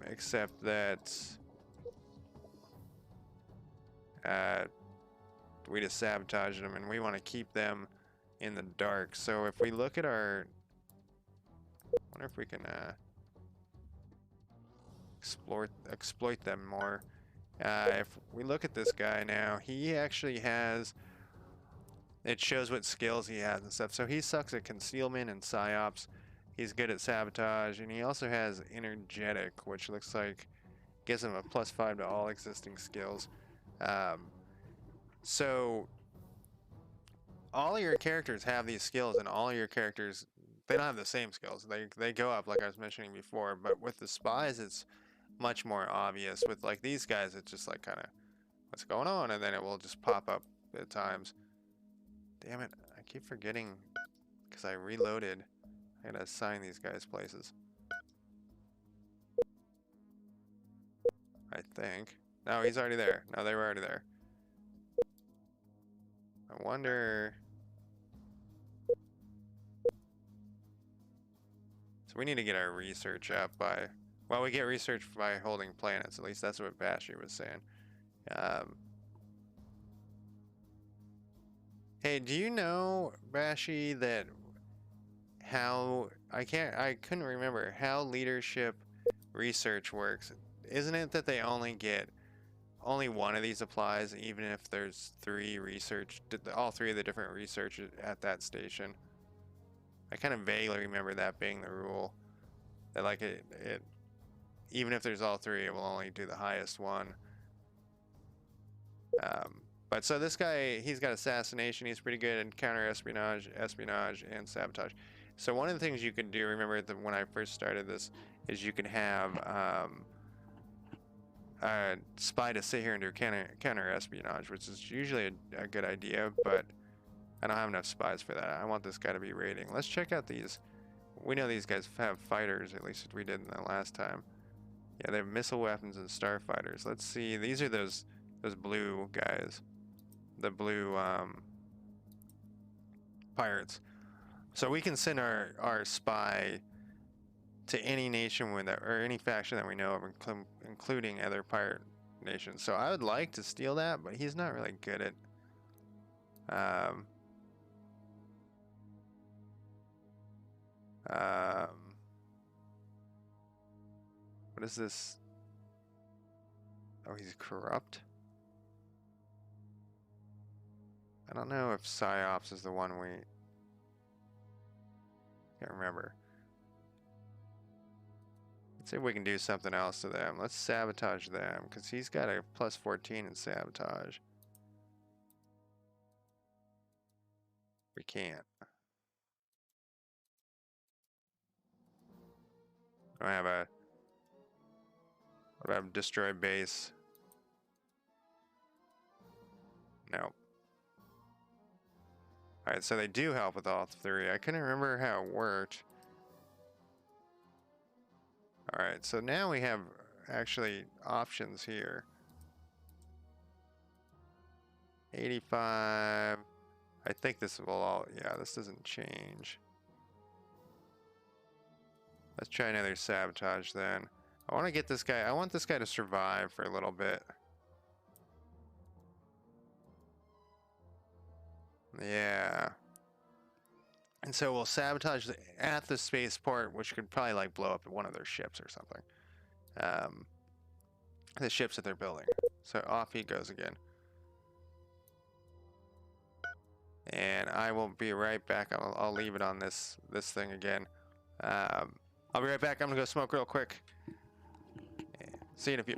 except that we just sabotaged them, and we want to keep them in the dark. So if we look at our... I wonder if we can exploit them more. If we look at this guy now, he actually has... it shows what skills he has and stuff. So he sucks at concealment and psyops. He's good at sabotage, and he also has energetic, which looks like gives him a +5 to all existing skills. So all of your characters have these skills, and all of your characters, they don't have the same skills. They go up, like I was mentioning before, but with the spies, it's much more obvious. With like these guys, it's just like kind of what's going on, and then it will just pop up at times. Damn it, I keep forgetting because I reloaded. I gotta assign these guys places. I think. No, he's already there. No, they were already there. I wonder. So we need to get our research up by. Well, we get research by holding planets. At least that's what Bashi was saying. Hey, do you know, Bashi, that I couldn't remember how leadership research works. Isn't it that they only one of these applies, even if there's all three of the different research at that station? I kind of vaguely remember that being the rule. That like even if there's all three, it will only do the highest one. But so this guy, he's got assassination. He's pretty good in counter-espionage, espionage, and sabotage. So one of the things you can do, remember when I first started this, is you can have a spy to sit here and do counter-espionage, which is usually a good idea, but I don't have enough spies for that. I want this guy to be raiding. Let's check out these. We know these guys have fighters, at least we did in the last time. Yeah, they have missile weapons and starfighters. Let's see. These are those blue guys. The blue pirates. So we can send our spy to any nation or any faction that we know of, including other pirate nations. So I would like to steal that, but he's not really good at. What is this? Oh, he's corrupt. I don't know if PsyOps is the one we. Can't remember. Let's see if we can do something else to them. Let's sabotage them, because he's got a plus 14 in sabotage. We can't. I have a. What about destroy base? No. Alright, so they do help with all three. I couldn't remember how it worked. Alright, so now we have actually options here. 85. I think this will all, yeah, this doesn't change. Let's try another sabotage then. I want to get this guy, I want this guy to survive for a little bit. Yeah. And so we'll sabotage at the spaceport, which could probably like blow up one of their ships or something. The ships that they're building. So off he goes again. And I will be right back. I'll leave it on this thing again. I'll be right back. I'm gonna go smoke real quick. See you in a few.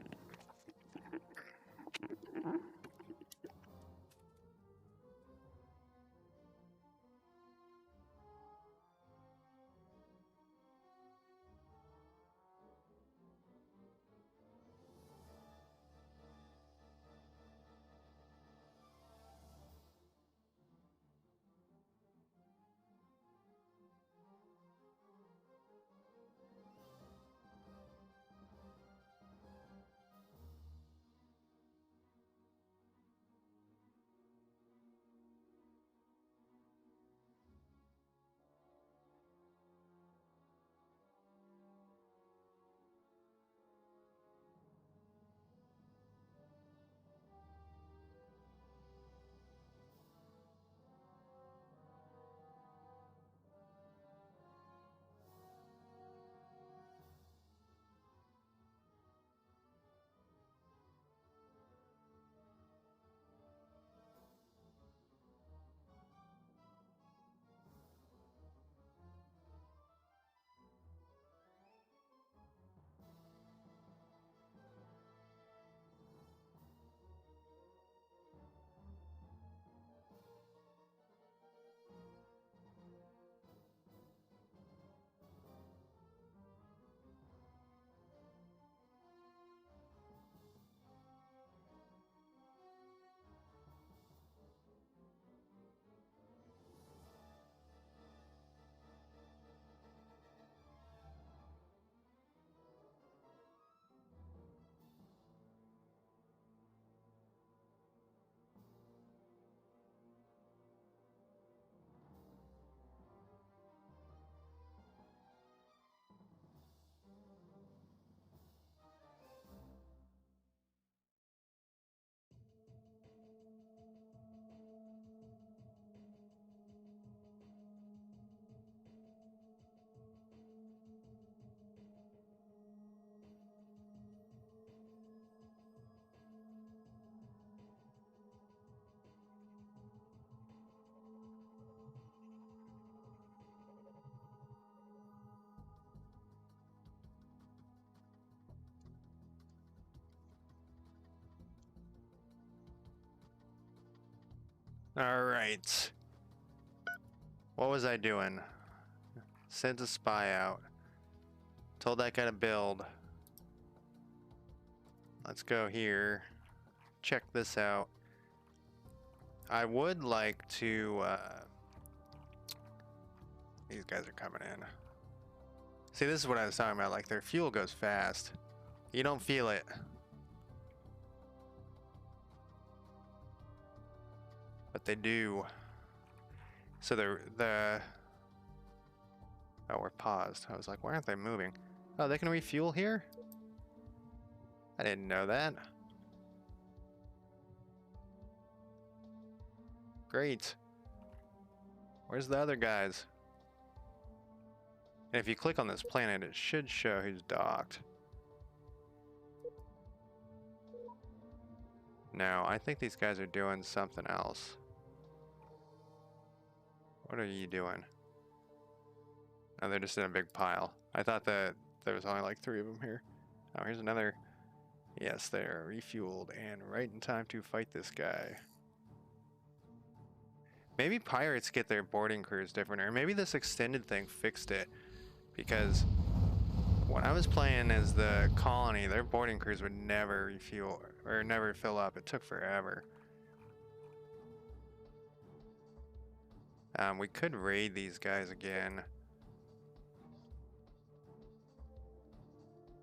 All right. What was I doing? Sent a spy out. Told that guy to build. Let's go here. Check this out. I would like to, these guys are coming in. See, this is what I was talking about. Like, their fuel goes fast. You don't feel it. But they do. So oh, we're paused. I was like, why aren't they moving? Oh, they can refuel here? I didn't know that. Great. Where's the other guys? And if you click on this planet, it should show who's docked. No, I think these guys are doing something else. What are you doing? Oh, they're just in a big pile. I thought that there was only like 3 of them here. Oh, here's another. Yes, they are refueled and right in time to fight this guy. Maybe pirates get their boarding crews different, or maybe this extended thing fixed it. Because when I was playing as the colony, their boarding crews would never refuel or never fill up. It took forever. We could raid these guys again.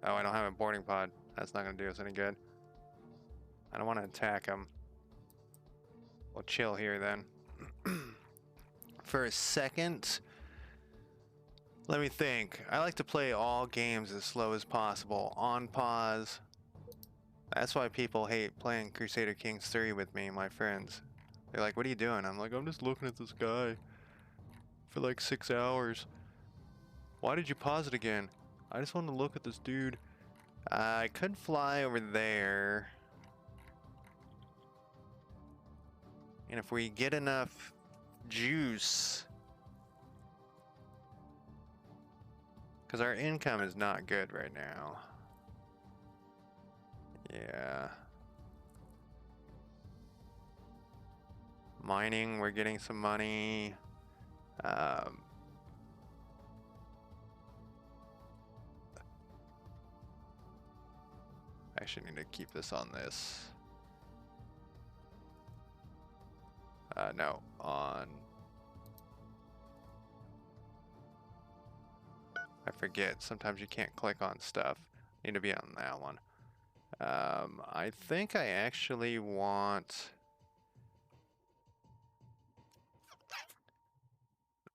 Oh, I don't have a boarding pod. That's not going to do us any good. I don't want to attack them. We'll chill here then. For a second, let me think. I like to play all games as slow as possible. On pause. That's why people hate playing Crusader Kings 3 with me, my friends. They're like, what are you doing? I'm like, I'm just looking at this guy for like 6 hours. Why did you pause it again? I just want to look at this dude. I could fly over there. And if we get enough juice, because our income is not good right now. Yeah. Mining, we're getting some money. I actually need to keep this on this. No, on. I forget. Sometimes you can't click on stuff. Need to be on that one. I think I actually want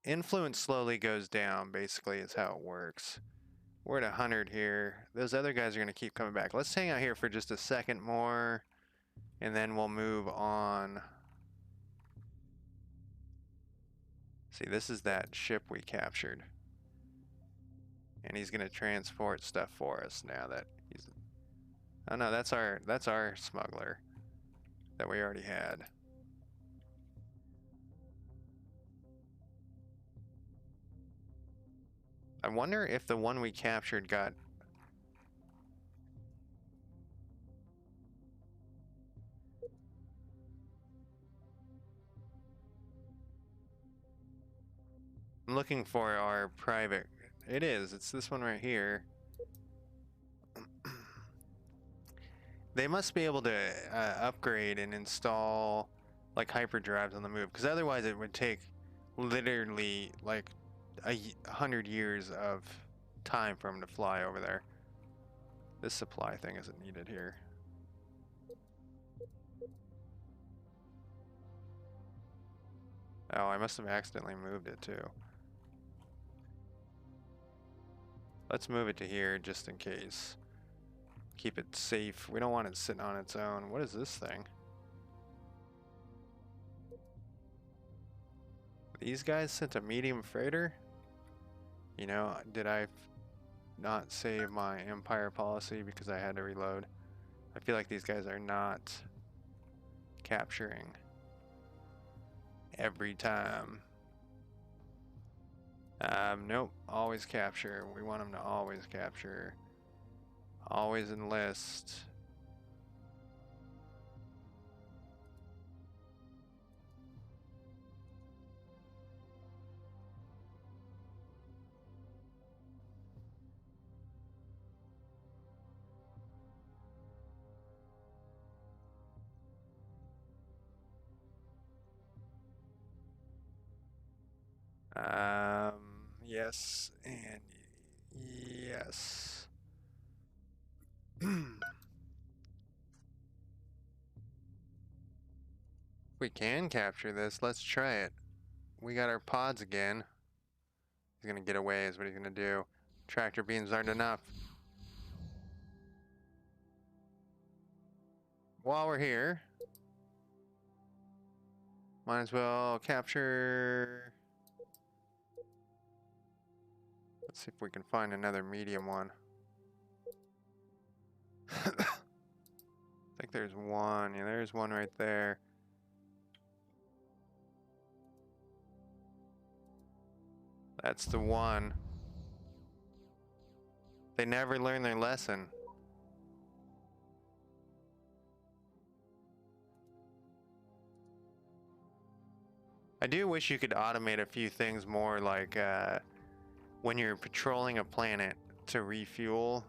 influence slowly goes down, basically, is how it works. We're at 100 here. Those other guys are going to keep coming back. Let's hang out here for just a second more, and then we'll move on. See, this is that ship we captured. And he's going to transport stuff for us now that he's... Oh no, that's our smuggler that we already had. I wonder if the one we captured got... I'm looking for our private... It is. It's this one right here. They must be able to upgrade and install like hyperdrives on the move, because otherwise it would take literally like 100 years of time for them to fly over there. This supply thing isn't needed here. Oh, I must have accidentally moved it too. Let's move it to here just in case. Keep it safe. We don't want it sitting on its own. What is this thing? These guys sent a medium freighter? You know, did I not save my empire policy because I had to reload? I feel like these guys are not capturing every time. Nope, always capture. We want them to always capture. Always enlist. Yes, and yes. We can capture this. Let's try it. We got our pods again. He's gonna get away is what he's gonna do. Tractor beams aren't enough. While we're here, might as well capture. Let's see if we can find another medium one. I think there's one. Yeah, there's one right there. That's the one. They never learn their lesson. I do wish you could automate a few things more, like when you're patrolling a planet to refuel.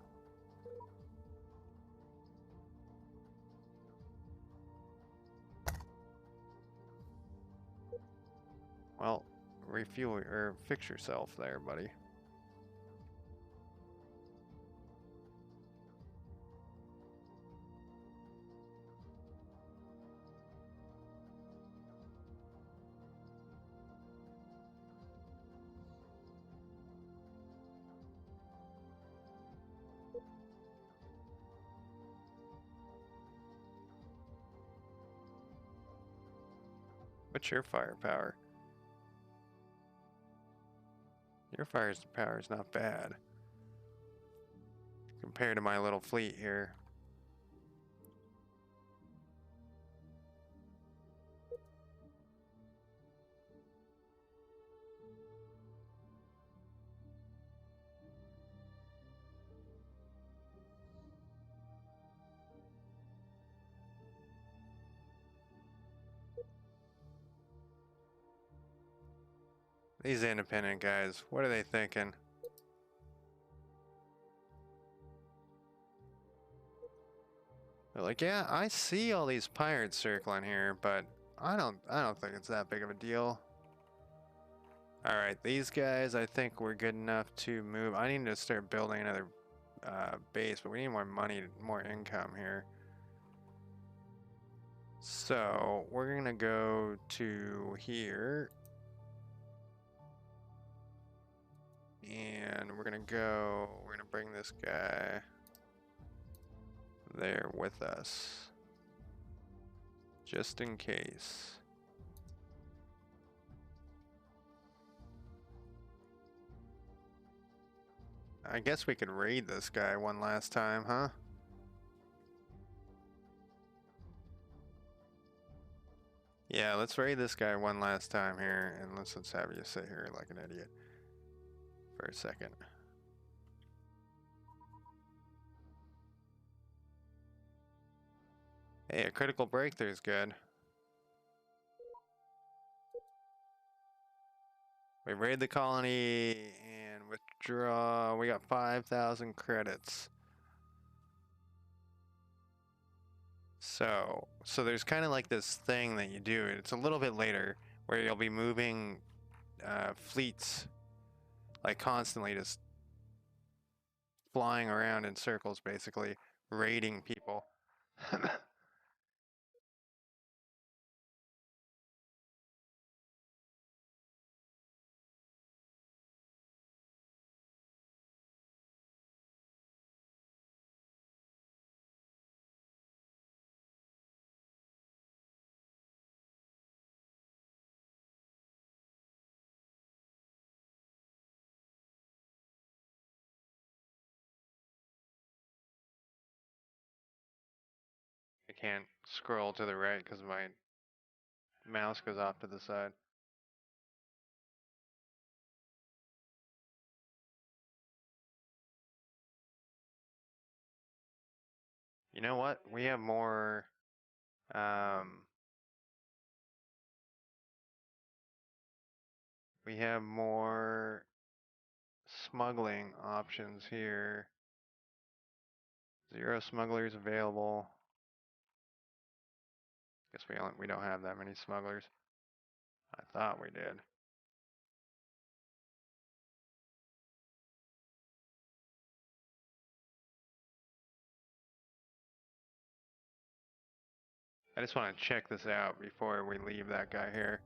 Well, refuel or fix yourself there, buddy. What's your firepower? Your firepower is not bad compared to my little fleet here. These independent guys, what are they thinking? They're like, yeah, I see all these pirates circling here, but I don't think it's that big of a deal. All right, these guys, I think we're good enough to move. I need to start building another base, but we need more money, more income here. So we're gonna go to here, and we're gonna bring this guy there with us, just in case. I guess we could raid this guy one last time, huh? Yeah, let's raid this guy one last time here, and let's have you sit here like an idiot for a second. Hey, a critical breakthrough is good. We raid the colony and withdraw. We got 5,000 credits. So there's kind of like this thing that you do. It's a little bit later where you'll be moving fleets like constantly, just flying around in circles, basically raiding people. I can't scroll to the right because my mouse goes off to the side. You know what? We have more. Um, we have more smuggling options here. 0 smugglers available. Guess we don't have that many smugglers. I thought we did. I just want to check this out before we leave that guy here.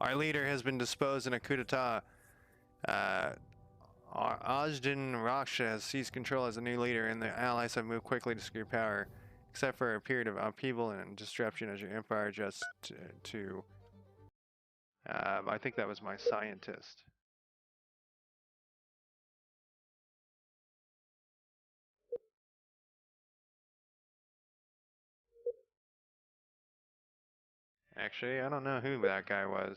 Our leader has been disposed in a coup d'etat. Ojdin Raksha has seized control as a new leader, and the allies have moved quickly to secure power, except for a period of upheaval and disruption as your empire adjusts to I think that was my scientist. Actually, I don't know who that guy was.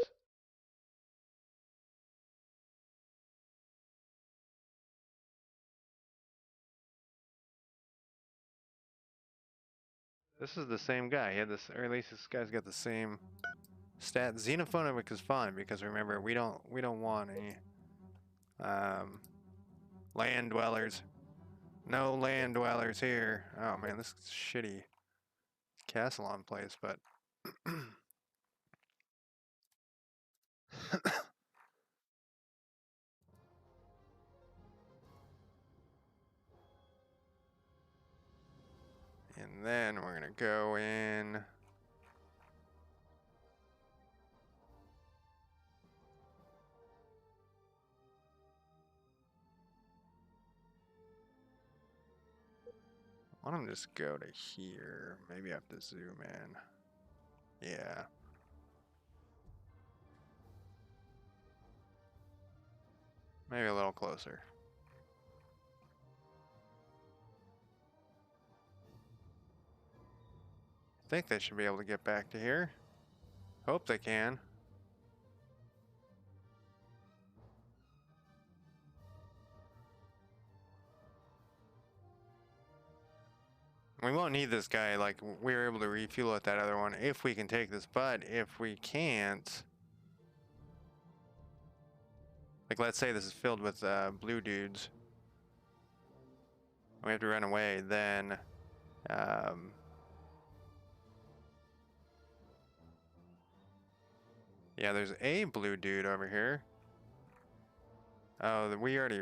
This is the same guy. He had this, or at least this guy's got the same stat. Xenophobic is fine because remember we don't want any land dwellers. No land dwellers here. Oh man, this is shitty castle on place, but and then we're gonna go in. Why don't I just go to here? Maybe I have to zoom in. Yeah. Maybe a little closer. I think they should be able to get back to here. Hope they can. We won't need this guy, like, we were able to refuel at that other one if we can take this, but if we can't... Like, let's say this is filled with blue dudes. We have to run away, then... yeah, there's a blue dude over here. Oh, we already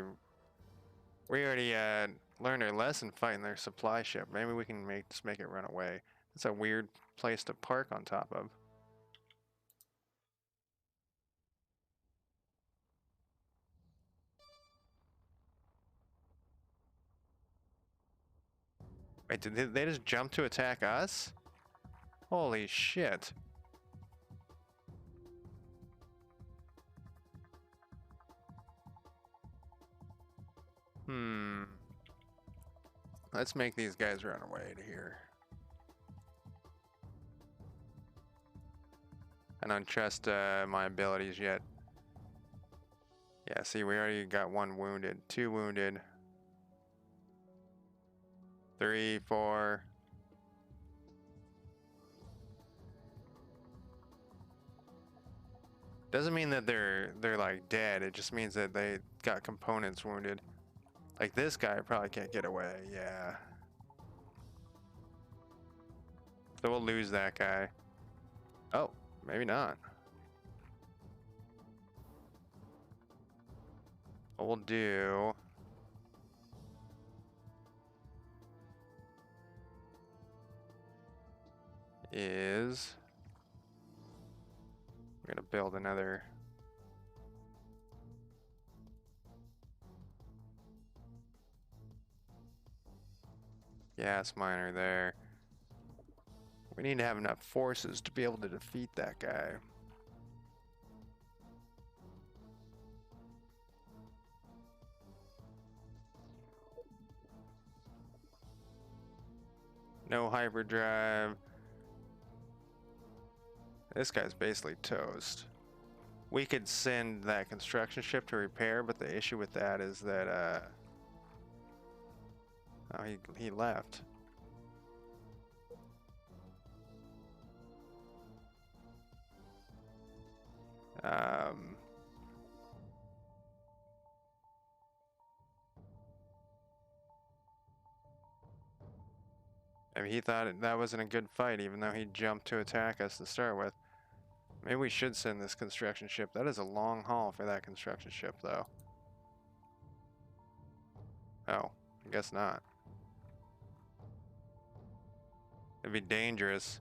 learned our lesson fighting their supply ship. Maybe we can just make it run away. It's a weird place to park on top of. Wait, did they just jump to attack us? Holy shit. Let's make these guys run away to here. I don't trust my abilities yet. Yeah, see, we already got 1 wounded, 2 wounded. 3, 4. Doesn't mean that they're like dead. It just means that they got components wounded. Like this guy probably can't get away. Yeah. So we'll lose that guy. Oh, maybe not. What we'll do is we're gonna build another gas miner there. We need to have enough forces to be able to defeat that guy. No hyperdrive. This guy's basically toast. We could send that construction ship to repair, but the issue with that is that oh, he left. I mean, he thought that wasn't a good fight, even though he jumped to attack us to start with. Maybe we should send this construction ship. That is a long haul for that construction ship, though. Oh, I guess not. It'd be dangerous.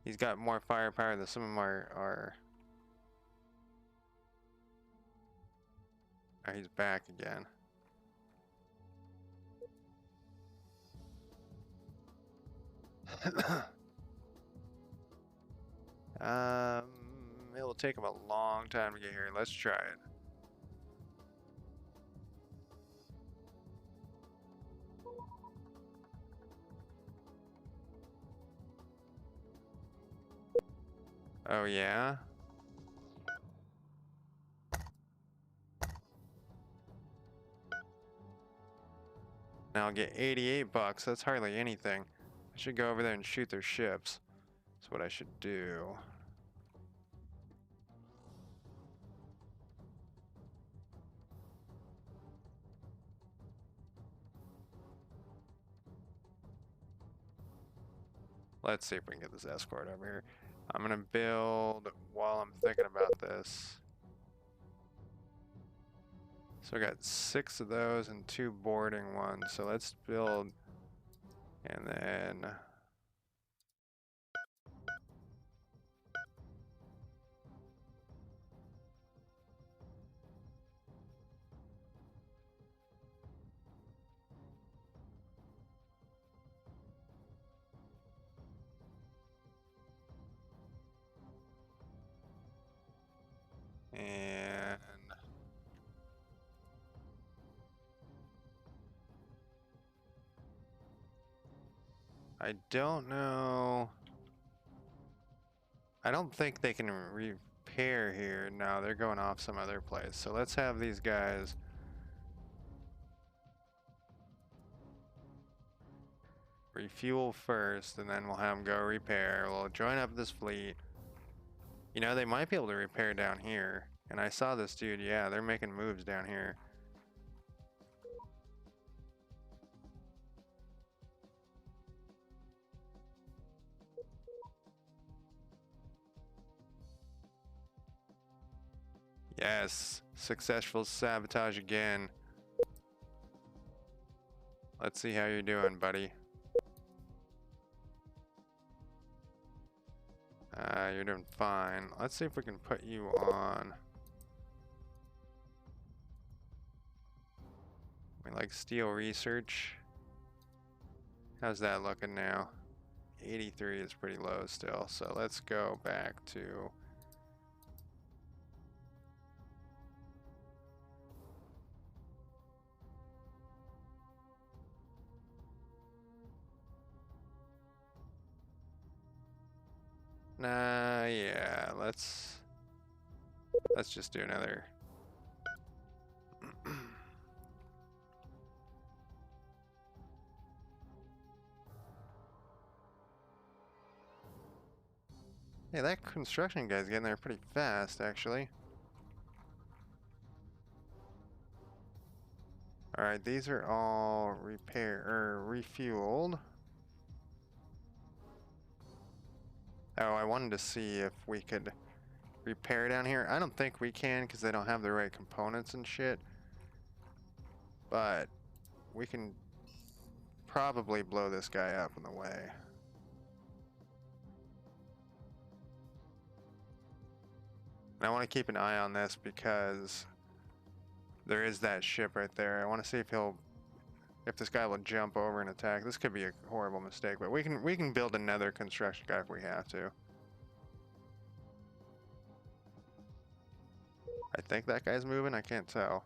He's got more firepower than some of our... Oh, he's back again. It will take him a long time to get here. Let's try it. Oh, yeah? Now I'll get 88 bucks. That's hardly anything. I should go over there and shoot their ships. That's what I should do. Let's see if we can get this escort over here. I'm gonna build while I'm thinking about this. So I got 6 of those and 2 boarding ones. So let's build, and then and I don't know. I don't think they can repair here. No, they're going off some other place. So let's have these guys refuel first, and then we'll have them go repair. We'll join up this fleet. You know, they might be able to repair down here. And I saw this dude, yeah, they're making moves down here. Yes, successful sabotage again. Let's see how you're doing, buddy. You're doing fine. Let's see if we can put you on. We like steel research. How's that looking now? 83 is pretty low still, so let's go back to... Nah, yeah, let's just do another. Hey, that construction guy's getting there pretty fast, actually. Alright, these are all refueled. Oh, I wanted to see if we could repair down here. I don't think we can because they don't have the right components and shit. But we can probably blow this guy up in the way. And I want to keep an eye on this because there is that ship right there. I want to see if this guy will jump over and attack. This could be a horrible mistake, but we can build another construction guy if we have to. I think that guy's moving. I can't tell.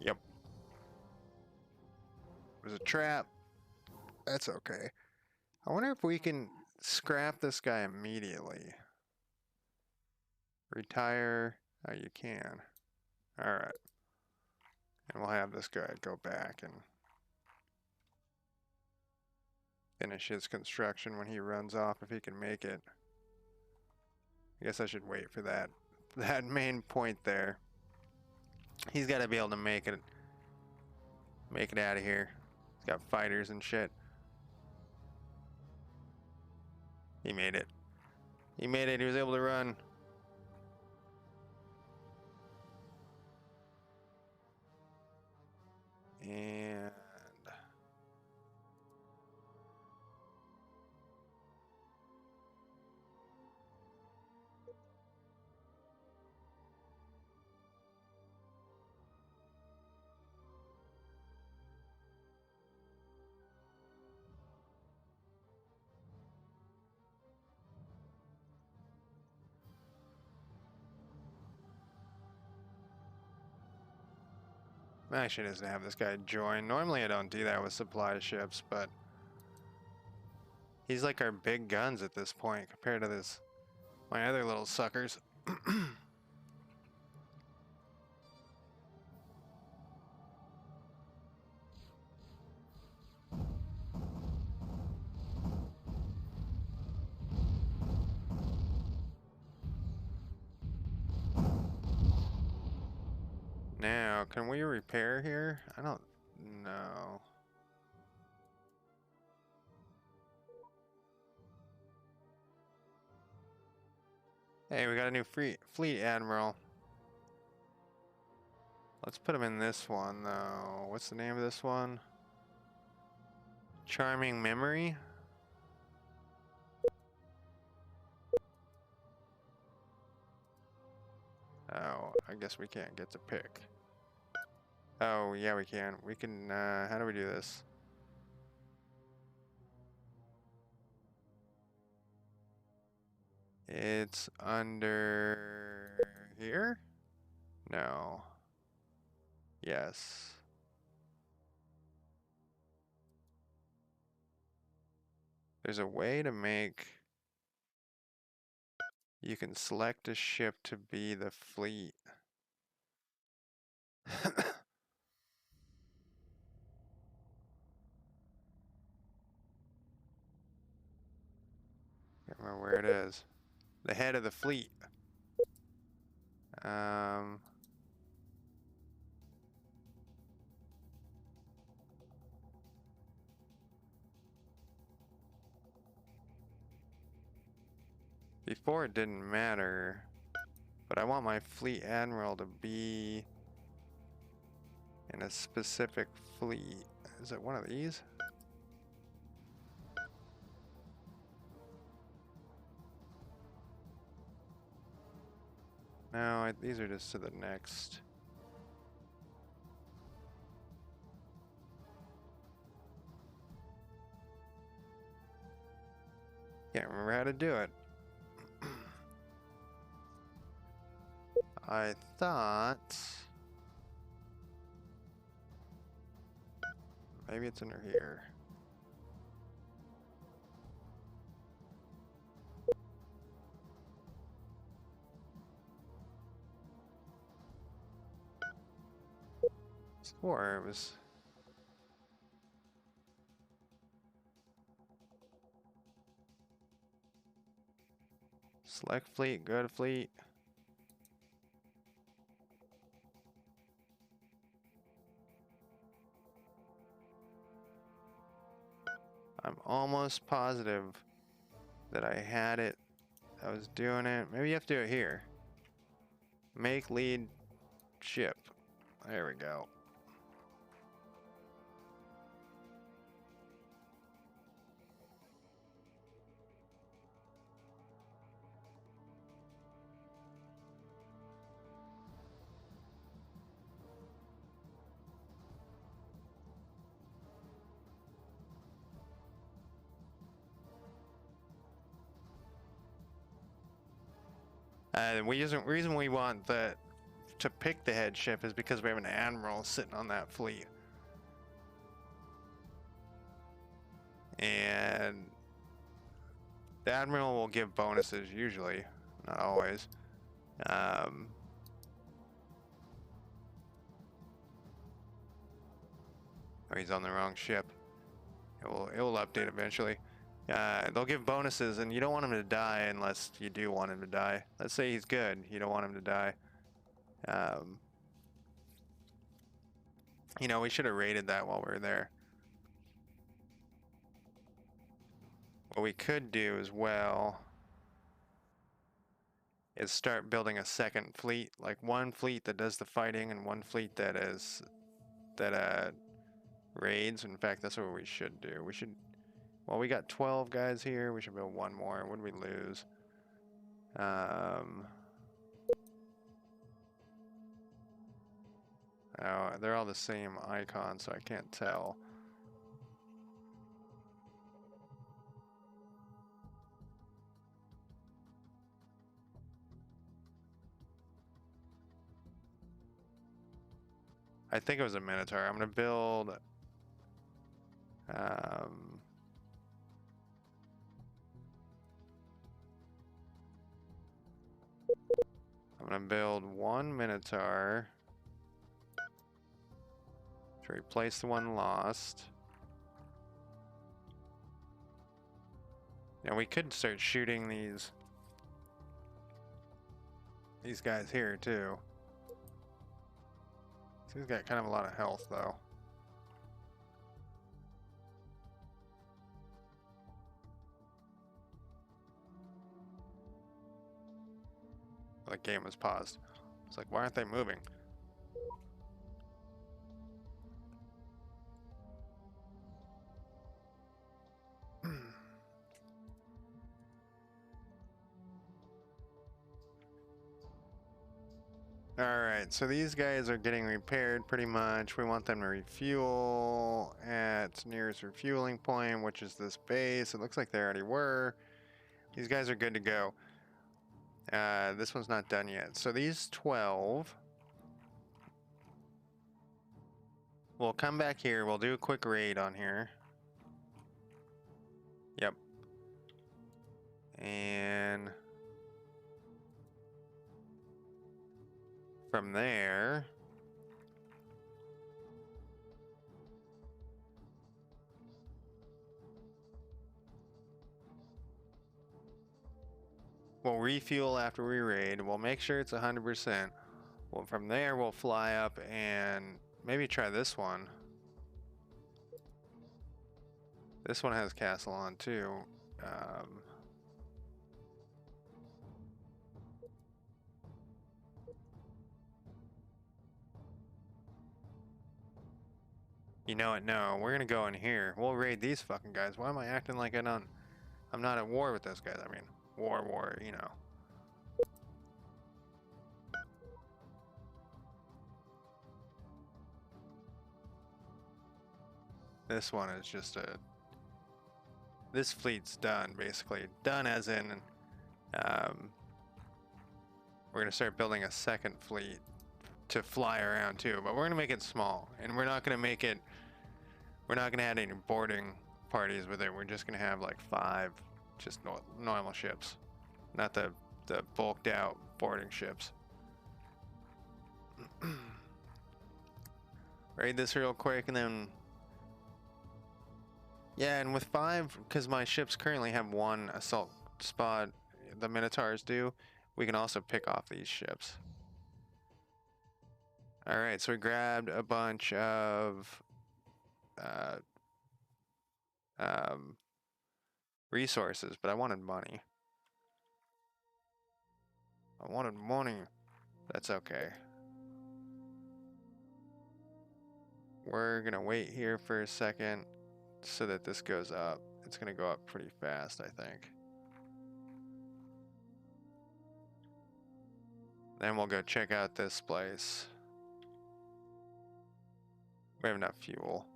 Yep. It was a trap. That's okay. I wonder if we can scrap this guy immediately. Retire. Oh, you can. Alright. And we'll have this guy go back and finish his construction when he runs off if he can make it. I guess I should wait for that main point there. He's got to be able to make it out of here. He's got fighters and shit. He made it. He made it. He was able to run. And actually doesn't have this guy join. Normally I don't do that with supply ships, but he's like our big guns at this point compared to my other little suckers. Now, can we repair here? I don't know. Hey, we got a new fleet admiral. Let's put him in this one, though. What's the name of this one? Charming Memory? Oh, I guess we can't get to pick. Oh, yeah, we can. We can, how do we do this? It's under here? No. Yes. There's a way to make... You can select a ship to be the fleet. Can't remember where it is. The head of the fleet. Before it didn't matter, but I want my fleet admiral to be in a specific fleet. Is it one of these? No, these are just to the next. Can't remember how to do it. I thought maybe it's under here. Swore it was. Select fleet, go to fleet. I'm almost positive that I had it. I was doing it. Maybe you have to do it here. Make lead ship. There we go. The reason we want to pick the head ship is because we have an admiral sitting on that fleet. And the admiral will give bonuses usually, not always. Oh, he's on the wrong ship. It will update eventually. They'll give bonuses, and you don't want him to die unless you do want him to die. Let's say he's good. You don't want him to die. You know, we should have raided that while we were there. What we could do as well is start building a second fleet, like one fleet that does the fighting and one fleet that raids. In fact, that's what we should do. We should, well, we got 12 guys here. We should build one more. What did we lose? Oh, they're all the same icon, so I can't tell. I think it was a Minotaur. I'm gonna build. I'm gonna build one Minotaur to replace the one lost. Now we could start shooting these guys here too. So he's got kind of a lot of health though. The game was paused. It's like, why aren't they moving? Alright, so these guys are getting repaired pretty much. We want them to refuel at nearest refueling point, which is this base. It looks like they already were. These guys are good to go. This one's not done yet. So these 12, we'll come back here. We'll do a quick raid on here. Yep. And from there, we'll refuel after we raid. We'll make sure it's 100%. Well, from there, we'll fly up and maybe try this one. This one has castle on too. You know what? No, we're gonna go in here. We'll raid these fucking guys. Why am I acting like I'm not at war with those guys? I mean, war, you know. This one is just a... This fleet's done, basically. Done as in... we're gonna start building a second fleet to fly around too, but we're gonna make it small, and we're not gonna make it... We're not gonna add any boarding parties with it. We're just gonna have like 5 just normal ships, not the bulked out boarding ships. Raid this real quick, and then yeah, and with 5, because my ships currently have 1 assault spot, the Minotaurs do, we can also pick off these ships. Alright, so we grabbed a bunch of resources, but I wanted money. That's okay. We're gonna wait here for a second so that this goes up. It's gonna go up pretty fast, I think. Then we'll go check out this place. We have enough fuel.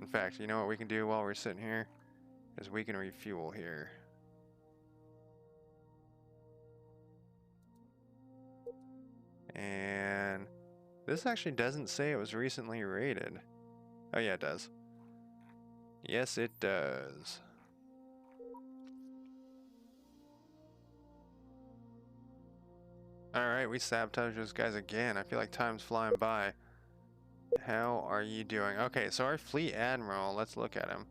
In fact, you know what we can do while we're sitting here? Is we can refuel here. And this actually doesn't say it was recently raided. Oh yeah, it does. Yes, it does. Alright, we sabotaged those guys again. I feel like time's flying by. How are you doing? Okay, so our fleet admiral, let's look at him.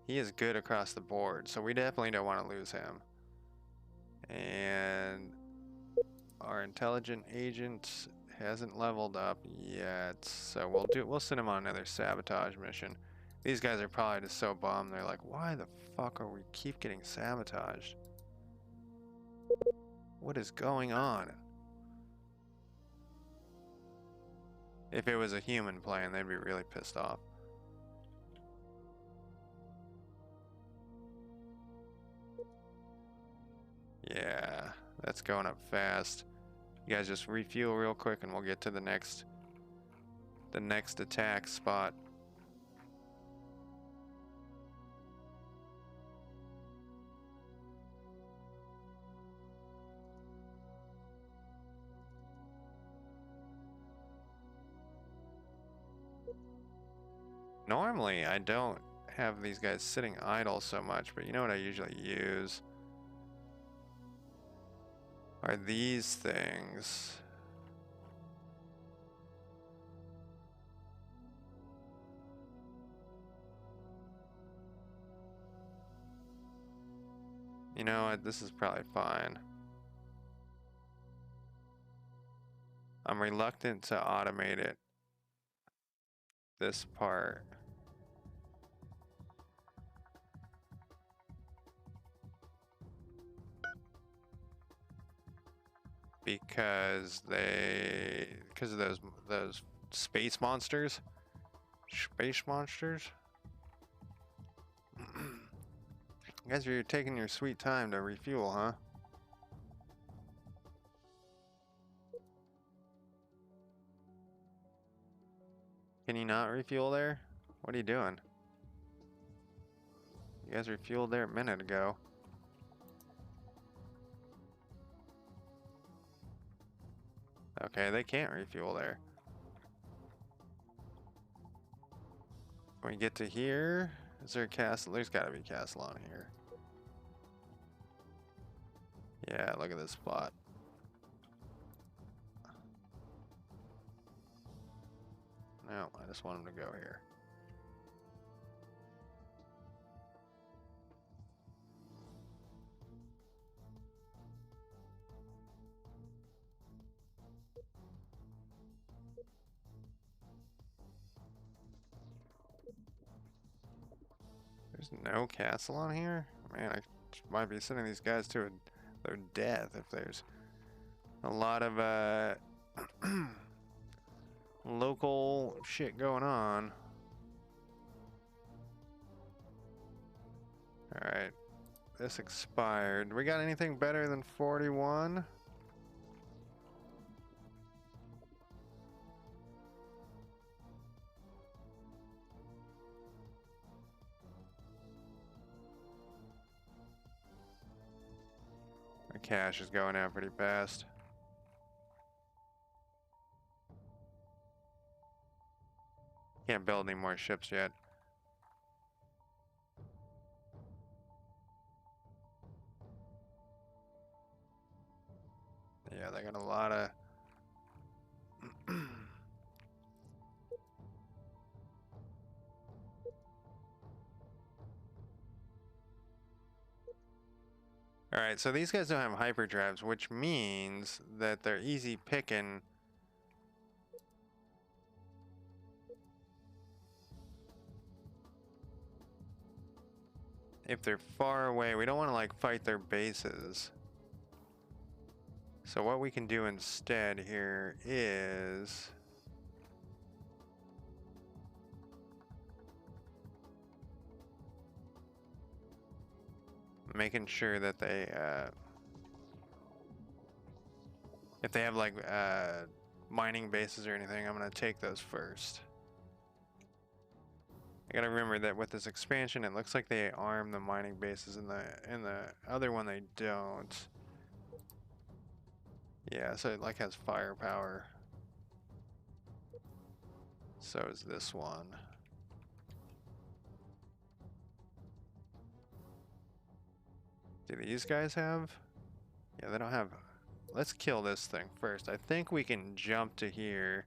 He is good across the board, so we definitely don't want to lose him. And our intelligent agent hasn't leveled up yet, so we'll send him on another sabotage mission. These guys are probably just so bummed. They're like, why the fuck are we keep getting sabotaged? What is going on? If it was a human playing, they'd be really pissed off. Yeah, that's going up fast. You guys just refuel real quick and we'll get to the next attack spot. Normally, I don't have these guys sitting idle so much, but you know what I usually use? Are these things. You know what? This is probably fine. I'm reluctant to automate it. This part. Because of those space monsters. Space monsters. You guys are taking your sweet time to refuel, huh? Can you not refuel there? What are you doing? You guys refueled there a minute ago. Okay, they can't refuel there. When we get to here, is there a castle? There's gotta be a castle on here. Yeah, look at this spot. No, I just want them to go here. There's no castle on here? Man, I might be sending these guys to their death if there's a lot of local shit going on. Alright. This expired. We got anything better than 41? My cash is going out pretty fast. Can't build any more ships yet. Yeah, they got a lot of... Alright, so these guys don't have hyperdrives, which means that they're easy picking. If they're far away, we don't want to like fight their bases. So what we can do instead here is making sure that they if they have like mining bases or anything, I'm gonna take those first. I gotta remember that with this expansion, it looks like they arm the mining bases, in the other one they don't. Yeah, so it like has firepower. So is this one. Do these guys have? Yeah, they don't have. Let's kill this thing first. I think we can jump to here.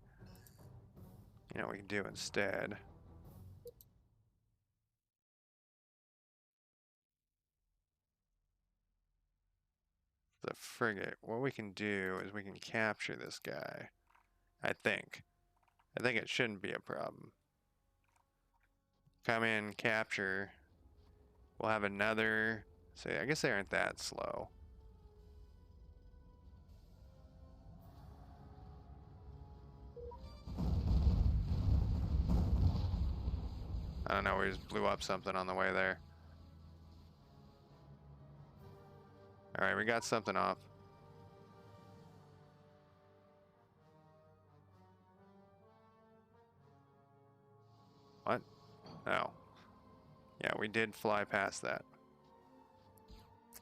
You know what we can do instead. the frigate, what we can do is we can capture this guy. I think. I think it shouldn't be a problem. Come in, capture. We'll have another. Say, I guess they aren't that slow. I don't know, we just blew up something on the way there. Alright, we got something off. What? Oh. Yeah, we did fly past that.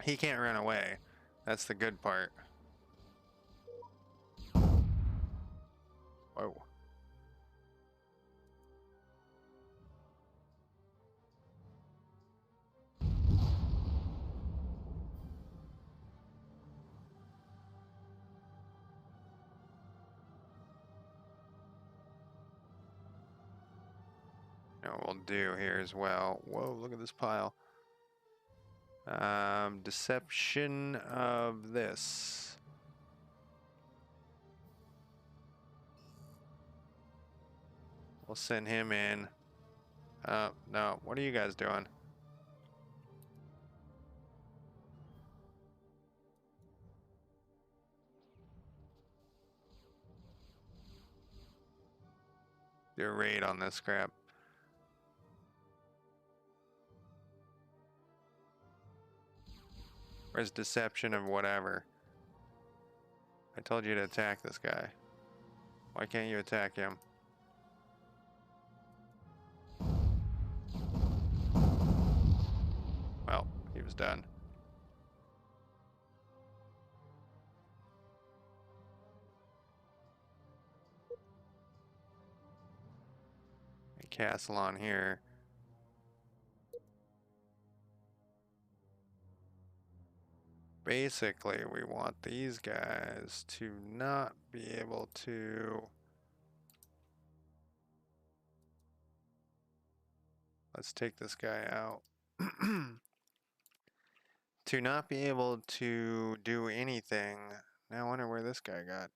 He can't run away. That's the good part. Whoa. You know what we'll do here as well. Whoa, look at this pile. Deception of this. We'll send him in. No, what are you guys doing? Do a raid on this crap. Where's deception of whatever? I told you to attack this guy. Why can't you attack him? Well, he was done. A castle on here. Basically, we want these guys to not be able to... Let's take this guy out. To not be able to do anything. Now I wonder where this guy got.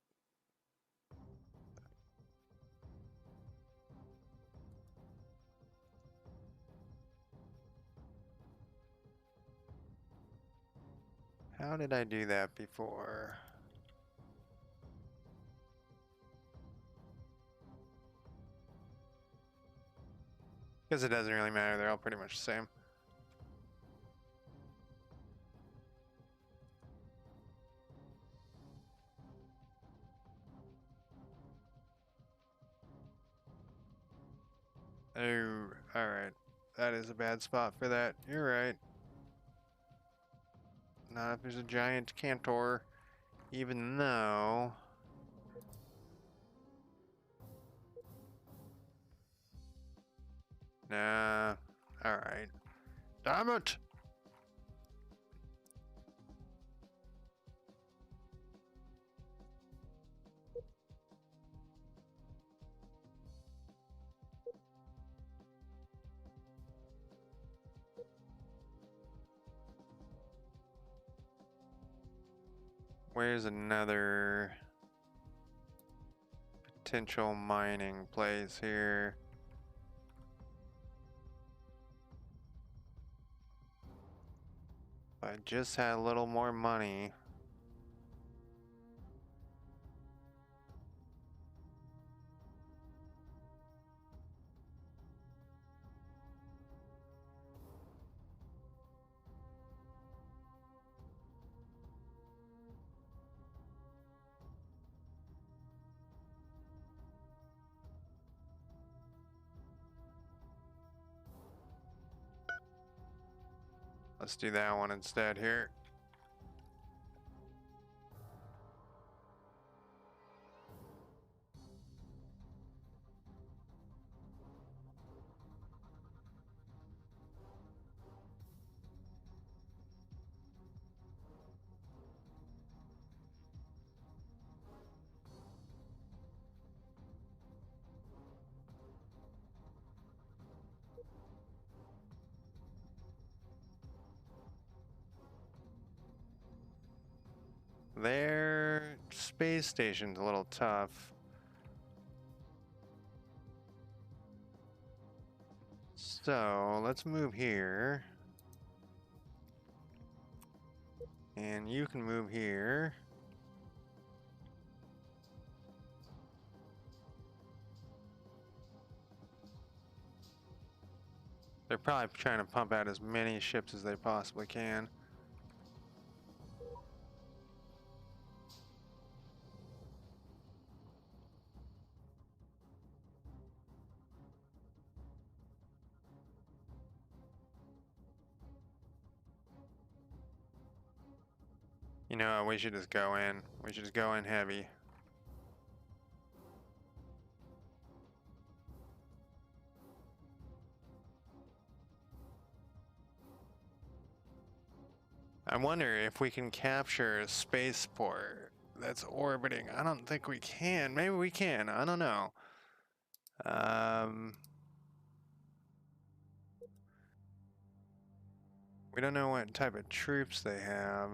How did I do that before? Because it doesn't really matter, they're all pretty much the same. Oh, alright. That is a bad spot for that. You're right. Not if there's a giant cantor, even though... Nah. Alright. Damn it! Where's another potential mining place here? If I just had a little more money. Let's do that one instead here. Their space station's a little tough. So let's move here. And you can move here. They're probably trying to pump out as many ships as they possibly can. You know, we should just go in. We should just go in heavy. I wonder if we can capture a spaceport that's orbiting. I don't think we can. Maybe we can. I don't know. We don't know what type of troops they have.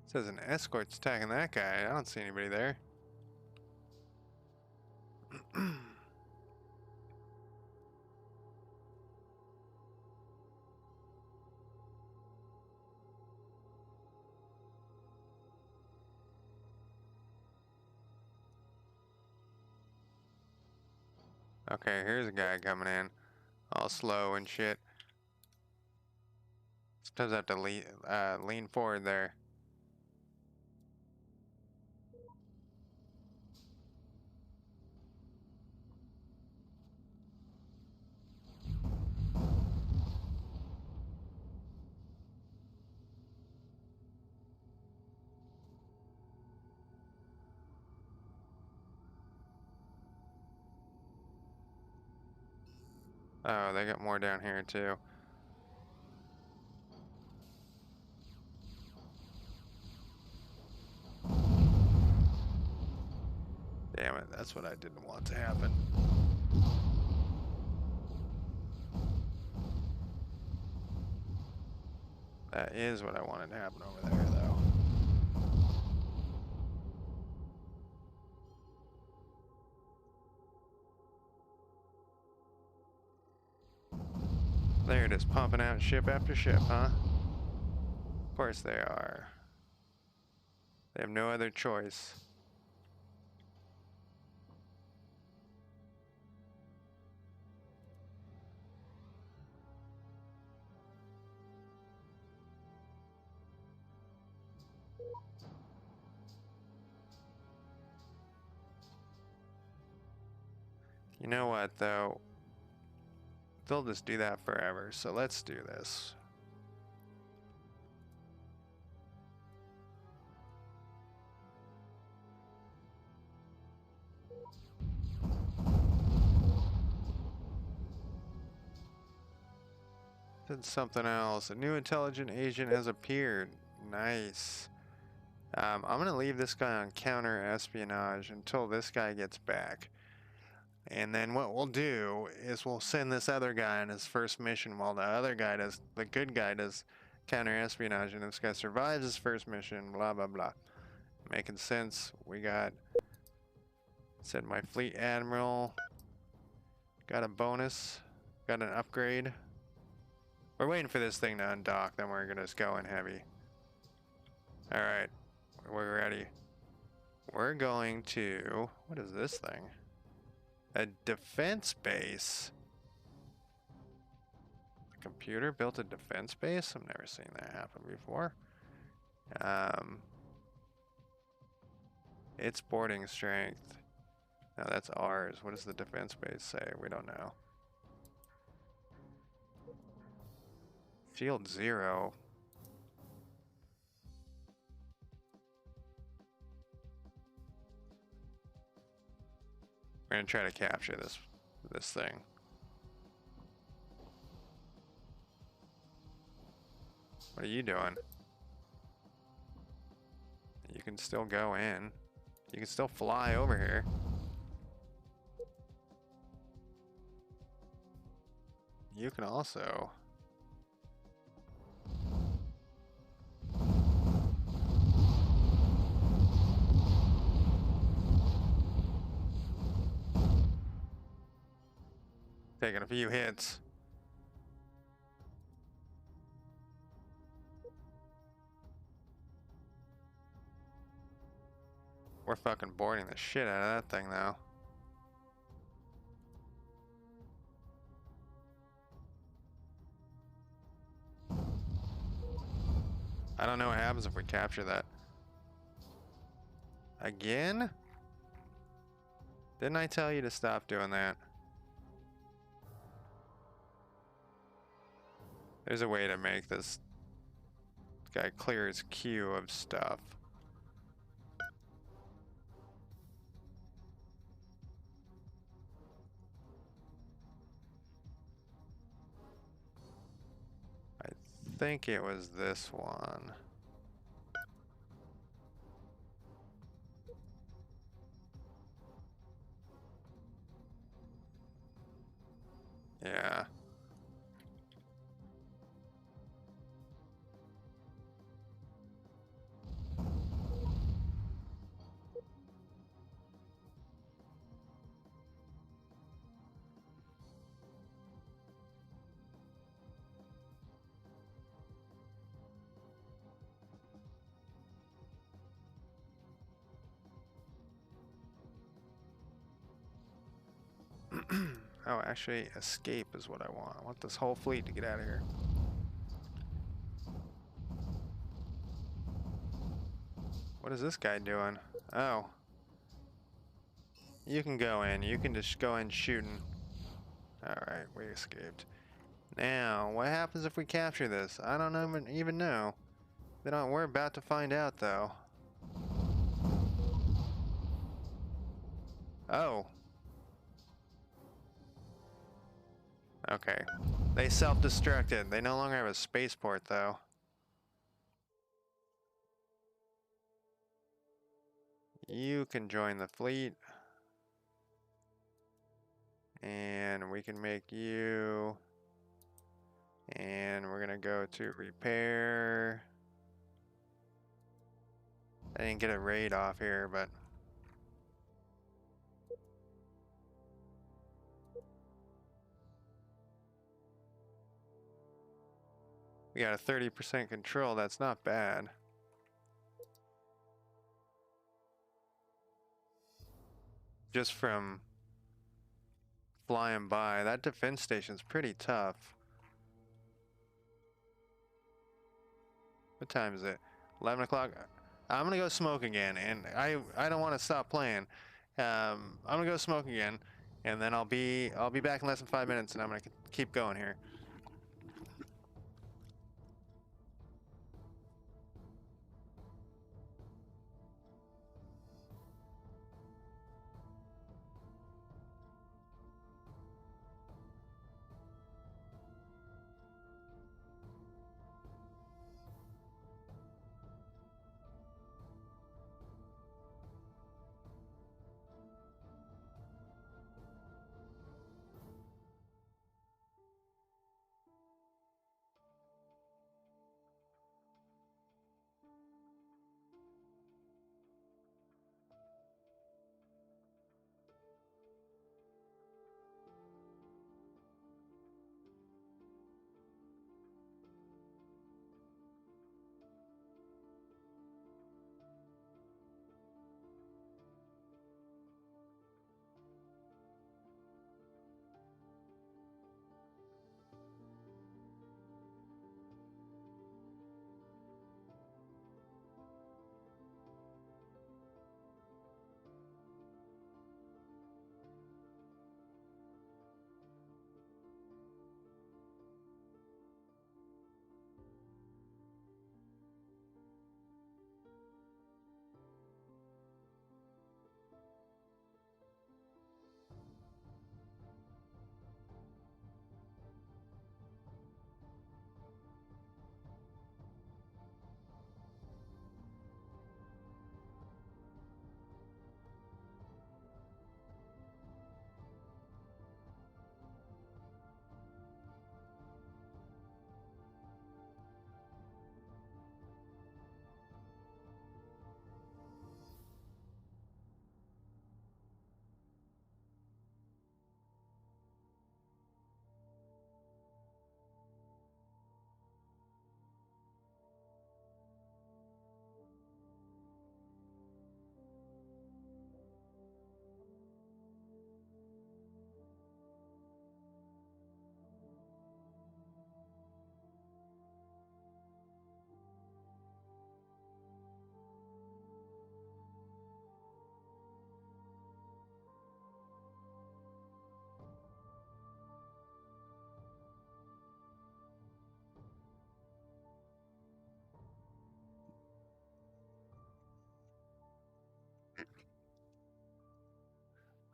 It says an escort's attacking that guy. I don't see anybody there. Okay, here's a guy coming in. All slow and shit. Sometimes I have to lean forward there. Oh, they got more down here too. Damn it, that's what I didn't want to happen. That is what I wanted to happen over there, though. They're just pumping out ship after ship, huh? Of course they are. They have no other choice. You know what, though? They'll just do that forever, so let's do this. Did something else. A new intelligent agent has appeared. Nice. I'm gonna leave this guy on counter espionage until this guy gets back. And then what we'll do is we'll send this other guy on his first mission while the other guy does, the good guy does counter espionage, and this guy survives his first mission, blah, blah, blah. Making sense. We got, said my fleet admiral, got a bonus, got an upgrade. We're waiting for this thing to undock, then we're gonna just go in heavy. Alright, we're ready. We're going to, what is this thing? A defense base? The computer built a defense base? I've never seen that happen before. Its boarding strength. No, that's ours. What does the defense base say? We don't know. Field 0. We're gonna try to capture this this thing. What are you doing? You can still go in. You can still fly over here. You can also... taking a few hits. We're fucking boarding the shit out of that thing now. I don't know what happens if we capture that. Again? Didn't I tell you to stop doing that? There's a way to make this guy clear his queue of stuff. I think it was this one. Yeah. Oh, actually, escape is what I want. I want this whole fleet to get out of here. What is this guy doing? Oh. You can go in. You can just go in shooting. Alright, we escaped. Now, what happens if we capture this? I don't even know. We're about to find out, though. Oh. Okay. They self-destructed. They no longer have a spaceport, though. You can join the fleet. And we can make you... And we're gonna go to repair. I didn't get a raid off here, but... we got a 30% control. That's not bad. Just from flying by. That defense station's pretty tough. What time is it? 11 o'clock? I'm gonna go smoke again, and I don't want to stop playing. I'm gonna go smoke again, and then I'll be back in less than 5 minutes, and I'm gonna keep going here.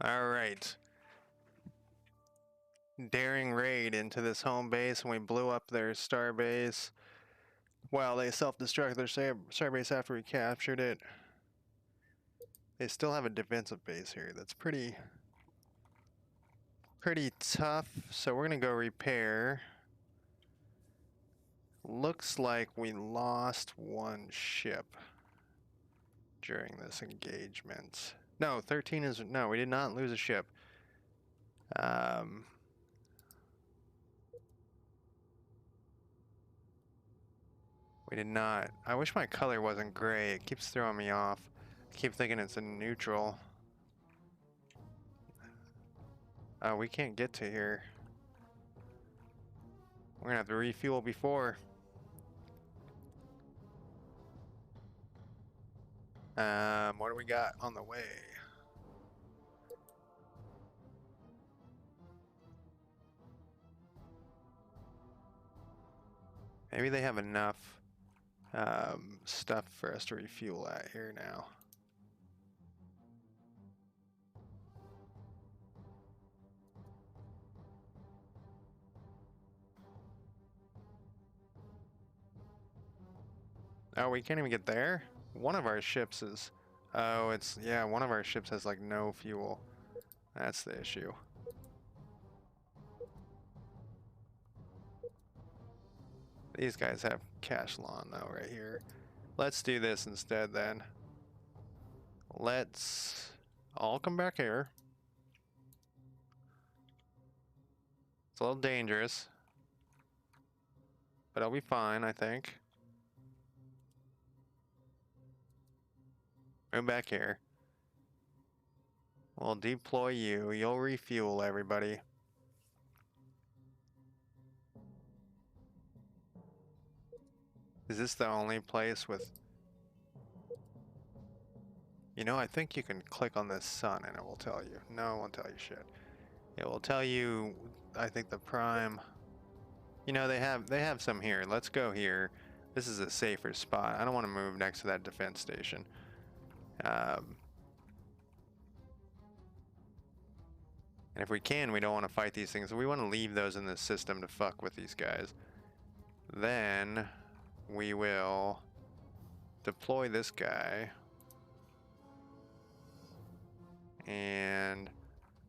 All right. Daring raid into this home base, and we blew up their star base. Well, they self-destructed their star base after we captured it. They still have a defensive base here. That's pretty tough. So we're gonna go repair. Looks like we lost one ship during this engagement. No, 13 is no. We did not lose a ship. We did not. I wish my color wasn't gray. It keeps throwing me off. I keep thinking it's a neutral. Oh, we can't get to here. We're gonna have to refuel before. What do we got on the way? Maybe they have enough stuff for us to refuel at here now. Oh, we can't even get there? One of our ships is... Oh, it's... Yeah, one of our ships has like no fuel. That's the issue. These guys have cash lawn though right here. Let's do this instead then. Let's all come back here. It's a little dangerous, but I'll be fine, I think. Move back here. We'll deploy you. You'll refuel everybody. Is this the only place with... You know, I think you can click on this sun and it will tell you. No, it won't tell you shit. It will tell you, I think the prime... You know, they have some here. Let's go here. This is a safer spot. I don't want to move next to that defense station. And if we can, we don't want to fight these things. We want to leave those in the system to fuck with these guys. Then we will deploy this guy. And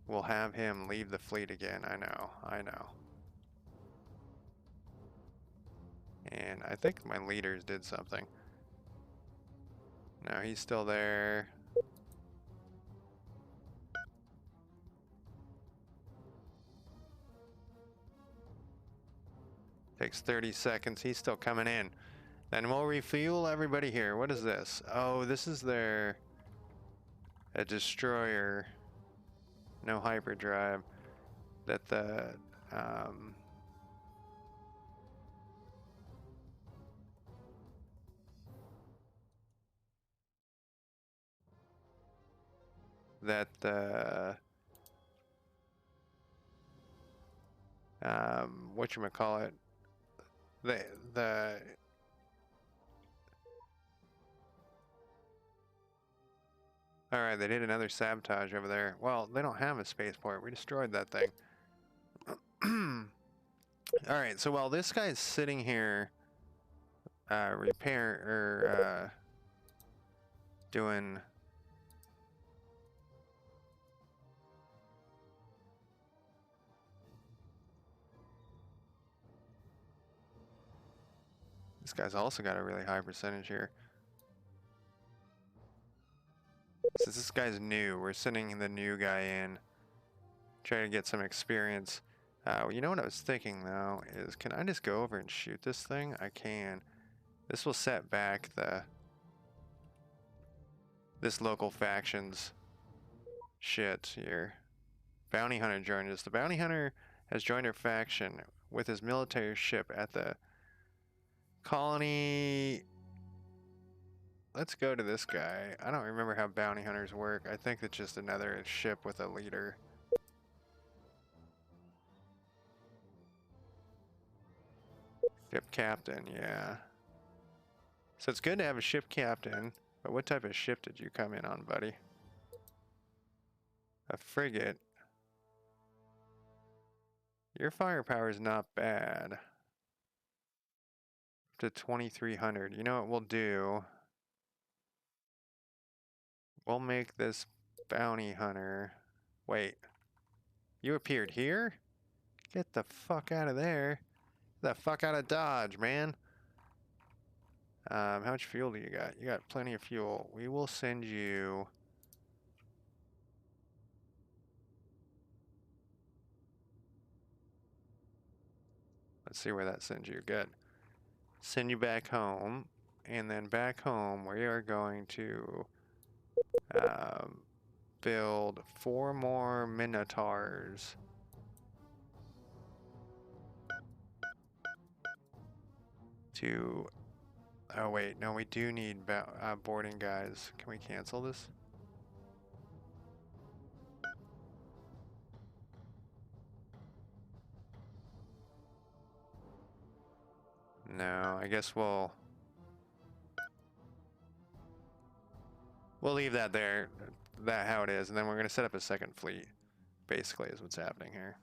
we'll have him leave the fleet again. I know. And I think my leaders did something. No, he's still there. Takes 30 seconds. He's still coming in. Then we'll refuel everybody here. What is this? Oh, this is a destroyer. No hyperdrive. That the whatchamacallit, alright, they did another sabotage over there. Well, they don't have a spaceport. We destroyed that thing. Alright, so while this guy's sitting here doing this guy's also got a really high percentage here. Since this guy's new, we're sending the new guy in. Trying to get some experience. You know what I was thinking though, is can I just go over and shoot this thing? I can. This will set back this local faction's shit here. Bounty Hunter joined us. The Bounty Hunter has joined our faction with his military ship at the colony. Let's go to this guy. I don't remember how bounty hunters work. I think it's just another ship with a leader. Ship captain, yeah. So it's good to have a ship captain, but what type of ship did you come in on, buddy? a frigate. Your firepower is not bad. To 2,300. You know what we'll do? We'll make this bounty hunter. Wait. You appeared here? Get the fuck out of there. Get the fuck out of Dodge, man. How much fuel do you got? You got plenty of fuel. We will send you... Let's see where that sends you. Good. Send you back home. And then back home, we are going to build 4 more Minotaurs. To... Oh wait, no, we do need boarding guys. Can we cancel this? No, I guess we'll leave that there, that how it is, and then we're gonna set up a second fleet, basically is what's happening here.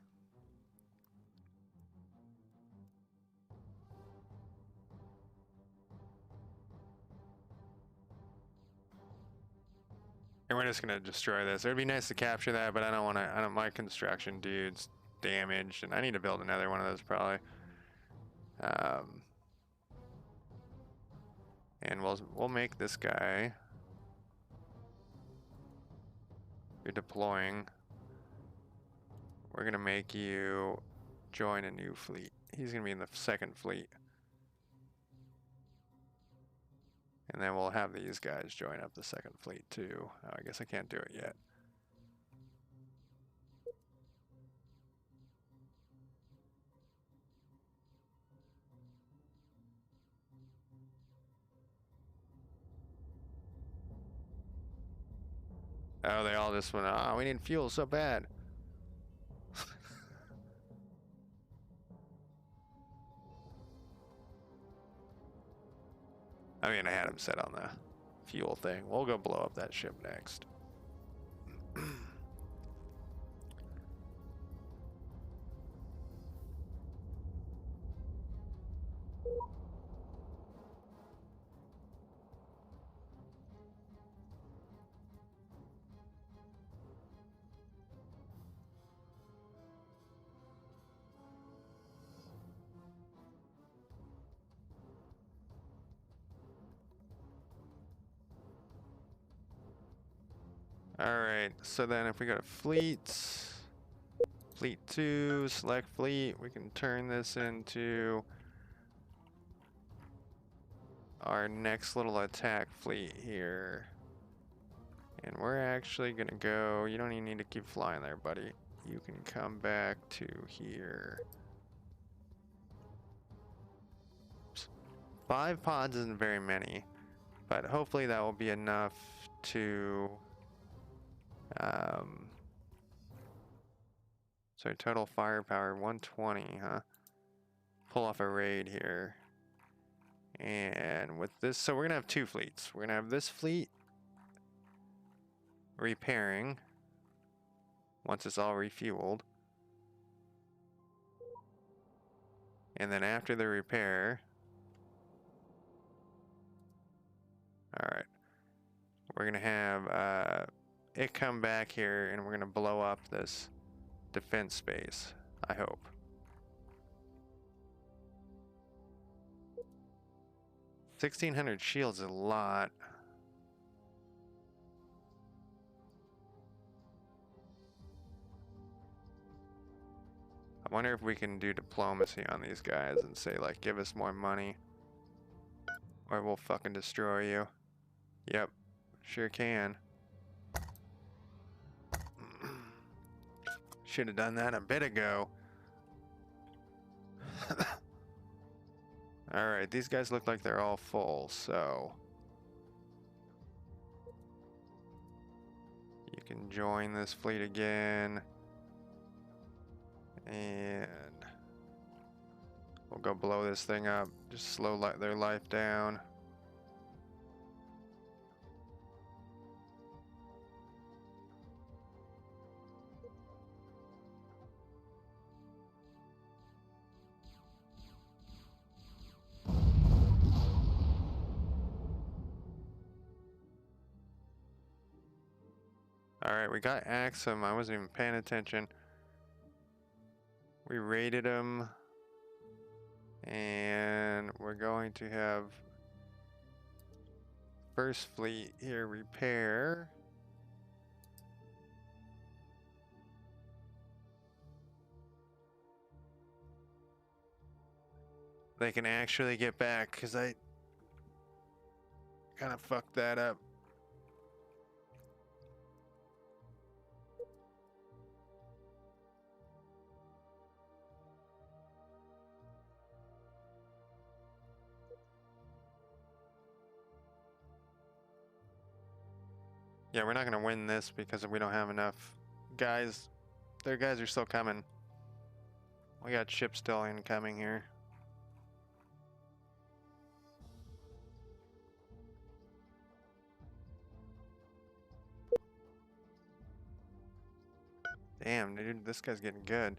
And we're just gonna destroy this. It would be nice to capture that, but I don't want to. My construction dude's damaged, and I need to build another one of those probably. And we'll make this guy. You're deploying. We're gonna make you join a new fleet. He's gonna be in the second fleet. And then we'll have these guys join up the second fleet too. Oh, I guess I can't do it yet. Oh, they all just went, oh, we need fuel so bad. I mean, I had him set on the fuel thing. We'll go blow up that ship next. Alright, so then if we go to fleets, fleet 2, select fleet, we can turn this into our next little attack fleet here. And we're actually gonna go, you don't even need to keep flying there, buddy. You can come back to here. 5 pods isn't very many, but hopefully that will be enough to so total firepower 120, huh? Pull off a raid here. And with this, so we're gonna have 2 fleets. We're gonna have this fleet repairing once it's all refueled. And then after the repair, alright, we're gonna have it come back here and we're gonna blow up this defense space, I hope. $1,600 shields is a lot. I wonder if we can do diplomacy on these guys and say, like, give us more money or we'll fucking destroy you. Yep, sure can. Should have done that a bit ago. Alright, these guys look like they're all full, so you can join this fleet again. And we'll go blow this thing up. Just slow their life down. Alright, we got Axum. I wasn't even paying attention. We raided him. And we're going to have First Fleet here repair. They can actually get back, because I kind of fucked that up. Yeah, we're not going to win this because we don't have enough guys. Their guys are still coming. We got ships still incoming here. Damn, dude, this guy's getting good.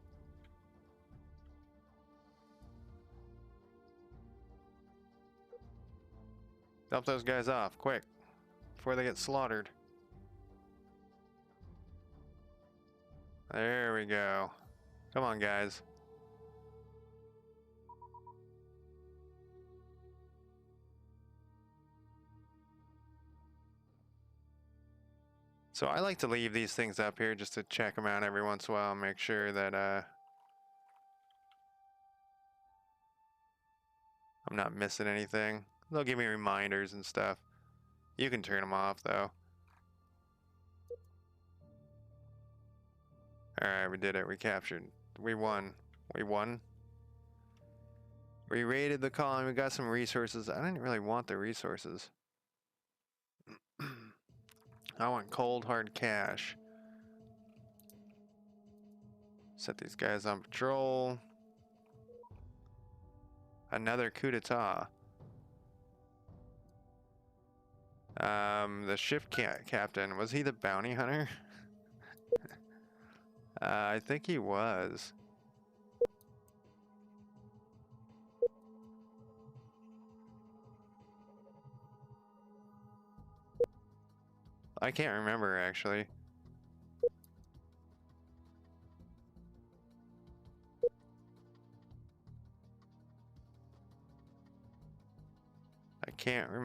Dump those guys off, quick, before they get slaughtered. There we go. Come on, guys. So I like to leave these things up here just to check them out every once in a while and make sure that I'm not missing anything. They'll give me reminders and stuff. You can turn them off though. Alright, we did it. We captured. We won. We won. We raided the colony. We got some resources. I didn't really want the resources. I want cold hard cash. Set these guys on patrol. Another coup d'etat. The ship captain, was he the bounty hunter? I think he was. I can't remember actually. I can't remember.